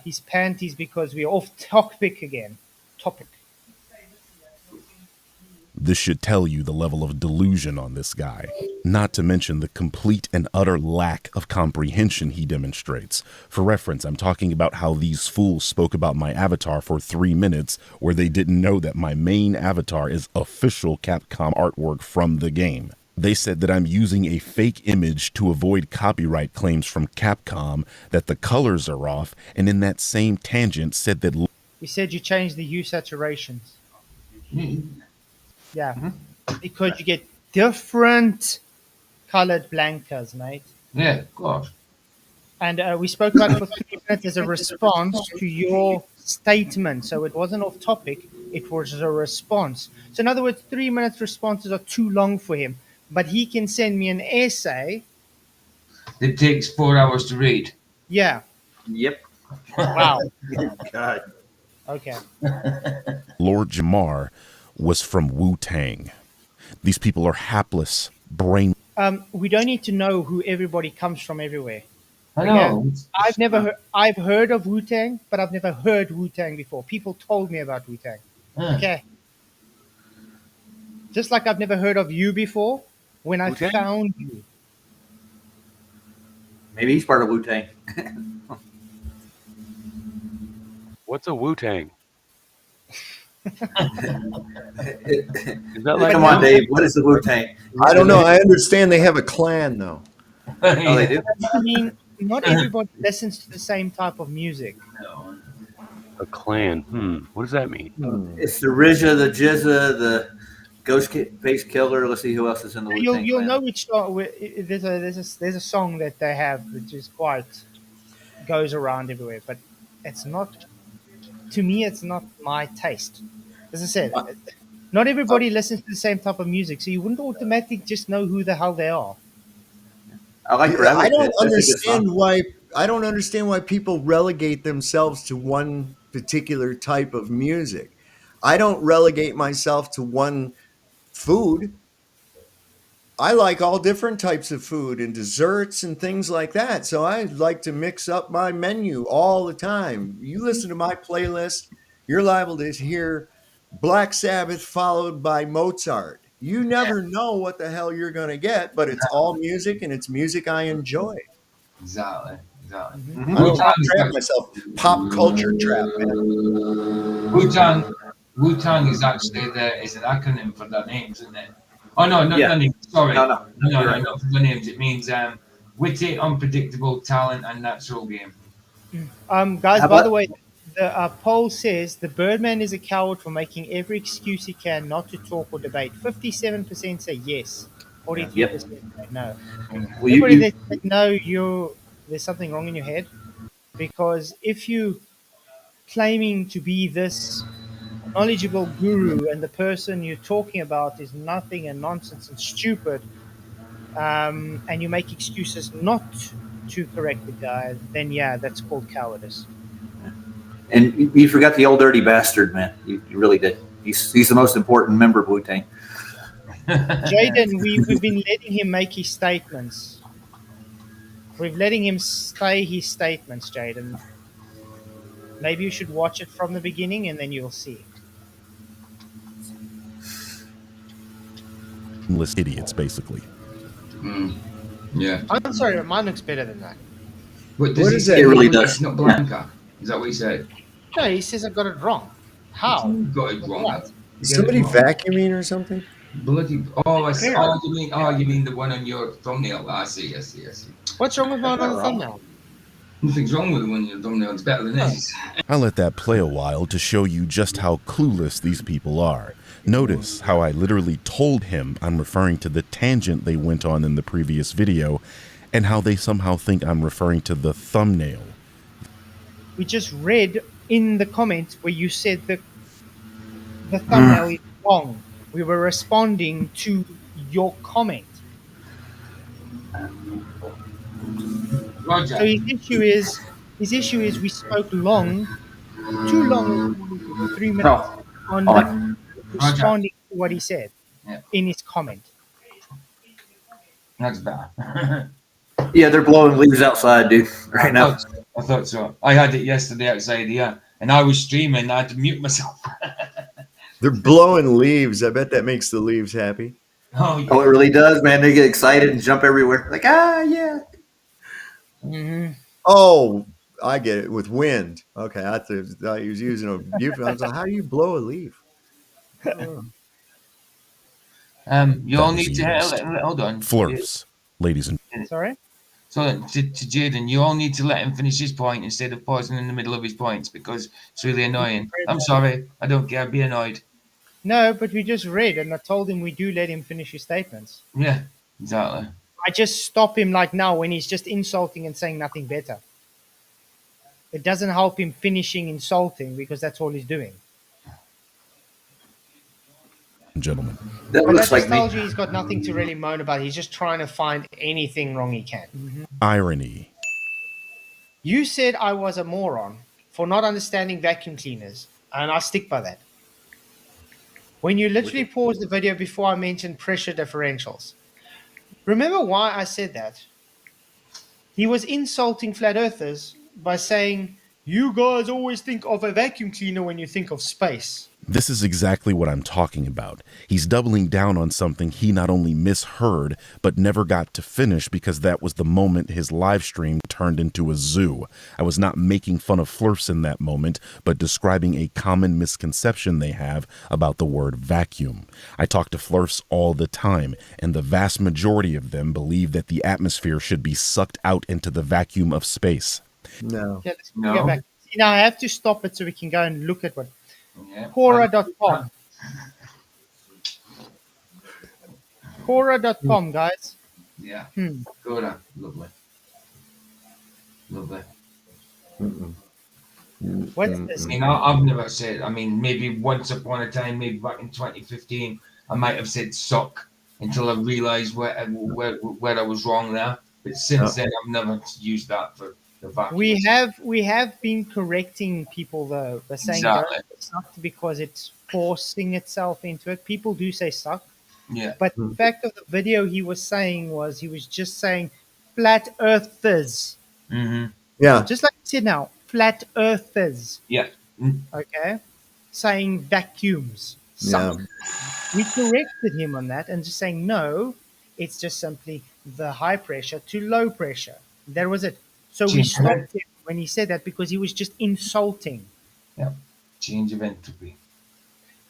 his panties because we're off topic again. This should tell you the level of delusion on this guy, not to mention the complete and utter lack of comprehension he demonstrates. For reference, I'm talking about how these fools spoke about my avatar for 3 minutes, where they didn't know that my main avatar is official Capcom artwork from the game. They said that I'm using a fake image to avoid copyright claims from Capcom, that the colors are off, and in that same tangent said that... You said you changed the hue saturations. Yeah, because you get different colored blancas, mate. Yeah, of course. And we spoke about it for 3 minutes as a response to your statement. So it wasn't off topic, it was a response. So in other words, 3 minutes responses are too long for him. But he can send me an essay. It takes 4 hours to read. Yeah. Yep. Wow. God. Okay. Lord Jamar was from Wu-Tang. These people are hapless, brain... We don't need to know who everybody comes from everywhere. I know. I've heard of Wu-Tang, but I've never heard Wu-Tang before. People told me about Wu-Tang. Okay. Just like I've never heard of you before when I found you. Maybe he's part of Wu-Tang. What's a Wu-Tang? Is that like Come on, Dave. What is the Wu-Tang? I don't know. I understand they have a clan, though. Oh, they do? I mean, not everybody listens to the same type of music. A clan. What does that mean? It's the Rizza, the Jizza, the Ghostface Killer. Let's see who else is in the Wu-Tang You'll clan. know which song. There's a song that they have which is goes around everywhere, but it's not. To me, it's not my taste. As I said, not everybody listens to the same type of music, so you wouldn't automatically just know who the hell they are. I don't understand why people relegate themselves to one particular type of music. I don't relegate myself to one food. I like all different types of food and desserts and things like that. So I like to mix up my menu all the time. You listen to my playlist, you're liable to hear Black Sabbath followed by Mozart. You never know what the hell you're going to get, but it's all music, and it's music I enjoy. Exactly. I don't trap myself. Pop culture trap, man. Wu-Tang is actually is an acronym for their names, isn't it? Oh no, not the names. Sorry, no, for the names. It means witty, unpredictable, talent, and natural game. Guys, by the way, the poll says the Birdman is a coward for making every excuse he can not to talk or debate. 57% say yes, 43% say no. Everybody that said no, there's something wrong in your head, because if you claiming to be this knowledgeable guru and the person you're talking about is nothing and nonsense and stupid, and you make excuses not to correct the guy, then that's called cowardice. And you forgot the old dirty bastard, man. You really did. He's the most important member of Wu-Tang. Jaden, we've been letting him make his statements. We're letting him say his statements, Jaden. Maybe you should watch it from the beginning and then you'll see. brainless idiots, basically. Yeah. I'm sorry, but mine looks better than that. What What he is say? that? It really It's does. not Blanca. Is that what he said? No, he says I got it wrong. How? You got it wrong. What? You Is got it somebody wrong. vacuuming or something? Bloody. Oh, Pateron. you mean the one on your thumbnail? I see. What's wrong with mine on the thumbnail? Nothing's wrong with the one on your thumbnail. It's better than his. I let that play a while to show you just how clueless these people are. Notice how I literally told him I'm referring to the tangent they went on in the previous video, and how they somehow think I'm referring to the thumbnail. We just read in the comments where you said that the thumbnail is wrong. We were responding to your comment. Roger. So his issue is we spoke too long, 3 minutes on responding to what he said in his comment. That's better. Yeah, they're blowing leaves outside, dude, right now. I thought so. I had it yesterday outside here, and I was streaming. I had to mute myself. They're blowing leaves. I bet that makes the leaves happy. Oh, yeah. Oh, it really does, man. They get excited and jump everywhere. Like, yeah. Mm-hmm. Oh, I get it. With wind. Okay, I thought he was using a beautiful. I was like, how do you blow a leaf? Oh. You all That need was to used. hold on. Flurfs, ladies and Sorry? So to Jaden, you all need to let him finish his point instead of pausing in the middle of his points because it's really annoying. I'm sorry. I don't care. Be annoyed. No, but we just read, and I told him we do let him finish his statements. Yeah, exactly. I just stop him like now when he's just insulting and saying nothing better. It doesn't help him finishing insulting because that's all he's doing. gentlemen. That But looks that like just me. tells you he's got nothing to really moan about. He's just trying to find anything wrong he can. Irony. You said I was a moron for not understanding vacuum cleaners, and I stick by that. When you literally paused the video before I mentioned pressure differentials. Remember why I said that? He was insulting flat earthers by saying, you guys always think of a vacuum cleaner when you think of space. This is exactly what I'm talking about. He's doubling down on something he not only misheard, but never got to finish because that was the moment his live stream turned into a zoo. I was not making fun of Flurfs in that moment, but describing a common misconception they have about the word vacuum. I talk to Flurfs all the time, and the vast majority of them believe that the atmosphere should be sucked out into the vacuum of space. No. Yeah, let's go back. See, now I have to stop it so we can go and look at what. Yeah. Quora.com. Quora.com, guys. Yeah. Quora. Lovely. Lovely. What's this? I mean, I've never said, I mean, maybe once upon a time, maybe back in 2015, I might have said suck until I realized where I was wrong there. But since then, I've never used that for the vacuum. We have been correcting people though. They're saying don't suck because it's forcing itself into it. People do say suck. Yeah. But the fact of the video he was just saying flat earthers. Mm-hmm. Yeah. Just like you said now, flat earthers. Yeah. Okay. Saying vacuums. Suck. Yeah. We corrected him on that and just saying no, it's just simply the high pressure to low pressure. That was it. So we stopped him when he said that because he was just insulting. Yeah. Change of entropy.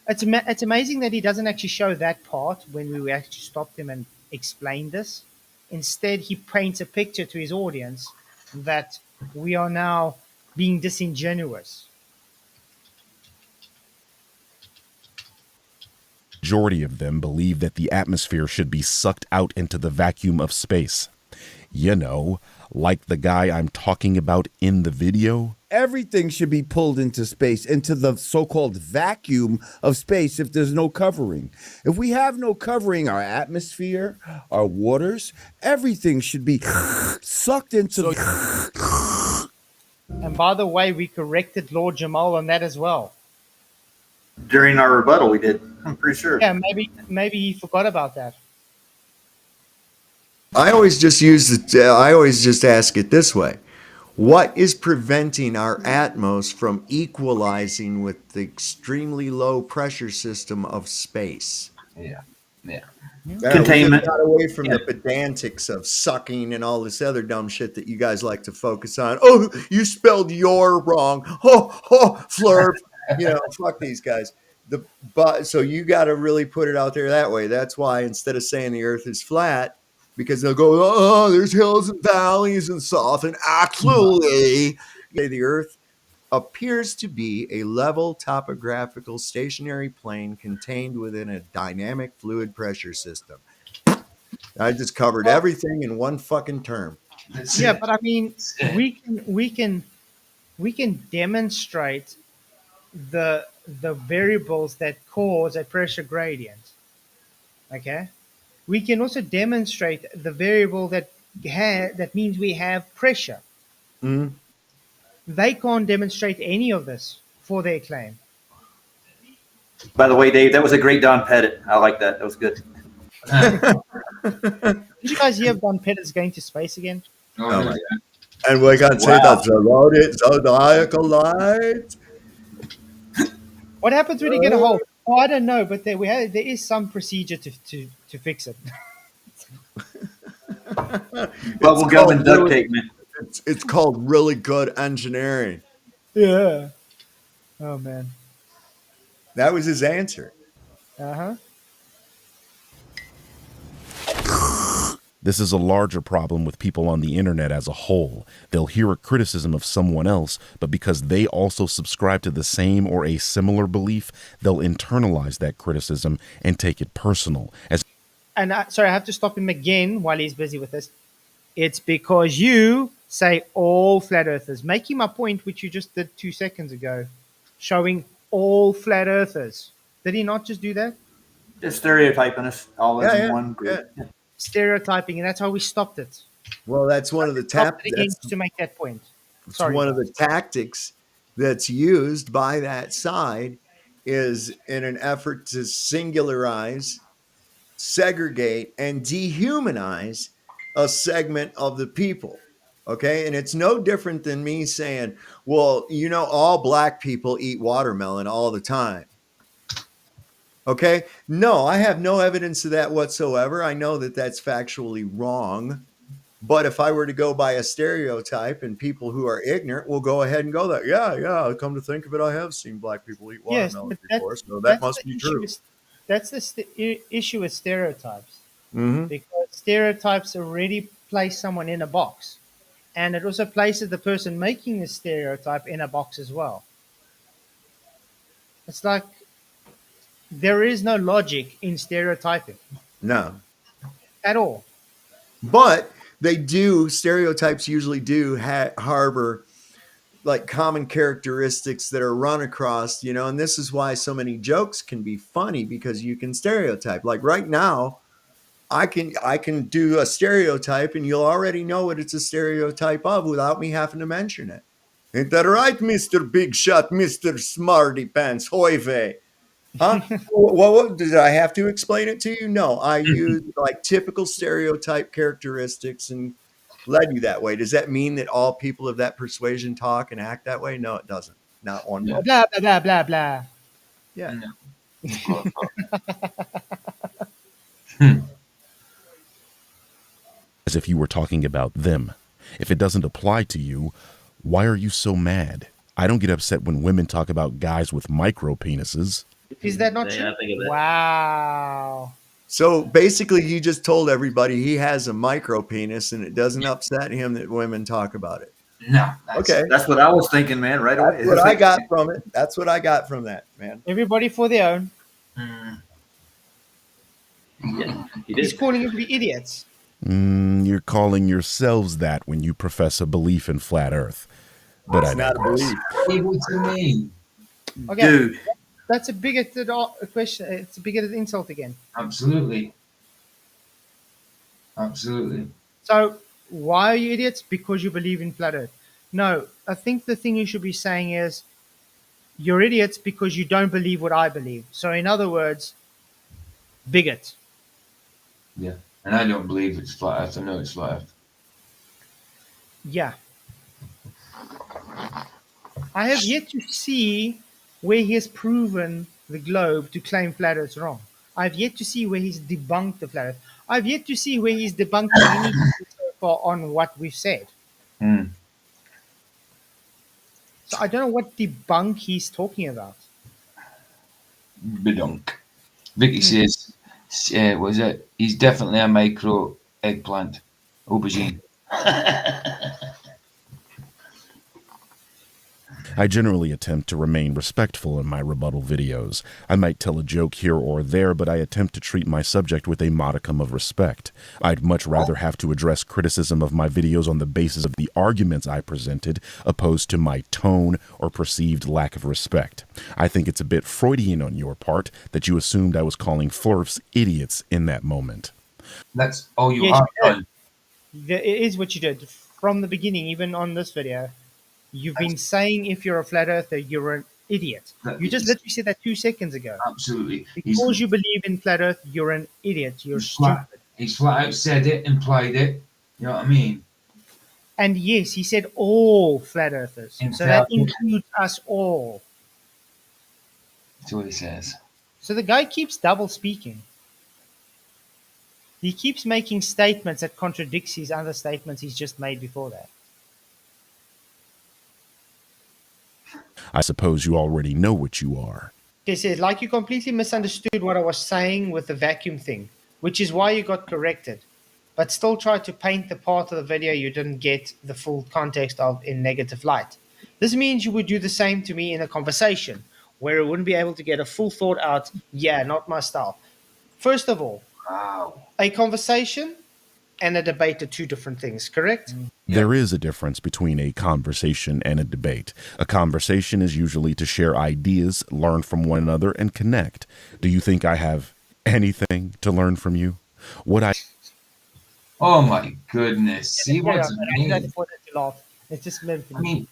It's amazing that he doesn't actually show that part when we actually stopped him and explained this. Instead, he paints a picture to his audience that we are now being disingenuous. Majority of them believe that the atmosphere should be sucked out into the vacuum of space. You know, like the guy I'm talking about in the video. Everything should be pulled into space, into the so-called vacuum of space if there's no covering. If we have no covering, our atmosphere, our waters, everything should be sucked into And by the way, we corrected Lord Jamal on that as well. During our rebuttal, we did. I'm pretty sure. Yeah, maybe he forgot about that. I always just ask it this way. What is preventing our atmos from equalizing with the extremely low pressure system of space? Yeah. Yeah. Yeah, Containment. We got away from the pedantics of sucking and all this other dumb shit that you guys like to focus on. Oh, you spelled your wrong. Flurf. Fuck these guys. So you got to really put it out there that way. That's why instead of saying the Earth is flat, because they'll go, oh, there's hills and valleys and stuff, and actually, the Earth appears to be a level topographical stationary plane contained within a dynamic fluid pressure system. I just covered everything in one fucking term. Yeah, but I mean, we can demonstrate the variables that cause a pressure gradient. Okay, we can also demonstrate the variable that means we have pressure. Mm-hmm. They can't demonstrate any of this for their claim. By the way, Dave, that was a great Don Pettit. I like that. That was good. Did you guys hear Don Pettit's going to space again? Oh my. And we can say that's about it. Zodiacal light. What happens when you get a hole? Oh, I don't know, but there is some procedure to fix it. Bubble gum and duct tape, man. It's called really good engineering. Yeah. Oh man. That was his answer. Uh-huh. This is a larger problem with people on the internet as a whole. They'll hear a criticism of someone else, but because they also subscribe to the same or a similar belief, they'll internalize that criticism and take it personal. Sorry, I have to stop him again while he's busy with this. It's because you say all flat earthers. Making my point, which you just did 2 seconds ago, showing all flat earthers. Did he not just do that? Just stereotyping us all in one group. Yeah. Stereotyping, and that's how we stopped it. Well, that's one of the to make that point. Sorry, one of the tactics that's used by that side is in an effort to singularize, segregate, and dehumanize a segment of the people. Okay, and it's no different than me saying, well, all black people eat watermelon all the time. Okay, no, I have no evidence of that whatsoever. I know that that's factually wrong. But if I were to go by a stereotype, and people who are ignorant will go ahead and go that, yeah, come to think of it, I have seen black people eat watermelon before, so that must be true. That's the issue with stereotypes. Mm-hmm. Because stereotypes already place someone in a box. And it also places the person making the stereotype in a box as well. It's like there is no logic in stereotyping. No. At all. But stereotypes usually do harbor like common characteristics that are run across, and this is why so many jokes can be funny, because you can stereotype. Like right now, I can do a stereotype and you'll already know what it's a stereotype of without me having to mention it. Ain't that right, Mr. Big Shot, Mr. Smarty Pants, hoy vey? Huh? What did I have to explain it to you? No, I use like typical stereotype characteristics and led you that way. Does that mean that all people of that persuasion talk and act that way? No, it doesn't. Not one. Blah, blah, blah, blah, blah. Yeah. As if you were talking about them. If it doesn't apply to you, why are you so mad? I don't get upset when women talk about guys with micro penises. Is that not true? Wow. So basically, you just told everybody he has a micro penis, and it doesn't upset him that women talk about it. No. That's what I was thinking, man. Right away. That's what I got from it. That's what I got from that, man. Everybody for their own. Yeah, He's calling them the idiots. You're calling yourselves that when you profess a belief in flat Earth. But I digress. What to me? Okay. Dude. That's a bigoted question. It's a bigoted insult again. Absolutely. So why are you idiots? Because you believe in flat Earth. No, I think the thing you should be saying is you're idiots because you don't believe what I believe. So in other words, bigot. Yeah, and I don't believe it's flat Earth. I know it's flat Earth. Yeah. I have yet to see where he has proven the globe to claim flat Earth's wrong. I've yet to see where he's debunked the flat Earth. I've yet to see where he's debunking anything so far on what we've said. Hmm. So I don't know what debunk he's talking about. Bedunk. Vicky says, was it? He's definitely a micro eggplant. Aubergine. I generally attempt to remain respectful in my rebuttal videos. I might tell a joke here or there, but I attempt to treat my subject with a modicum of respect. I'd much rather have to address criticism of my videos on the basis of the arguments I presented, opposed to my tone or perceived lack of respect. I think it's a bit Freudian on your part that you assumed I was calling flurfs idiots in that moment. That's all you Yes, have you done. It is what you did from the beginning, even on this video. You've been saying if you're a flat earther, you're an idiot. You just literally said that 2 seconds ago. Absolutely. Because you believe in flat earth, you're an idiot. You're stupid. He's flat out said it, implied it. You know what I mean? And yes, he said all flat earthers. So that includes us all. That's what he says. So the guy keeps double speaking. He keeps making statements that contradicts his other statements he's just made before that. I suppose you already know what you are. He said, like you completely misunderstood what I was saying with the vacuum thing, which is why you got corrected, but still tried to paint the part of the video you didn't get the full context of in negative light. This means you would do the same to me in a conversation, where it wouldn't be able to get a full thought out, yeah, not my style. First of all, a conversation and a debate are two different things, correct? There is a difference between a conversation and a debate. A conversation is usually to share ideas, learn from one another, and connect. Do you think I have anything to learn from you? Oh my goodness. See what's amazing. It's just meant for me.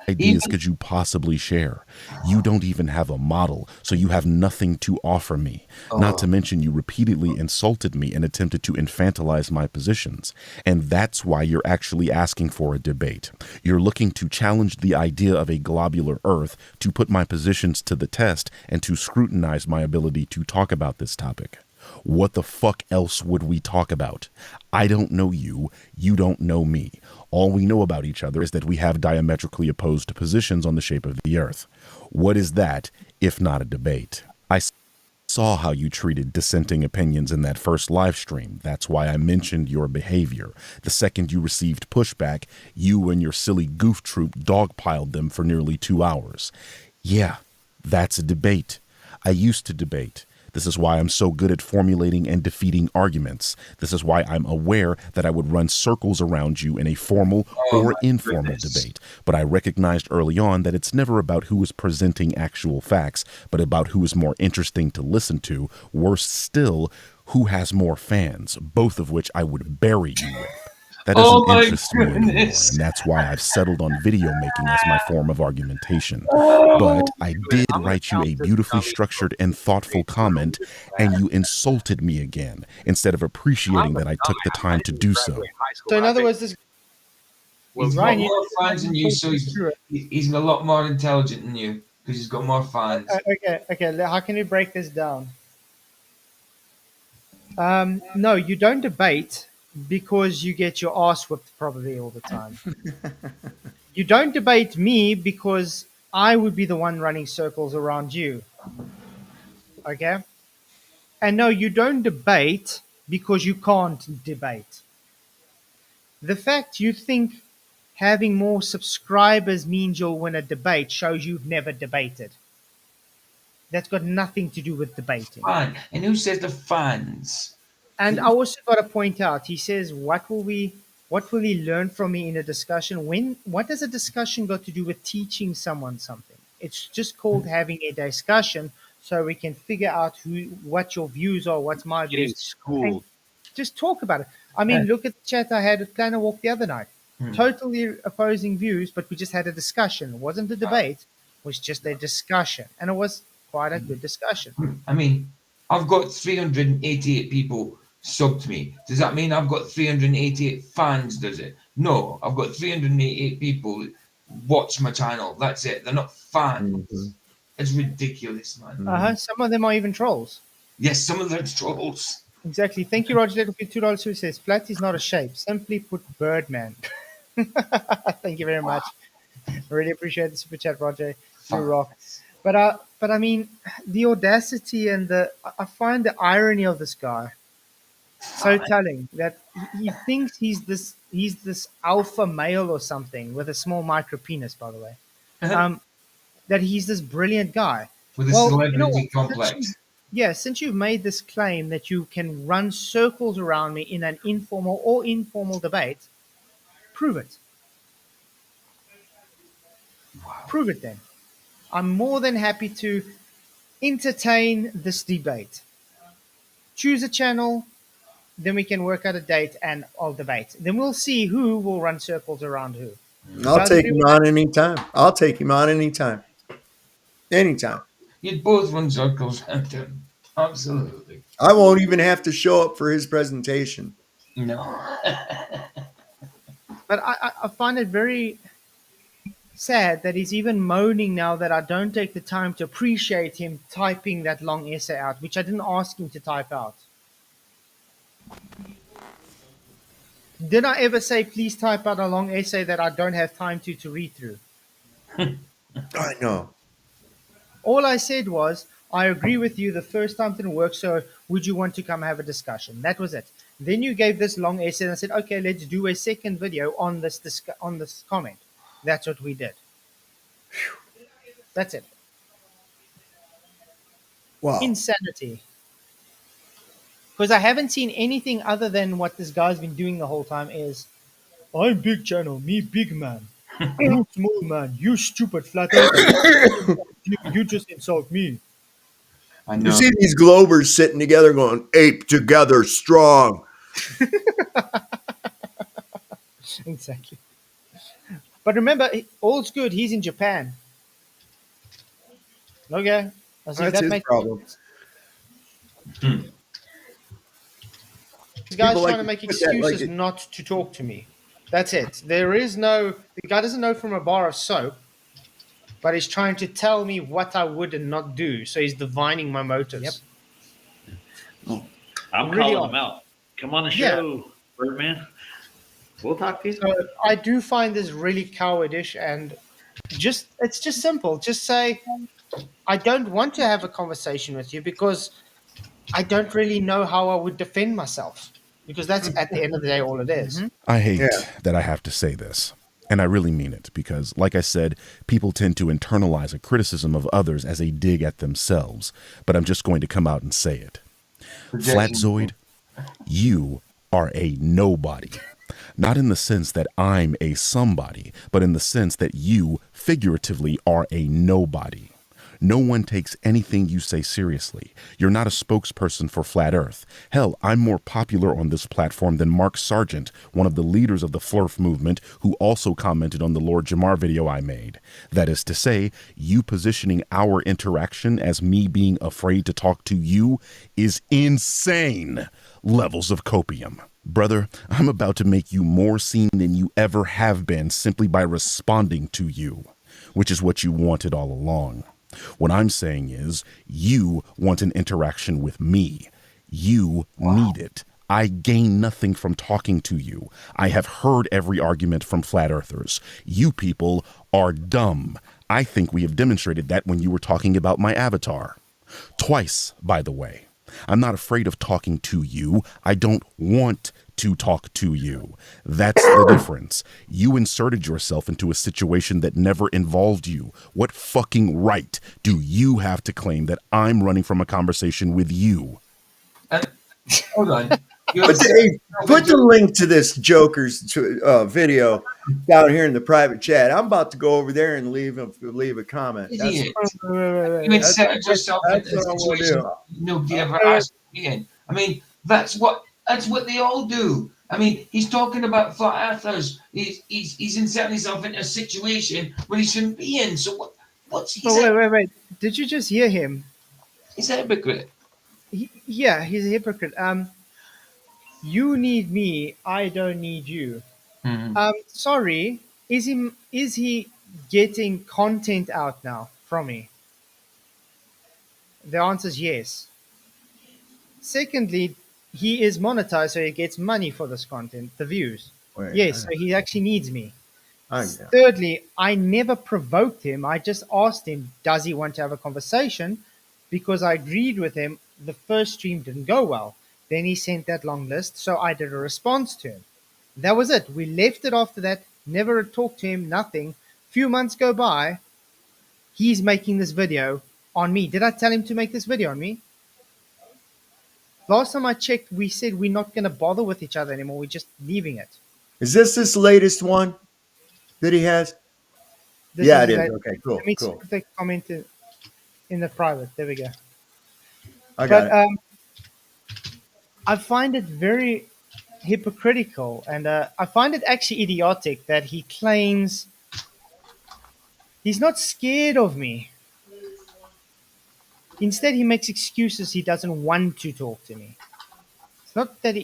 Ideas could you possibly share? You don't even have a model, so you have nothing to offer me. Not to mention you repeatedly insulted me and attempted to infantilize my positions. And that's why you're actually asking for a debate. You're looking to challenge the idea of a globular Earth, to put my positions to the test, and to scrutinize my ability to talk about this topic. What the fuck else would we talk about? I don't know you, you don't know me. All we know about each other is that we have diametrically opposed positions on the shape of the Earth. What is that, if not a debate? I saw how you treated dissenting opinions in that first live stream. That's why I mentioned your behavior. The second you received pushback, you and your silly goof troop dogpiled them for nearly 2 hours. Yeah, that's a debate. I used to debate. This is why I'm so good at formulating and defeating arguments. This is why I'm aware that I would run circles around you in a formal or informal debate. But I recognized early on that it's never about who is presenting actual facts, but about who is more interesting to listen to. Worse still, who has more fans, both of which I would bury you with. That doesn't interest me anymore, and that's why I've settled on video making as my form of argumentation. But I did write you a beautifully structured and thoughtful comment, and you insulted me again, instead of appreciating that I took the time to do so. So in other words, this He's got more fans than you, so he's a lot more intelligent than you, because he's got more fans. Okay, how can we break this down? No, you don't debate because you get your ass whipped probably all the time. You don't debate me because I would be the one running circles around you. Okay? And no, you don't debate because you can't debate. The fact you think having more subscribers means you'll win a debate shows you've never debated. That's got nothing to do with debating. Fine. And who says the fans? And I also got to point out, he says, what will he learn from me in a discussion? What does a discussion got to do with teaching someone something? It's just called having a discussion so we can figure out what your views are, what's my views. School. Just talk about it. I mean, look at the chat I had at Planner Walk the other night. Totally opposing views, but we just had a discussion. It wasn't a debate. It was just a discussion. And it was quite a good discussion. I mean, I've got 388 people subbed me. Does that mean I've got 388 fans, does it? No, I've got 388 people watch my channel. That's it. They're not fans. It's ridiculous, man. Some of them are even trolls. Yes, some of those trolls. Exactly. Thank you, Roger. Little $2 who says flat is not a shape. Simply put, Birdman. Thank you very much. I really appreciate the super chat, Roger. You rock. But I mean, the audacity and I find the irony of this guy so telling that he thinks he's this alpha male or something with a small micro penis, by the way. That he's this brilliant guy. With a celebrity complex. Since you've made this claim that you can run circles around me in an informal or informal debate, prove it. Wow. Prove it then. I'm more than happy to entertain this debate. Choose a channel, then we can work out a date and I'll debate. Then we'll see who will run circles around who. I'll take him on anytime. I'll take him on anytime. Anytime. You'd both run circles around him. Absolutely. I won't even have to show up for his presentation. No. But I find it very sad that he's even moaning now that I don't take the time to appreciate him typing that long essay out, which I didn't ask him to type out. Did I ever say, please type out a long essay that I don't have time to read through? I know. All I said was, I agree with you, the first time didn't work, so would you want to come have a discussion? That was it. Then you gave this long essay and I said, okay, let's do a second video on this comment. That's what we did. That's it. Wow. Insanity. Because I haven't seen anything other than what this guy's been doing the whole time is, I'm big channel, me big man. You small man, you stupid flat earther. You just insult me. I know. You see these Globers sitting together going, ape together strong. Exactly. But remember, all's good. He's in Japan. Okay. That's his problem. The guy's trying to make excuses not to talk to me. That's it. The guy doesn't know from a bar of soap, but he's trying to tell me what I would and not do. So he's divining my motives. Yep. I'm really calling him out. Come on the show, Birdman. We'll talk to you. So I do find this really cowardish, and it's just simple. Just say, I don't want to have a conversation with you because I don't really know how I would defend myself. Because that's, at the end of the day, all it is. I hate that I have to say this, and I really mean it, because, like I said, people tend to internalize a criticism of others as a dig at themselves, but I'm just going to come out and say it. Flatzoid, you are a nobody. Not in the sense that I'm a somebody, but in the sense that you, figuratively, are a nobody. No one takes anything you say seriously. You're not a spokesperson for Flat Earth. Hell, I'm more popular on this platform than Mark Sargent, one of the leaders of the Flurf movement, who also commented on the Lord Jamar video I made. That is to say, you positioning our interaction as me being afraid to talk to you is insane levels of copium. Brother, I'm about to make you more seen than you ever have been simply by responding to you, which is what you wanted all along. What I'm saying is, you want an interaction with me. You need it. I gain nothing from talking to you. I have heard every argument from flat earthers. You people are dumb. I think we have demonstrated that when you were talking about my avatar. Twice, by the way. I'm not afraid of talking to you. I don't want to talk to you. That's the difference. You inserted yourself into a situation that never involved you. What fucking right do you have to claim that I'm running from a conversation with you? Hold on. Put the link to this Joker's video down here in the private chat. I'm about to go over there and leave a comment. You inserted yourself into a situation nobody ever asked you to be in. I mean, that's what they all do. I mean, he's talking about flat earthers. He's inserting himself into a situation where he shouldn't be in. So what's he saying? Wait. Did you just hear him? He's a hypocrite. Yeah, he's a hypocrite. You need me, I don't need you. Sorry, is he getting content out now from me? The answer is yes. Secondly, he is monetized, so he gets money for this content, the views. Wait, Yes, so he actually needs me. yeah. Thirdly, I never provoked him. I just asked him, does he want to have a conversation? Because I agreed with him. The first stream didn't go well. Then he sent that long list, so I did a response to him. That was it. We left it after that. Never talked to him, nothing. Few months go by. He's making this video on me. Did I tell him to make this video on me? Last time I checked, we said we're not going to bother with each other anymore. We're just leaving it. Is this latest one that he has? This Yeah, it is. like- Okay, cool, Let me cool. see if they comment in the private. There we go. I got it. I find it very hypocritical, and I find it actually idiotic that he claims he's not scared of me. Instead, he makes excuses. He doesn't want to talk to me. It's not that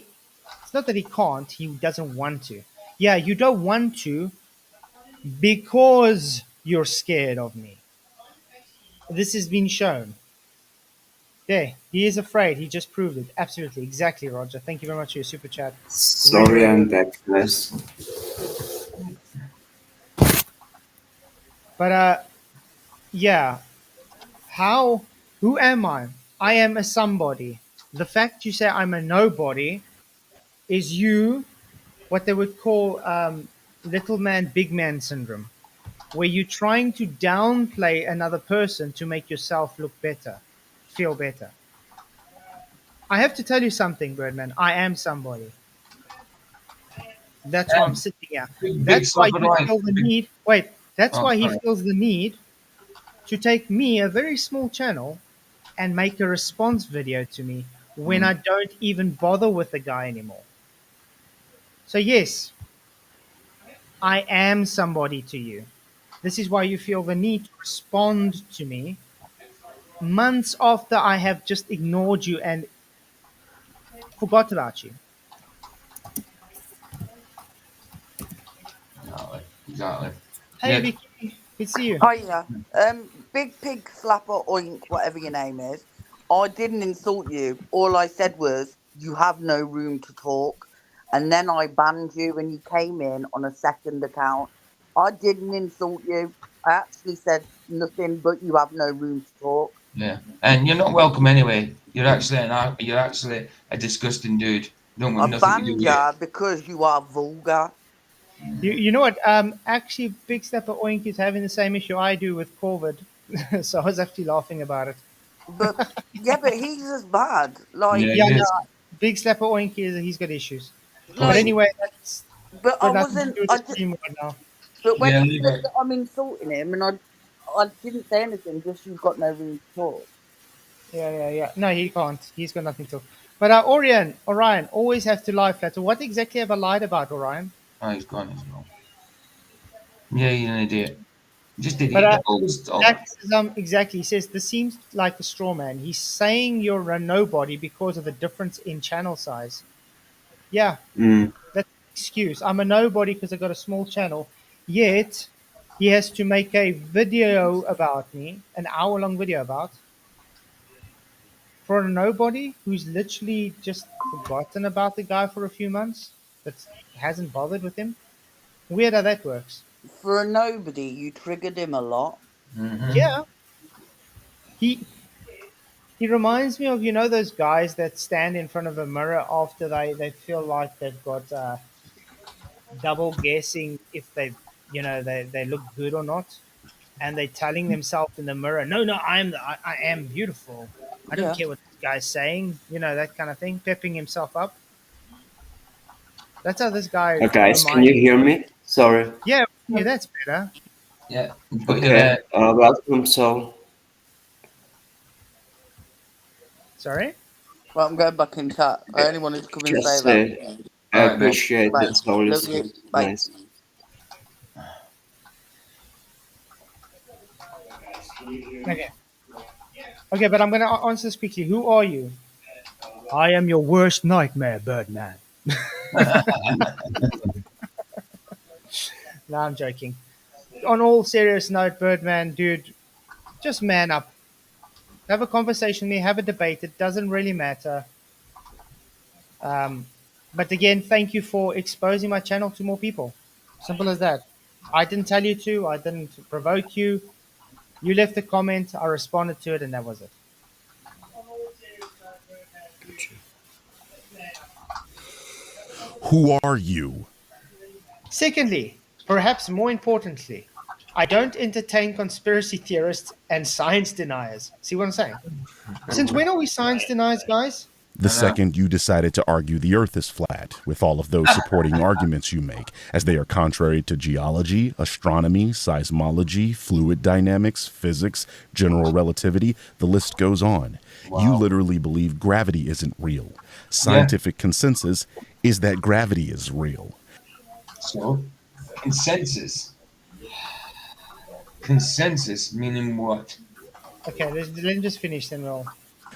he can't. He doesn't want to. Yeah, you don't want to because you're scared of me. This has been shown. Yeah, he is afraid. He just proved it. Absolutely, exactly, Roger. Thank you very much for your super chat. Sorry, I'm back, guys. But yeah. Who am I? I am a somebody. The fact you say I'm a nobody is what they would call little man, big man syndrome, where you're trying to downplay another person to make yourself look better, feel better. I have to tell you something, Birdman. I am somebody. That's why I'm sitting here. That's why you feel the need. Wait, that's why he feels the need to take me, a very small channel, and make a response video to me when I don't even bother with the guy anymore. So yes, I am somebody to you. This is why you feel the need to respond to me months after I have just ignored you and forgot about you. Exactly. Hey, Yeah. Vicky, good to see you. Oh yeah, Big Pig Slapper Oink, whatever your name is. I didn't insult you. All I said was you have no room to talk, and then I banned you when you came in on a second account. I didn't insult you. I actually said nothing but you have no room to talk. Yeah, and you're not welcome anyway. You're actually a disgusting dude. Don't I want nothing to do banned with it. you because you are vulgar. You know what? Actually, Big Stepper Oink is having the same issue I do with COVID, so I was actually laughing about it. But yeah, but he's as bad. Like Yeah, no, Big Stepper Oink he's got issues. But anyway, that's But I got nothing wasn't. to do with the stream right now. But when Yeah, he leave said it. that I'm insulting him, and I didn't say anything. Just you've got no room to talk. Yeah. No, he can't. He's got nothing to. But Orion, always have to lie flat. So what exactly have I lied about, Orion? Oh, he's gone as well. Yeah, you're an idiot. Just idiot. But Doubles. exactly. He says this seems like a straw man. He's saying you're a nobody because of the difference in channel size. Yeah, that's an excuse. I'm a nobody because I got a small channel. Yet he has to make a video about me, an hour-long video about, for a nobody who's literally just forgotten about the guy for a few months, that hasn't bothered with him. Weird how that works. For a nobody, you triggered him a lot. Yeah. He reminds me of, those guys that stand in front of a mirror after they feel like they've got double guessing if they look good or not, and they're telling themselves in the mirror, no, I am beautiful. I don't care what this guy's saying, that kind of thing, pepping himself up. That's how this guy. Guys, can you hear me? Sorry. Yeah, that's better. Yeah. Okay. Welcome, Sol. Sorry? Well, I'm going back in chat. I only wanted to come and Just say that. I appreciate that, Sol. Love It's you. Bye. nice. Okay, but I'm going to answer this quickly. Who are you? I am your worst nightmare, Birdman. No, I'm joking. On all serious note, Birdman, dude, just man up. Have a conversation with me, have a debate. It doesn't really matter. But again, thank you for exposing my channel to more people. Simple as that. I didn't tell you to. I didn't provoke you. You left a comment. I responded to it, and that was it. Who are you? Secondly, perhaps more importantly, I don't entertain conspiracy theorists and science deniers. See what I'm saying? Since when are we science deniers, guys? The second you decided to argue the earth is flat, with all of those supporting arguments you make, as they are contrary to geology, astronomy, seismology, fluid dynamics, physics, general relativity, the list goes on. Wow. You literally believe gravity isn't real. Scientific consensus is that gravity is real. So, consensus. Consensus meaning what? Okay, let me just finish, then we'll...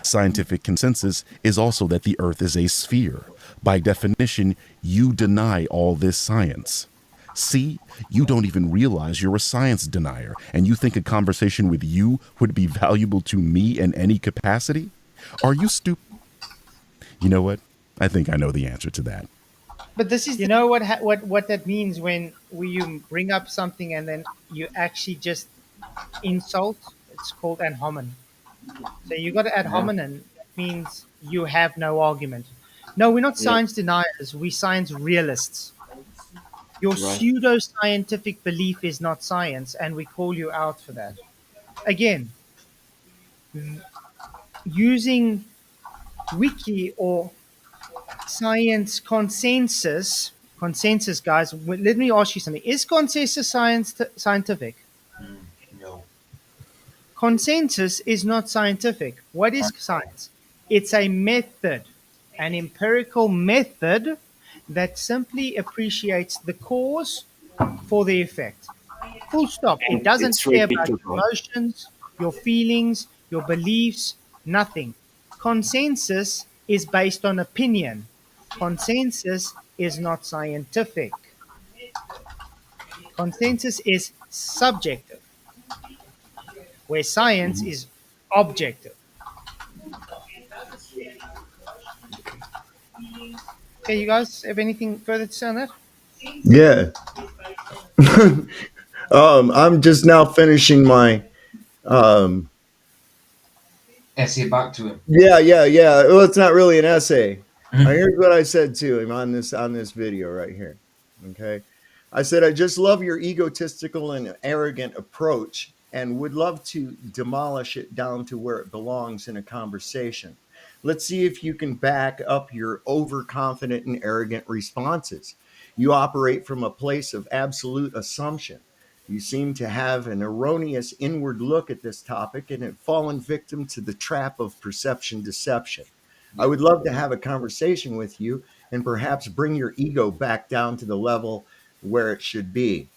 Scientific consensus is also that the earth is a sphere. By definition, you deny all this science. See, you don't even realize you're a science denier, and you think a conversation with you would be valuable to me in any capacity? Are you stupid? You know what? I think I know the answer to that. But this is, you know what that means when you bring up something and then you actually just insult? It's called ad hominem. So you got ad hominem, that means you have no argument. No, we're not science deniers, we're science realists. Your pseudo-scientific belief is not science, and we call you out for that. Again, using wiki or science consensus, guys, let me ask you something. Is consensus scientific? No. Consensus is not scientific. What is science? It's a method, an empirical method that simply appreciates the cause for the effect. Full stop. It doesn't care about your emotions, your feelings, your beliefs, nothing. Consensus is based on opinion. Consensus is not scientific. Consensus is subjective, where science is objective. Okay, you guys have anything further to say on that? Yeah. I'm just now finishing my essay back to him. Yeah. Well, it's not really an essay. Here's what I said to him on this video right here. Okay. I said, I just love your egotistical and arrogant approach and would love to demolish it down to where it belongs in a conversation. Let's see if you can back up your overconfident and arrogant responses. You operate from a place of absolute assumption. You seem to have an erroneous inward look at this topic and have fallen victim to the trap of perception deception. I would love to have a conversation with you and perhaps bring your ego back down to the level where it should be.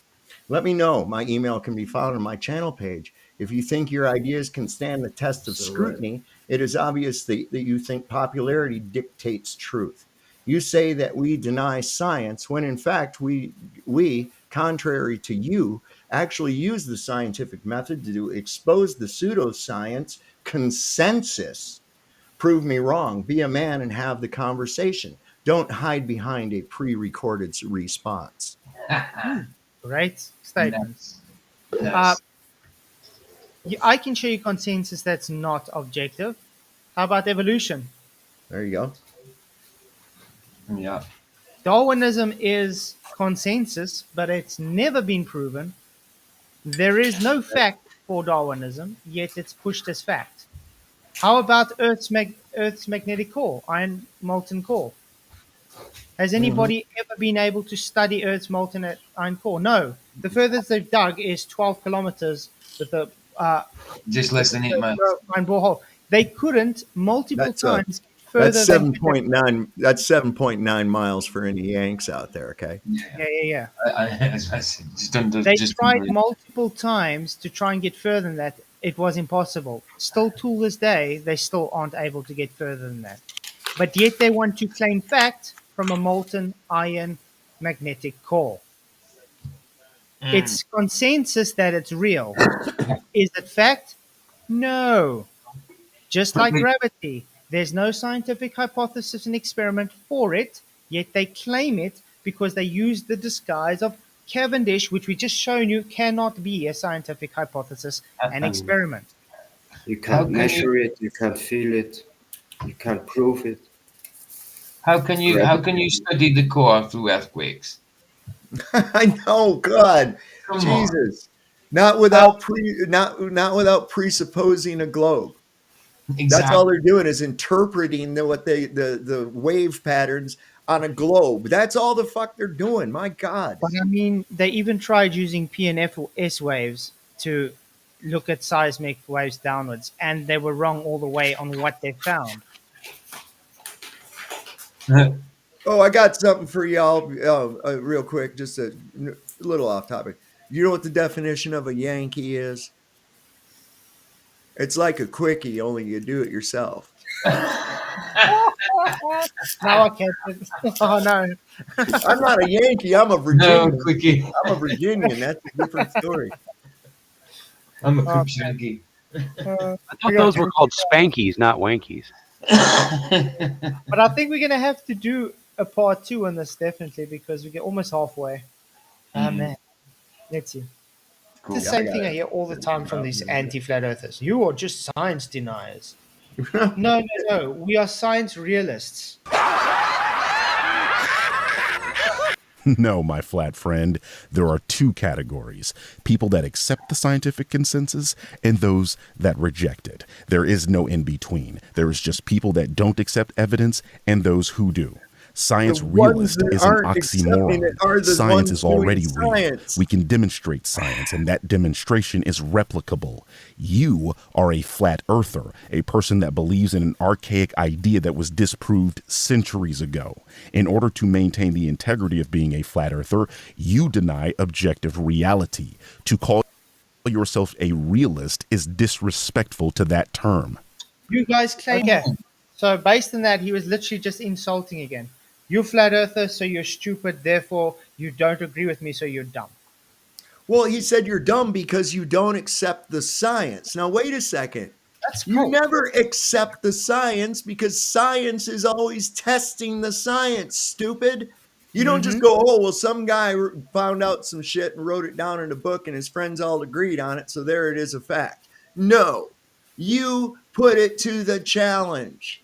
Let me know. My email can be found on my channel page. If you think your ideas can stand the test of scrutiny, it is obvious that you think popularity dictates truth. You say that we deny science when in fact we, contrary to you, actually use the scientific method to expose the pseudoscience consensus. Prove me wrong. Be a man and have the conversation. Don't hide behind a pre-recorded response. Great statements. Nice. I can show you consensus that's not objective. How about evolution? There you go. Yeah. Darwinism is consensus, but it's never been proven. There is no fact for Darwinism, yet it's pushed as fact. How about Earth's magnetic core, iron molten core? Has anybody ever been able to study Earth's molten iron core? No. The furthest they've dug is 12 kilometers with a just less than 8 miles. Iron borehole. They couldn't multiple times further. That's 7.9. That's 7.9 miles for any Yanks out there. Okay. Yeah. They tried multiple times to try and get further than that. It was impossible. Still to this day, they still aren't able to get further than that. But yet they want to claim fact from a molten iron magnetic core. It's consensus that it's real. Is it fact? No. Just like gravity. There's no scientific hypothesis and experiment for it, yet they claim it because they use the disguise of Cavendish, which we just shown you cannot be a scientific hypothesis and experiment. You can't measure it, you can't feel it, you can't prove it. How can you study the core through earthquakes? I know, God, Come Jesus, not without presupposing a globe. Exactly. That's all they're doing is interpreting the wave patterns on a globe. That's all the fuck they're doing. My God. But I mean, they even tried using PNF or S waves to look at seismic waves downwards, and they were wrong all the way on what they found. Oh, I got something for y'all real quick, just a little off topic. You know what the definition of a Yankee is? It's like a quickie, only you do it yourself. Now I can't. Oh, no. I'm not a Yankee. I'm a Virginian. No, quickie. I'm a Virginian. That's a different story. I'm a Coops Yankee. I thought those were called spankies, not wankies. But I think we're going to have to do a part 2 on this, definitely, because we get almost halfway. Man. Let's see. Cool. The same thing I hear all the time from these anti-flat earthers. You are just science deniers. No. We are science realists. No, my flat friend, there are two categories: people that accept the scientific consensus and those that reject it. There is no in between. There is just people that don't accept evidence and those who do. Science realist is an oxymoron. Science is already real. We can demonstrate science, and that demonstration is replicable. You are a flat earther, a person that believes in an archaic idea that was disproved centuries ago. In order to maintain the integrity of being a flat earther, you deny objective reality. To call yourself a realist is disrespectful to that term. You guys claim. Okay. So based on that, he was literally just insulting again. You're flat earther, so you're stupid. Therefore, you don't agree with me, so you're dumb. Well, he said you're dumb because you don't accept the science. Now, wait a second. That's cool. You never accept the science because science is always testing the science, stupid. You don't just go, oh, well, some guy found out some shit and wrote it down in a book and his friends all agreed on it, so there it is, a fact. No, you put it to the challenge.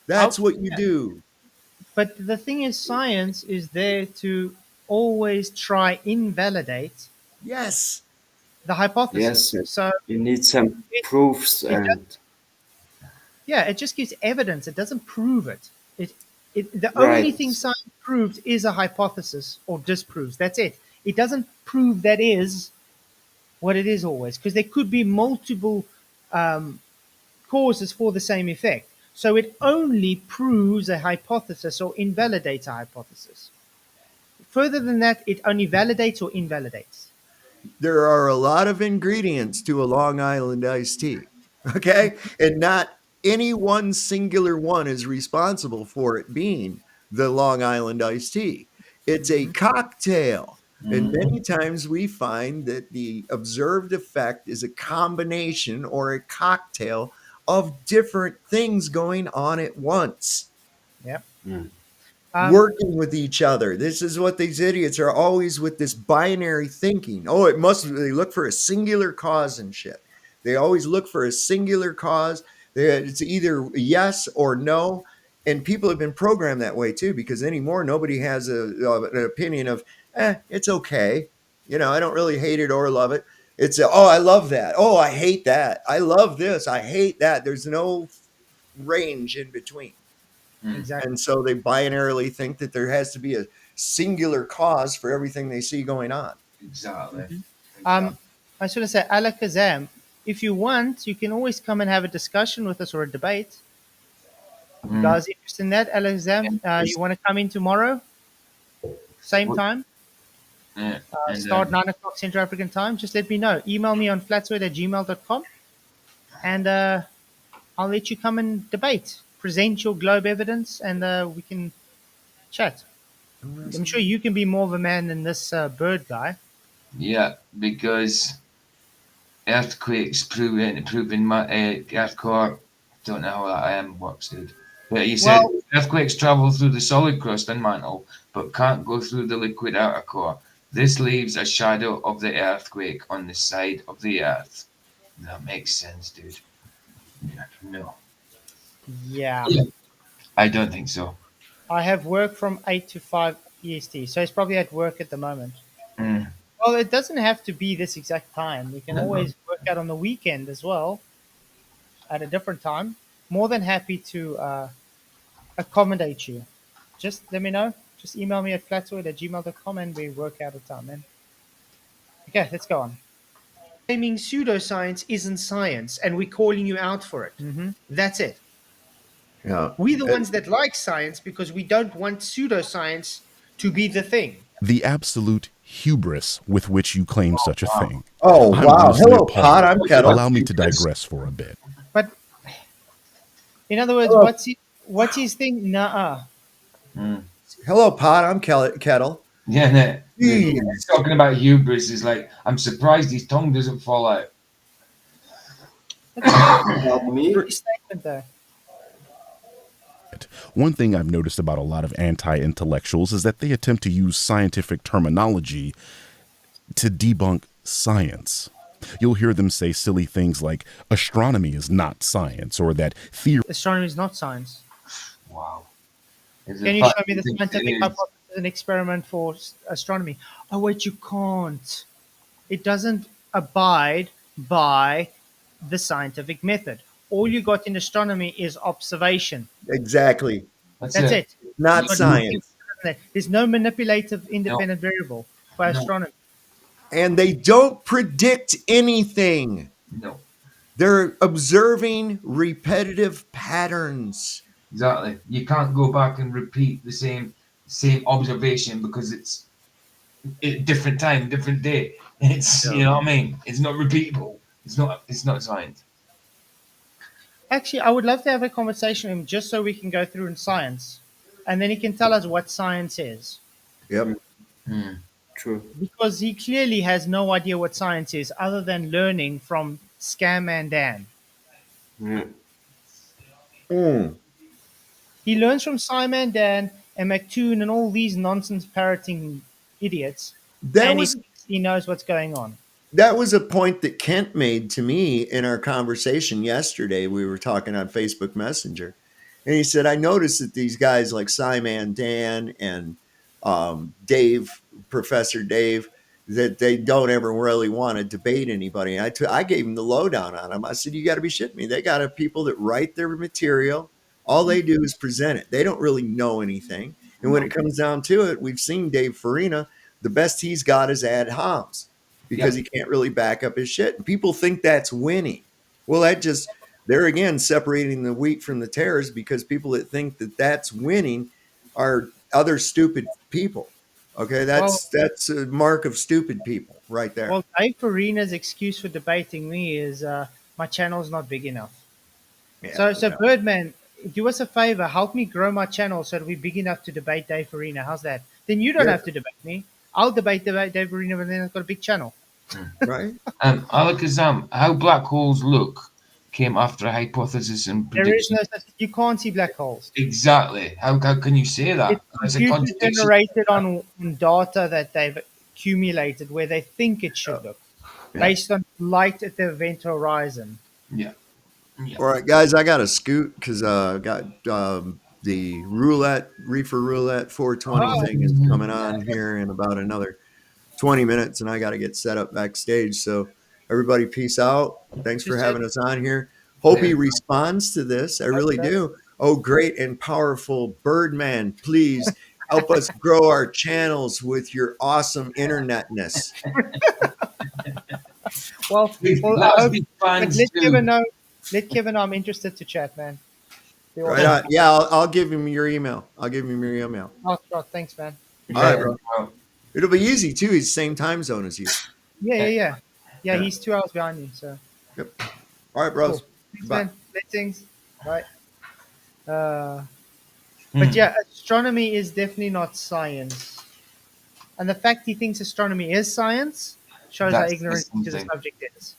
That's what you do. But the thing is, science is there to always try invalidate the hypothesis. Yes, so you need some proofs and it just gives evidence. It doesn't prove it. The only thing science proves is a hypothesis or disproves. That's it. It doesn't prove that is what it is always, because there could be multiple causes for the same effect. So it only proves a hypothesis or invalidates a hypothesis. Further than that, it only validates or invalidates. There are a lot of ingredients to a Long Island iced tea, okay? And not any one singular one is responsible for it being the Long Island iced tea. It's a cocktail. And many times we find that the observed effect is a combination or a cocktail of different things going on at once. Yep. Working with each other. This is what these idiots are always with, this binary thinking. Oh, they look for a singular cause and shit. They always look for a singular cause. It's either yes or no. And people have been programmed that way too, because anymore, nobody has an opinion of, it's okay. You know, I don't really hate it or love it. It's oh, I love that. Oh, I hate that. I love this. I hate that. There's no range in between. Exactly. And so they binarily think that there has to be a singular cause for everything they see going on. Exactly. I was going to say, Alakazam, if you want, you can always come and have a discussion with us or a debate. You guys interested in that, Alakazam? You want to come in tomorrow? Same time? Start 9 o'clock Central African time. Just let me know. Email me on flatzoid@gmail.com and I'll let you come and debate. Present your globe evidence and we can chat. I'm sure you can be more of a man than this bird guy. Yeah, because earthquakes proving my earth core Don't know how that works, dude. But he said earthquakes travel through the solid crust and mantle, but can't go through the liquid outer core. This leaves a shadow of the earthquake on the side of the Earth. That makes sense, dude. Yeah, no. Yeah. I don't think so. I have work from 8 to 5 EST, so he's probably at work at the moment. Mm. Well, it doesn't have to be this exact time. We can always work out on the weekend as well at a different time. More than happy to accommodate you. Just let me know. Just email me at flatzoid@gmail.com and we work out a time, man. Okay, let's go on. Claiming pseudoscience isn't science, and we're calling you out for it. That's it. Yeah. We're the ones that like science because we don't want pseudoscience to be the thing. The absolute hubris with which you claim such a thing. Oh, I'm wow. honestly Hello, appalled. Pod. I'm Kettle. Allow me to digress for a bit. But in other words, what's his thing? Nuh-uh. Hello, Pod. I'm Kettle. Yeah, no. He's talking about hubris is like, I'm surprised his tongue doesn't fall out. Statement there. One thing I've noticed about a lot of anti-intellectuals is that they attempt to use scientific terminology to debunk science. You'll hear them say silly things like astronomy is not science, or that theory. Astronomy is not science. Wow. Can you show me the scientific hypothesis and experiment for astronomy? Oh, wait, you can't. It doesn't abide by the scientific method. All you got in astronomy is observation. Exactly. That's it. Not science. There's no manipulative independent variable for astronomy. And they don't predict anything. No. They're observing repetitive patterns. Exactly. You can't go back and repeat the same observation because it's a different time, different day. It's you know what I mean? It's not repeatable. It's not science. Actually, I would love to have a conversation with him just so we can go through in science. And then he can tell us what science is. Yep. True. Because he clearly has no idea what science is other than learning from Scam and Dan. He learns from Simon, Dan, and McToon and all these nonsense parroting idiots. He knows what's going on. That was a point that Kent made to me in our conversation yesterday. We were talking on Facebook Messenger. And he said, I noticed that these guys like Simon, Dan, and Dave, Professor Dave, that they don't ever really want to debate anybody. I gave him the lowdown on them. I said, you got to be shitting me. They got people that write their material. All they do is present it. They don't really know anything. And when it comes down to it, we've seen Dave Farina. The best he's got is ad homs because he can't really back up his shit. And people think that's winning. Well, they're again separating the wheat from the tares because people that think that that's winning are other stupid people. Okay, that's a mark of stupid people right there. Well, Dave Farina's excuse for debating me is my channel's not big enough. So Birdman, do us a favor, help me grow my channel so that we're big enough to debate Dave Farina. How's that? Then you don't have to debate me. I'll debate Dave Farina, and then I've got a big channel. Right? Alakazam, how black holes look came after a hypothesis and prediction. There is no such. You can't see black holes. Exactly. How can you say that? It's computer generated on data that they've accumulated where they think it should look, based on light at the event horizon. Yeah. All right, guys, I got to scoot because I got the reefer roulette 420 thing is coming on here in about another 20 minutes, and I got to get set up backstage. So everybody, peace out. Thanks for having us on here. Hope he responds to this. I really do. Oh, great and powerful Birdman, please help us grow our channels with your awesome internetness. Well, let Kevin know I'm interested to chat, man. Right on. Yeah, I'll give him your email. Oh, thanks, man. All right, bro. It'll be easy too. He's the same time zone as you. Yeah. He's 2 hours behind me. So. Yep. All right, bros. Cool. Thanks, man. Blessings. Right. But yeah, astronomy is definitely not science, and the fact he thinks astronomy is science shows how ignorant to the subject is.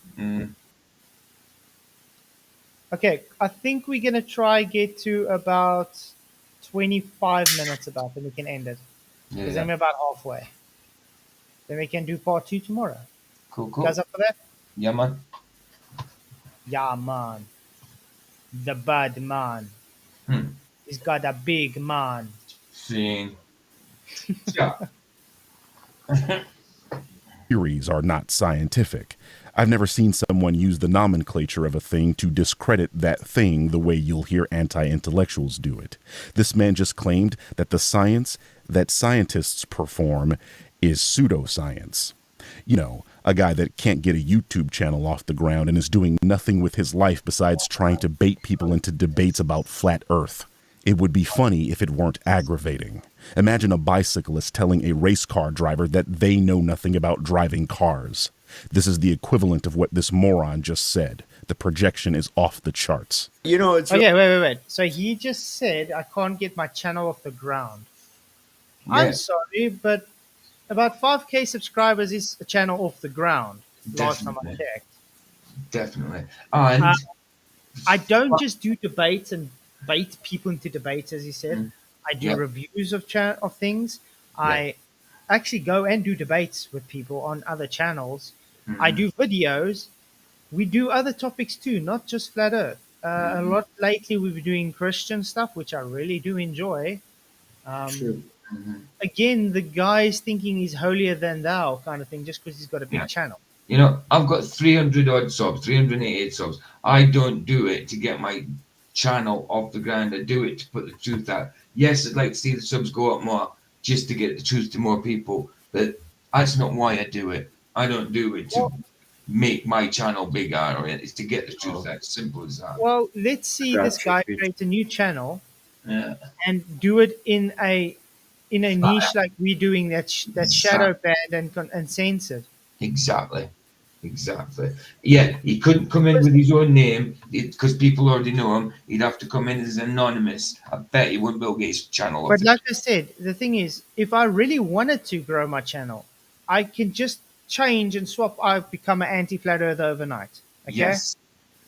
Okay, I think we're gonna try get to about 25 minutes about, then we can end it. Because then we're about halfway. Then we can do part 2 tomorrow. Cool. Guys up for that? Yeah, man. Yeah, man. The Birdman. He's got a big man. Scene. Yeah. Theories are not scientific. I've never seen someone use the nomenclature of a thing to discredit that thing the way you'll hear anti-intellectuals do it. This man just claimed that the science that scientists perform is pseudoscience. You know, a guy that can't get a YouTube channel off the ground and is doing nothing with his life besides trying to bait people into debates about flat Earth. It would be funny if it weren't aggravating. Imagine a bicyclist telling a race car driver that they know nothing about driving cars. This is the equivalent of what this moron just said. The projection is off the charts. You know, it's okay. Wait. So he just said I can't get my channel off the ground. Yeah. I'm sorry, but about 5K subscribers is a channel off the ground. Last time I checked. Definitely. And I don't just do debates and bait people into debates, as he said. I do reviews of things. I actually go and do debates with people on other channels. I do videos. We do other topics too, not just flat Earth. A lot lately we've been doing Christian stuff, which I really do enjoy. Again, the guy's thinking he's holier than thou kind of thing, just because he's got a big channel. You know, I've got 300 odd subs, 388 subs. I don't do it to get my channel off the ground. I do it to put the truth out. Yes, I'd like to see the subs go up more just to get the truth to more people, but that's not why I do it. I don't do it to make my channel bigger, or it's to get the truth out. Simple as that. Well, let's see this guy create a new channel and do it in a niche like we're doing that shadow banned and censored. Exactly. Yeah, he couldn't come in with his own name because people already know him. He'd have to come in as anonymous. I bet he wouldn't be able to get his channel. But like I said, the thing is, if I really wanted to grow my channel, I can just change and swap. I've become an anti-flat earther overnight. Okay? Yes.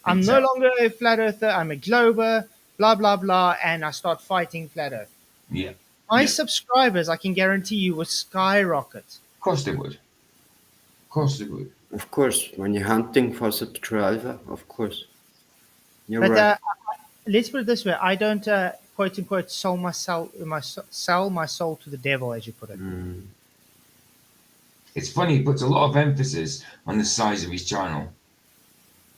I'm no longer a flat earther. I'm a glober, blah, blah, blah, and I start fighting flat earth. Yeah. My subscribers, I can guarantee you, will skyrocket. Of course they would. Of course, when you're hunting for subscriber, of course. You're right. Let's put it this way: I don't quote unquote sell my soul to the devil, as you put it. It's funny. He puts a lot of emphasis on the size of his channel.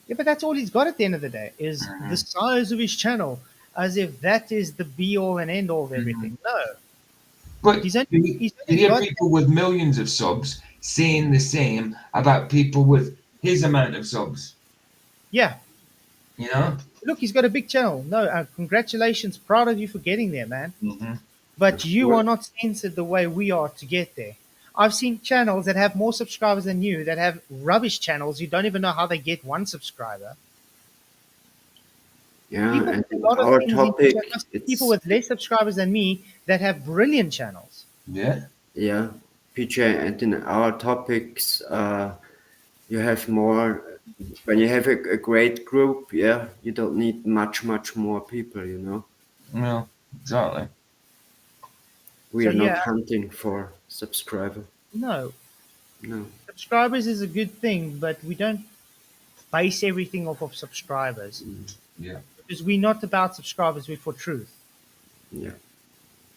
Yeah, but that's all he's got at the end of the day is the size of his channel, as if that is the be all and end all of everything. No. But you hear people with millions of subs saying the same about people with his amount of subs. Yeah. You know? Look, he's got a big channel. No, congratulations. Proud of you for getting there, man. But you are not censored the way we are to get there. I've seen channels that have more subscribers than you that have rubbish channels. You don't even know how they get one subscriber. Yeah, people with less subscribers than me that have brilliant channels. Yeah. Yeah, PJ, and in our topics, you have more. When you have a great group, you don't need much more people, you know. No, exactly. We are not hunting for subscriber. No. Subscribers is a good thing, but we don't base everything off of subscribers. Yeah. Because we're not about subscribers, we're for truth. Yeah.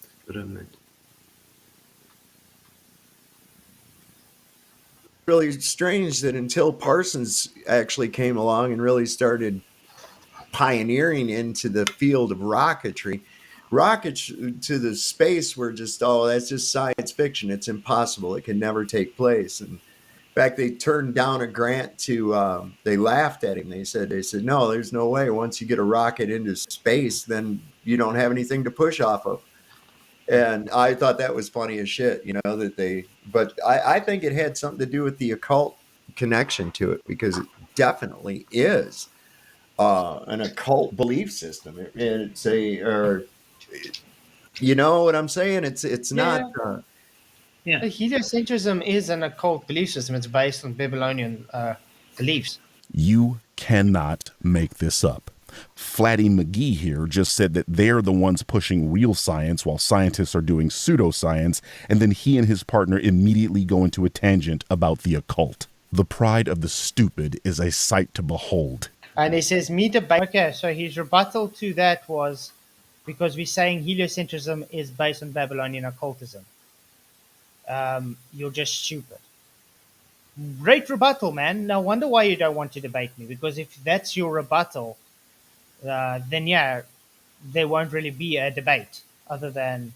That's what I meant. Really strange that until Parsons actually came along and really started pioneering into the field of rocketry, rockets to the space were just, that's just science fiction. It's impossible. It can never take place. And in fact, they turned down a grant to, they laughed at him. They said, no, there's no way. Once you get a rocket into space, then you don't have anything to push off of. And I thought that was funny as shit, you know, but I think it had something to do with the occult connection to it, because it definitely is an occult belief system. It's you know what I'm saying? It's not. Heliocentrism is an occult belief system. It's based on Babylonian beliefs. You cannot make this up. Flatty McGee here just said that they're the ones pushing real science while scientists are doing pseudoscience, and then he and his partner immediately go into a tangent about the occult. The pride of the stupid is a sight to behold. And he says, me debate. Okay, so his rebuttal to that was because we're saying heliocentrism is based on Babylonian occultism. You're just stupid. Great rebuttal, man. No wonder why you don't want to debate me, because if that's your rebuttal, then yeah, there won't really be a debate other than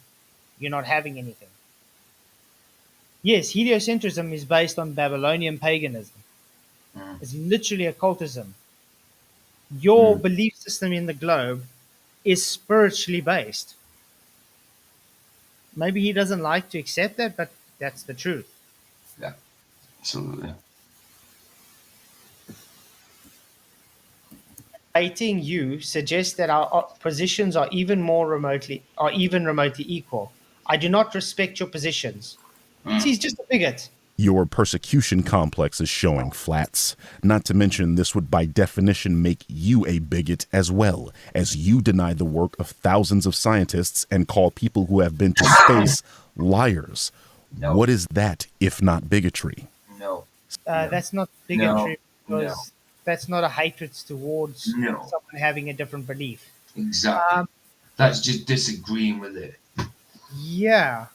you're not having anything. Yes, heliocentrism is based on Babylonian paganism. It's literally occultism. Your belief system in the globe is spiritually based. Maybe he doesn't like to accept that, but that's the truth. Yeah, absolutely. Debating you suggests that our positions are even remotely equal. I do not respect your positions. See, he's just a bigot. Your persecution complex is showing, Flats. Not to mention, this would by definition make you a bigot as well, as you deny the work of thousands of scientists and call people who have been to space liars. No. What is that if not bigotry? No. That's not bigotry, No. because that's not a hatred towards someone having a different belief. Exactly. That's just disagreeing with it. Yeah.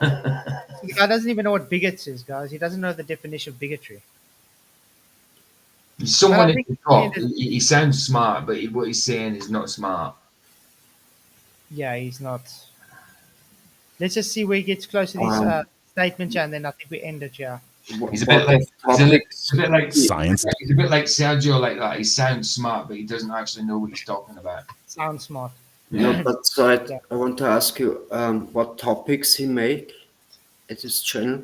The guy doesn't even know what bigots is, guys. He doesn't know the definition of bigotry. Someone But I in think the top, he sounds smart, but what he's saying is not smart. Yeah, he's not. Let's just see where he gets close to these statements, and then I think we end it, yeah. He's a bit like science. He's a bit like Sergio, like that. He sounds smart, but he doesn't actually know what he's talking about. Sounds smart. No, but I want to ask you what topics he make at his channel.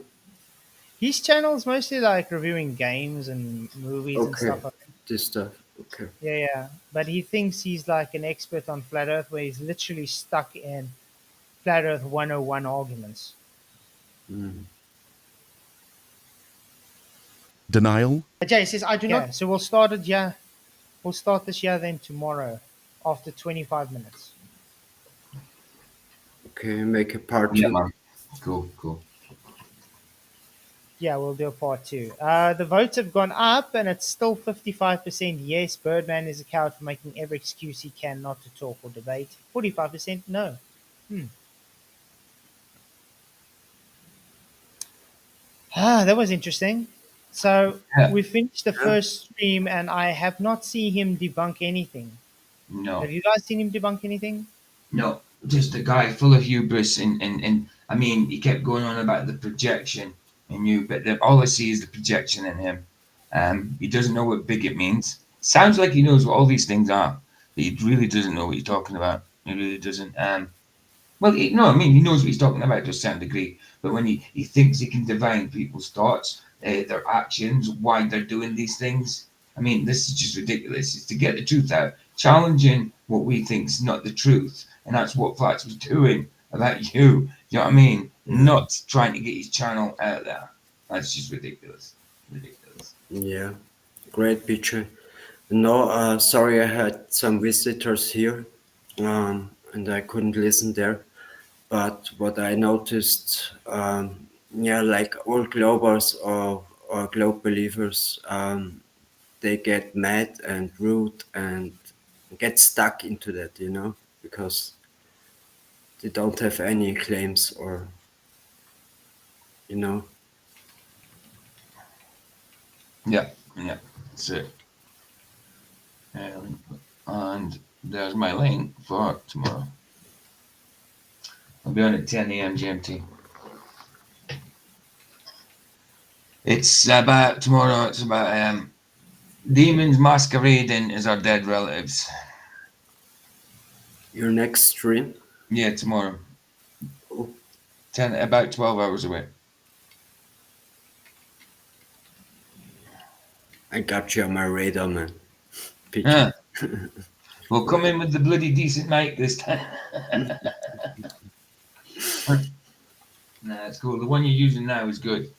His channel is mostly like reviewing games and movies and stuff like that. This stuff. Okay. Yeah. But he thinks he's like an expert on flat Earth, where he's literally stuck in flat Earth 101 arguments. Denial? Jay says, I do not. So we'll start it, yeah. We'll start this year then tomorrow after 25 minutes. Okay, make a part 2. Yeah, man. Cool. Yeah, we'll do a part 2. The votes have gone up, and it's still 55% yes. Birdman is a coward for making every excuse he can not to talk or debate. 45% no. That was interesting. So we finished the first stream, and I have not seen him debunk anything. No. Have you guys seen him debunk anything? No, just a guy full of hubris, and I mean, he kept going on about the projection in you, but all I see is the projection in him. He doesn't know what bigot means. Sounds like he knows what all these things are, but he really doesn't know what he's talking about. He really doesn't. He knows what he's talking about to a certain degree, but when he thinks he can divine people's thoughts, their actions, why they're doing these things, I mean, this is just ridiculous. It's to get the truth out, challenging what we think is not the truth, and that's what Flats was doing about you. You know what I mean? Not trying to get his channel out there. That's just ridiculous. Yeah, great picture. No, sorry, I had some visitors here, and I couldn't listen there. But what I noticed, like all globers or globe believers, they get mad and rude and get stuck into that, because they don't have any claims or, Yeah, that's it. And there's my link for tomorrow. I'll be on at 10 a.m. GMT. It's about demons masquerading as our dead relatives. Your next stream? Yeah, tomorrow. About 12 hours away. I got you on my radar, man. We'll come in with the bloody decent mic this time. Nah, it's cool. The one you're using now is good.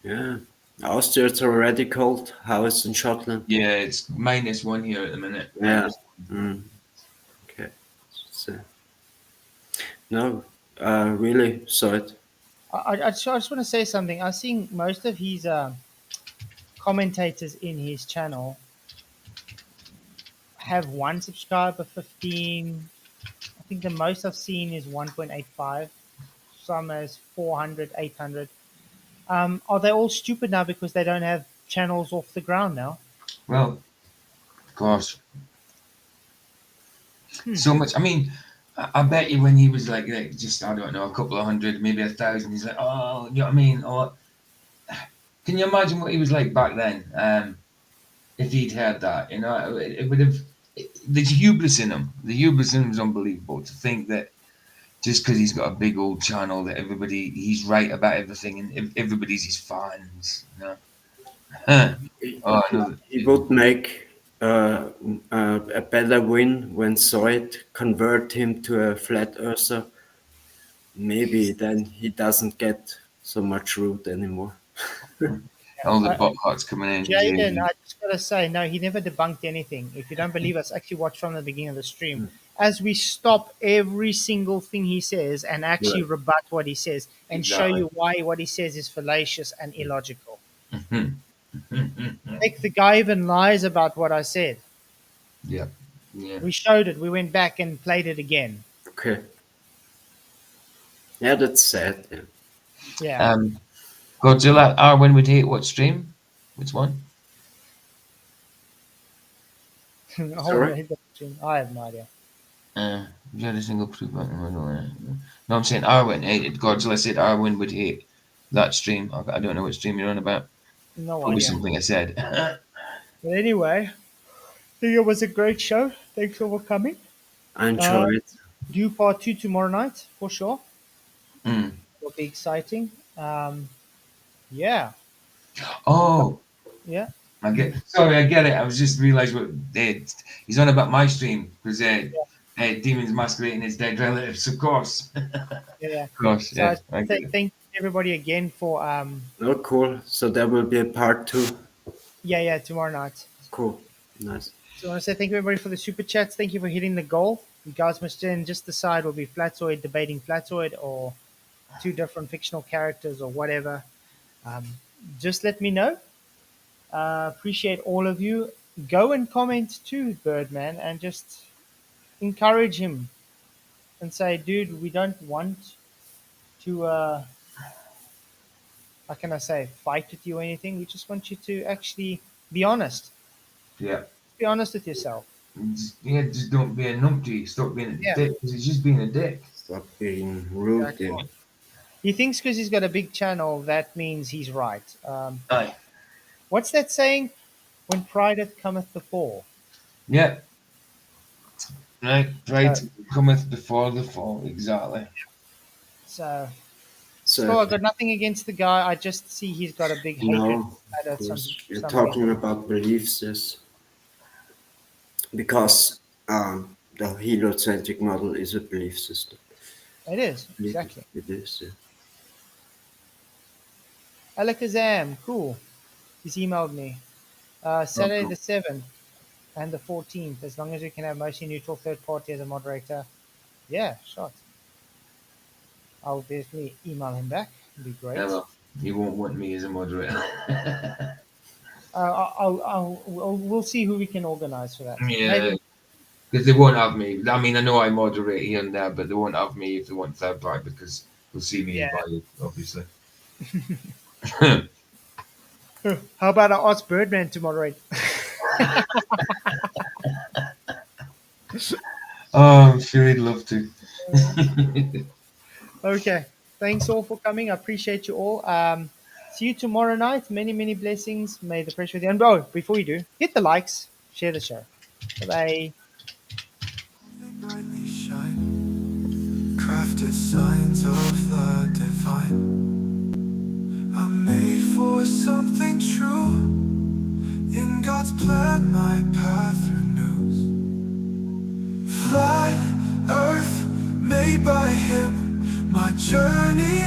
Yeah. Austria, it's already cold. How is in Scotland? Yeah, it's -1 here at the minute. Yeah. Okay. So, no, really saw it. I just want to say something. I'm seeing most of his commentators in his channel have 1 subscriber, 15. I think the most I've seen is 1.85. Some as 400, 800. Are they all stupid now because they don't have channels off the ground now? Well, of course. So much. I mean, I bet you when he was like just, I don't know, a couple of hundred, maybe 1,000, he's like, oh, you know what I mean? Or can you imagine what he was like back then? If he'd heard that, you know, it would have. The hubris in him, was unbelievable. To think that just because he's got a big old channel, that he's right about everything, and everybody's his fans. You know? He would make a better win when Zoid convert him to a flat earther. Maybe then he doesn't get so much root anymore. All the bot hearts coming in. Jaden, I just gotta say, no, he never debunked anything. If you don't believe us, actually watch from the beginning of the stream. As we stop every single thing he says and actually rebut what he says and show you why what he says is fallacious and illogical. Like the guy even lies about what I said. Yeah. We showed it. We went back and played it again. Okay. Yeah, that's sad. Yeah. Godzilla, Arwen would hate what stream? Which one? Sorry? I have no idea. You had a single proof. No, I'm saying Arwen hated. Godzilla said Arwen would hate that stream. I don't know what stream you're on about. No Probably idea. something I said. But anyway, I think it was a great show. Thanks all for coming. I enjoyed it. Do part 2 tomorrow night for sure. It'll be exciting. Yeah. Oh. Yeah. I get it. I was just realized what he's on about my stream because demons masquerading as dead relatives, of course. Yeah. Of course. So Yeah. thank everybody again for Oh, cool. So there will be a part 2. Yeah, tomorrow night. Cool. Nice. So I want to say thank you everybody for the super chats. Thank you for hitting the goal. You guys must then just decide will be Flatzoid debating Flatzoid or 2 different fictional characters or whatever. Just let me know. Appreciate all of you. Go and comment to Birdman and just encourage him and say, dude, we don't want to how can I say, fight with you or anything. We just want you to actually be honest. Yeah. Be honest with yourself. Just don't be a numpty. Stop being a dick because he's just being a dick. Stop being rude. Exactly. He thinks because he's got a big channel, that means he's right. Aye. What's that saying? When pride cometh before. Yeah. Right. Pride cometh before the fall. Exactly. So I've got nothing against the guy. I just see he's got a big hatred. No, you're talking about beliefs, yes. Because the heliocentric model is a belief system. It is, exactly. It is, yeah. Alakazam, cool. He's emailed me. Saturday the 7th and the 14th, as long as we can have mostly neutral third party as a moderator. Yeah, shot. I'll definitely email him back. It'd be great. Yeah, well, he won't want me as a moderator. We'll see who we can organize for that. Yeah, because they won't have me. I mean, I know I moderate here and there, but they won't have me if they want third party because they'll see me invited, obviously. How about I ask Birdman to moderate? Oh, I'm sure he'd love to. Okay. Thanks all for coming. I appreciate you all. See you tomorrow night. Many, many blessings. May the pressure with you. And before you do, hit the likes, share the show. Bye-bye. Brightly shine, crafted signs of the divine. I'm made for something true. In God's plan, my path renews. Flat earth made by Him, my journey